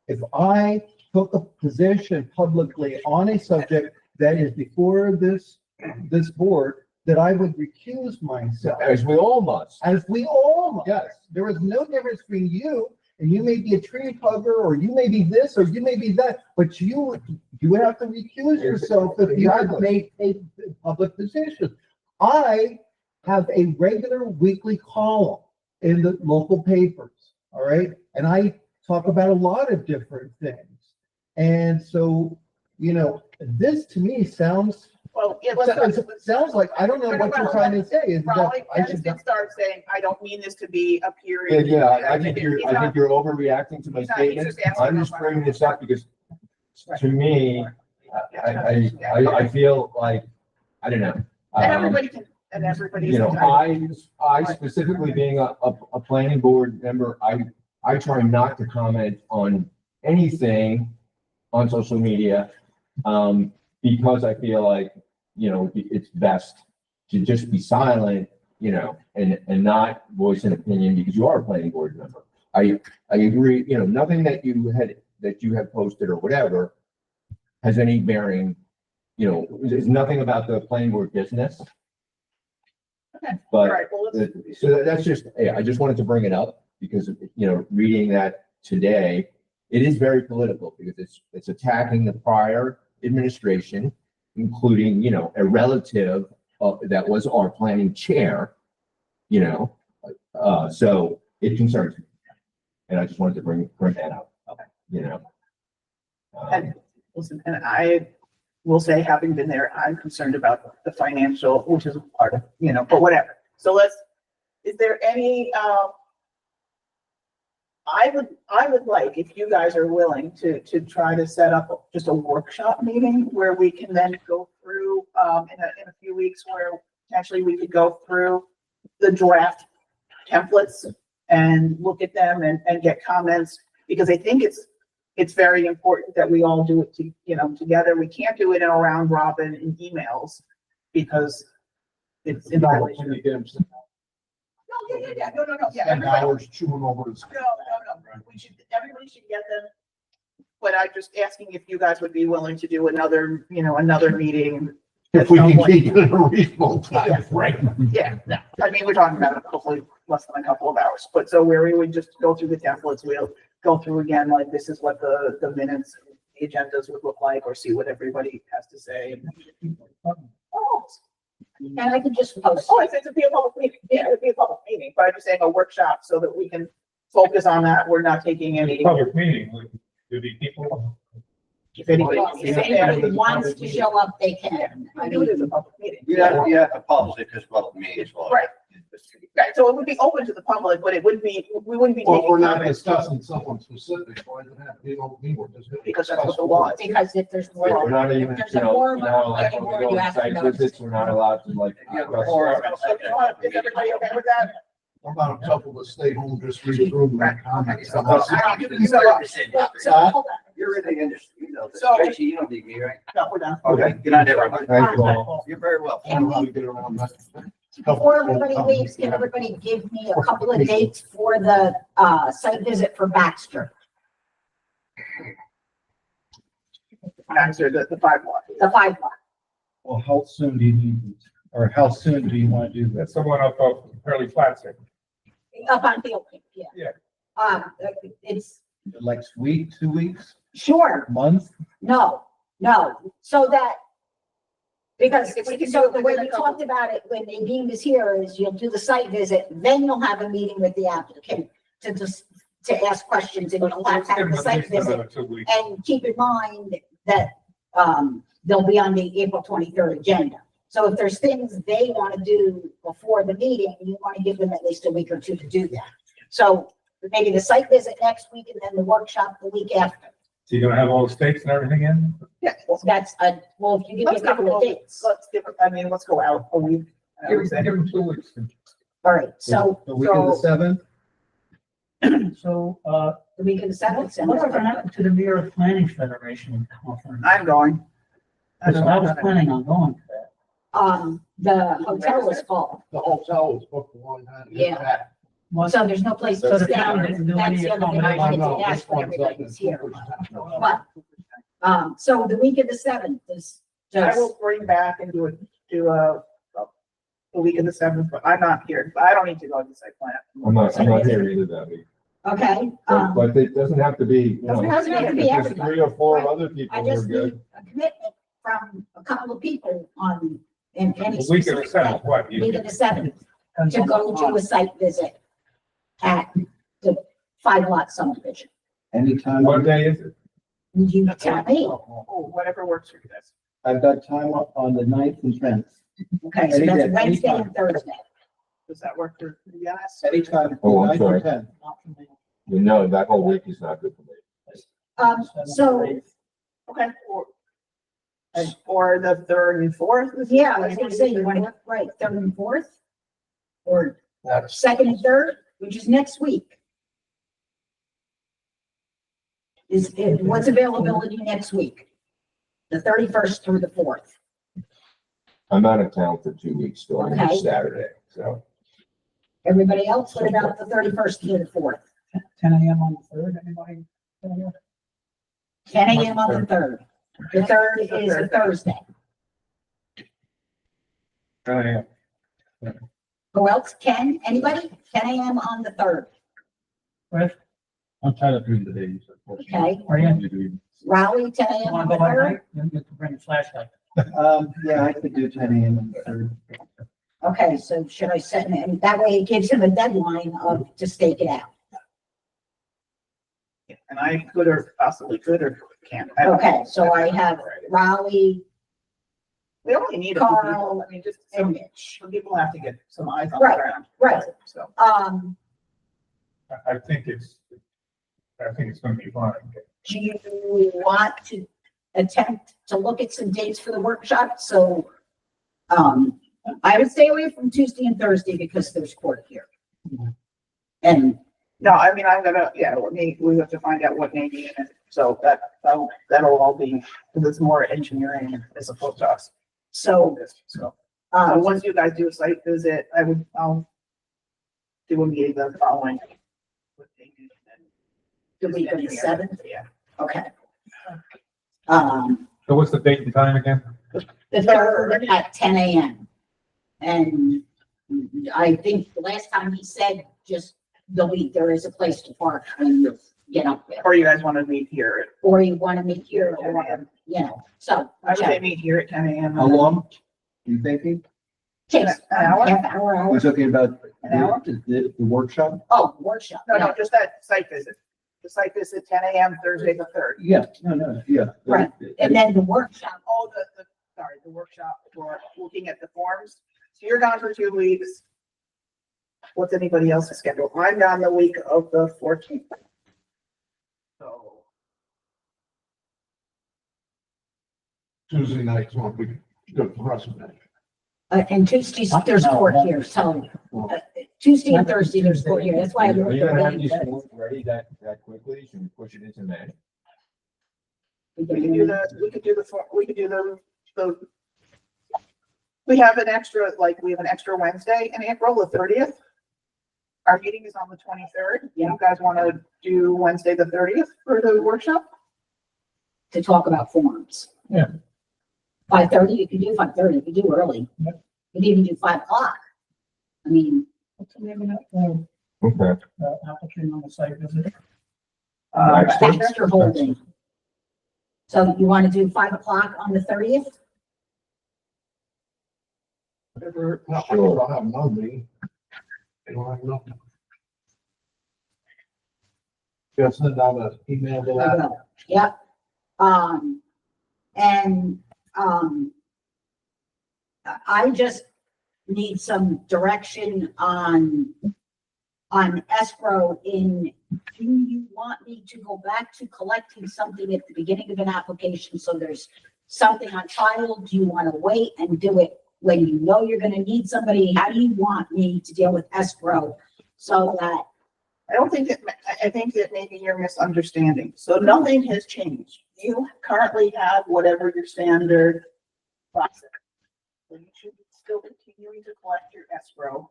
if I took a position publicly on a subject that is before this board, that I would recuse myself. As we all must. As we all must. Yes. There is no difference between you, and you may be a tree hugger, or you may be this, or you may be that, but you would have to recuse yourself if you had made a public position. I have a regular weekly column in the local papers, all right? And I talk about a lot of different things. And so, this to me sounds, Well, yeah, it sounds like, I don't know what you're trying to say, is that Raleigh, I Dennis should. did start saying, I don't mean this to be a period. I think you're overreacting to my He's not- he's statement. just asking I'm just about- bringing this up because, to me, I feel like, I don't know. And everybody can, and everybody's. I specifically being a planning board member, I try not to comment on anything on social media, because I feel like, it's best to just be silent, and not voice an opinion, because you are a planning board member. I agree, nothing that you have posted or whatever has any bearing, there's nothing about the planning board business. Okay. But, All right, well, let's. so that's just, I just wanted to bring it up, because, reading that today, it is very political, because it's attacking the prior administration, including, a relative that was our planning chair, so it concerns me. And I just wanted to bring that up. Okay. And listen, and I will say, having been there, I'm concerned about the financial, which is a part of, but whatever. So is there any, I would like, if you guys are willing to try to set up just a workshop meeting where we can then go through, in a few weeks, where potentially we could go through the draft templates and look at them and get comments, because I think it's very important that we all do it together. We can't do it in a round robin in emails, because it's in violation. No, yeah. Spend hours chewing over this. No. Everybody should get them. But I'm just asking if you guys would be willing to do another meeting. If we can keep it in a reasonable time frame. Yeah, no, I mean, we're talking about hopefully less than a couple of hours, but so where we would just go through the templates, go through again, like this is what the minutes, the agendas would look like, or see what everybody has to say. Oh, And I could just post. oh, I said to be a public meeting, yeah, it would be a public meeting, but I'm just saying a workshop so that we can focus on that. We're not taking any. Public meeting, like, do the people? If anybody, If anybody wants to show up, they can. I do it as a public meeting. You have to publish it because public meeting as well. Right. Right, so it would be open to the public, but it wouldn't be, we wouldn't be Well, taking we're not comments. discussing someone specific, why does it have to be open meeting? We're just- Because that's what the law is. Because if there's more, We're not even, if there's you a know, quorum, now, like, any when we more go you on have to site notice. visits, we're not allowed to like. Yeah, discuss- quorum. Is everybody okay with that? What about a couple that stay home, just read through and comment? So, hold on. You're in the industry, you know this. So- Tracy, you don't need me, right? No, we're done. Okay, good night, everybody. Thank you all. You're very welcome. I don't know how to get around that. Before everybody leaves, can everybody give me a couple of dates for the, site visit for Baxter, Answer the 5 block. the 5 block? Well, how soon do you need, or how soon do you want to do That's that? the one up of Hurley Flats. Up on Field Creek, yeah. Yeah. It's, Next week, 2 weeks, sure, month? no, so that, because, so the way we talked about it when Nadine was here is you'll do the site visit, then you'll have a meeting with the applicant to just, to ask questions, and you'll have to have the site visit. 2 weeks. And keep in mind that, they'll be on the April 23rd agenda. So if there's things they want to do before the meeting, you want to give them at least a week or two to do that. So maybe the site visit next week and then the workshop the week after. So you're gonna have all the stakes and everything in? Yeah. That's a, well, if you give me Let's a couple of dates. Let's go out a week. I would say. Give them 2 weeks. All right, so, The week of the so seventh? So, the week of the 7th. whatever happened to the New York Planning Federation conference? I'm going. I was planning on going to that. The hotel was full, The hotel was booked a long time. Yeah. so there's no place to So the stay. town didn't do That's any the other thing I wanted accommodation. to ask when everybody was here. No, But, so the week of the 7th is I just, will bring back and do a week of the 7th, but I'm not here. I don't need to go to the site plan. I'm not here either that week. okay, But it doesn't have to be, you know, Doesn't have to be if there's everybody. 3 or 4 other I people who are just need good. a commitment from a couple of people on, in any The week of the specific 7th, day. what? Week of the 7th, to go to a site visit at the 5 lot subdivision. Anytime. What day is it? You tell me. Oh, whatever works for you guys. I've got time on the 9th and 10th. Okay, so Any that's day, Wednesday anytime. and Thursday. Does that work for you guys? Anytime. Oh, I'm 9th sorry. and 10th. You know, that whole week is not good for me. So, Okay. Or the 3rd and 4th? yeah, I was gonna say, you want to, right, 3rd and 4th? Or 2nd and 3rd, which is next week. What's availability next week? The 31st through the 4th. I'm out of town for 2 weeks starting Okay. this Saturday, so. Everybody else, what about the 31st through the 4th? 10 a.m. on the 3rd, anybody? 10 a.m. on the 3rd. The 3rd is a Thursday. Who else? Ken, anybody? 10 a.m. on the 3rd. I'm tired of doing the days. Okay. Are you? Raleigh, 10 a.m. on Want the to go by 3rd. night? You can bring a flashlight. Yeah, I could do 10 a.m. on the 3rd. Okay, so should I set, and that way it gives him a deadline of, to stake it out. And I could or possibly could or can't. I don't Okay, know. so I have Raleigh, We only need a few people. Carl, I mean, just and some Mitch. people have to get some eyes on the Right, ground. right. So. I think it's gonna be fine. Do you want to attempt to look at some dates for the workshop? So, I would stay away from Tuesday and Thursday because there's court here. And No, I mean, I'm gonna, yeah, we have to find out what Nadine is, so that'll all be, because it's more engineering as opposed to us. so, So um, once you guys do a site visit, I'll do a meeting the following. with Nadine and the week of the 7th, Yeah. okay. So what's the date and time again? The 3rd at 10 a.m. And I think the last time he said, just there is a place to park when you know, Or you guys want to meet here? or you want to meet here, or, you know, so. I would say meet here at 10 a.m. How long you thinking? Takes An hour? half hour, I hour. was talking about An hour? the workshop. Oh, workshop. No, yeah. no, just that site visit. The site visit, 10 a.m. Thursday the 3rd. Yeah, no, yeah. Right. And then the workshop, Oh, the workshop for looking at the forms. So you're gone for 2 weeks. What's anybody else's schedule? I'm gone the week of the 14th. So, Tuesday nights, one we go to wrestling. and Tuesdays, there's court here, so, Tuesday and Thursday, there's court here, that's why I. Are you gonna have these forms ready that quickly? Should we push it into May? we could do we have an extra, we have an extra Wednesday in April, the 30th. Our meeting is on the 23rd. Yeah. You guys want to do Wednesday, the 30th for the workshop? To talk about forms. Yeah. 5:30, you can do 5:30, you can do early. You can even do 5 o'clock. I mean, What's the name of that, Okay. applicant on the site visit? Baxter Holding. So you want to do 5 o'clock on the 30th? Whatever, no, I don't have nobody. I don't have nothing. Just send out an email to I that. will. Yep. I just need some direction on escrow in, do you want me to go back to collecting something at the beginning of an application, so there's something on file? Do you want to wait and do it when you know you're gonna need somebody? How do you want me to deal with escrow so that? I think that maybe you're misunderstanding. So nothing has changed. You currently have whatever your standard process. So you should be still continuing to collect your escrow.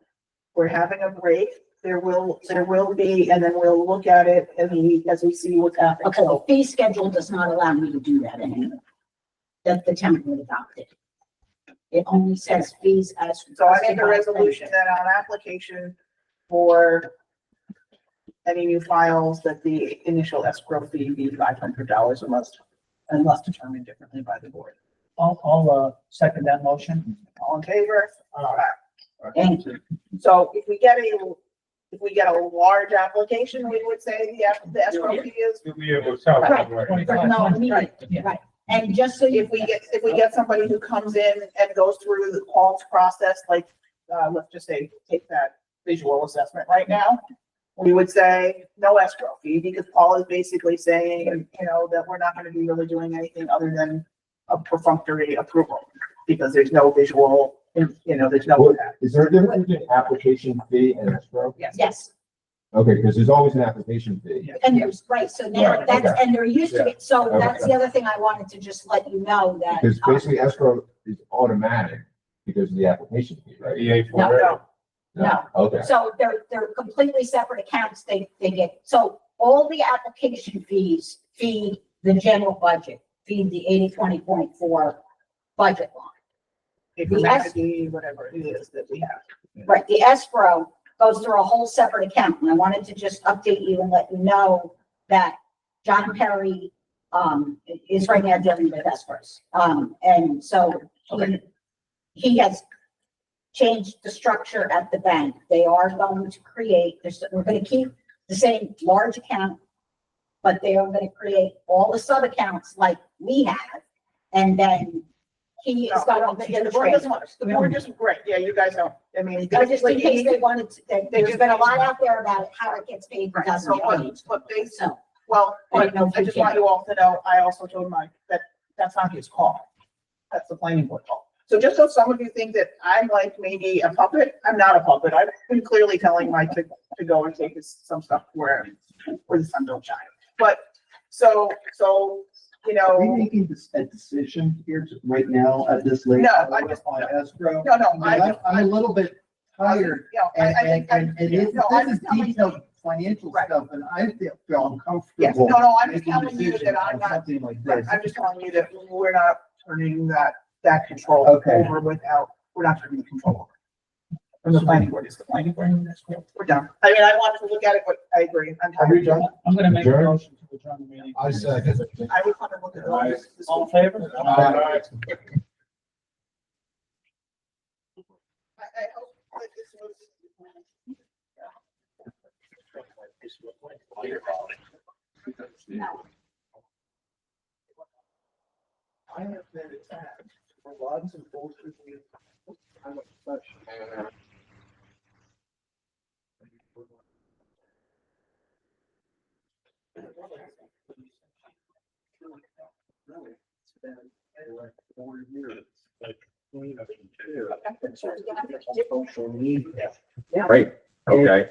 We're having a break. There will be, and then we'll look at it as we see what's happening. Okay, the fee schedule does not allow me to do that anymore. That the town would adopt it. It only says fees as. So I make a resolution that on application for any new files, that the initial escrow fee be $500 unless determined differently by the board. I'll second that motion. All in favor? Thank you. So if we get a large application, we would say the escrow fee is. You'll be able to tell. Right. Right. No, immediately, right. And just so If we get somebody who comes in and goes through the Paul's process, let's just say, take that visual assessment right now, we would say no escrow fee, because Paul is basically saying, that we're not gonna be really doing anything other than a perfunctory approval, because there's no visual, there's no. Is there a difference between application fee and escrow? Yes, Okay, because there's always an application fee. and there's, right, so now Right, that's, okay. and there used to be, so Okay. that's the other thing I wanted to just let you know that. Because basically escrow is automatic because of the application fee, right? No. Okay. So they're completely separate accounts, they get, so all the application fees feed the general budget, feed the 80/20.4 budget line. If The es- whatever it is that we have. Right, the escrow goes through a whole separate account, and I wanted to just update you and let you know that John Perry, is right now dealing with escrows. And so he has changed the structure at the bank. They are going to create, we're gonna keep the same large account, but they are gonna create all the sub accounts like we have. And then he has got all the The board doesn't want, the board just, right, yeah, you guys don't, just in case they wanted to, there's been a lot out there about how it gets paid. Right, doesn't so change. So, Well, I don't know if I you just can. want you all to know, I also told Mike that that's not his call. That's the planning board call. So just so some of you think that I'm like maybe a puppet, I'm not a puppet. I've been clearly telling Mike to go and take some stuff where the sun don't shine. But so, Are we making a decision here right now at this late? No, hour I just- on escrow? No, I'm a little bit tired, and this is detailed financial stuff, and I feel uncomfortable. Yes, no, I'm just making a telling you decision that I'm on not, something like this. I'm just telling you that we're not turning that control Okay. over we're not turning the control over. from the planning board. Is the planning board? We're done. I mean, I wanted to look at it, but I agree. I'm Are we tired. done? I'm gonna make a Adjourn? motion to adjourn the meeting. I second. I would want to look at all this. All in favor? Aye. I hope that this was. I have been attacked for lots of bullshit. I'm a professional. Great, okay.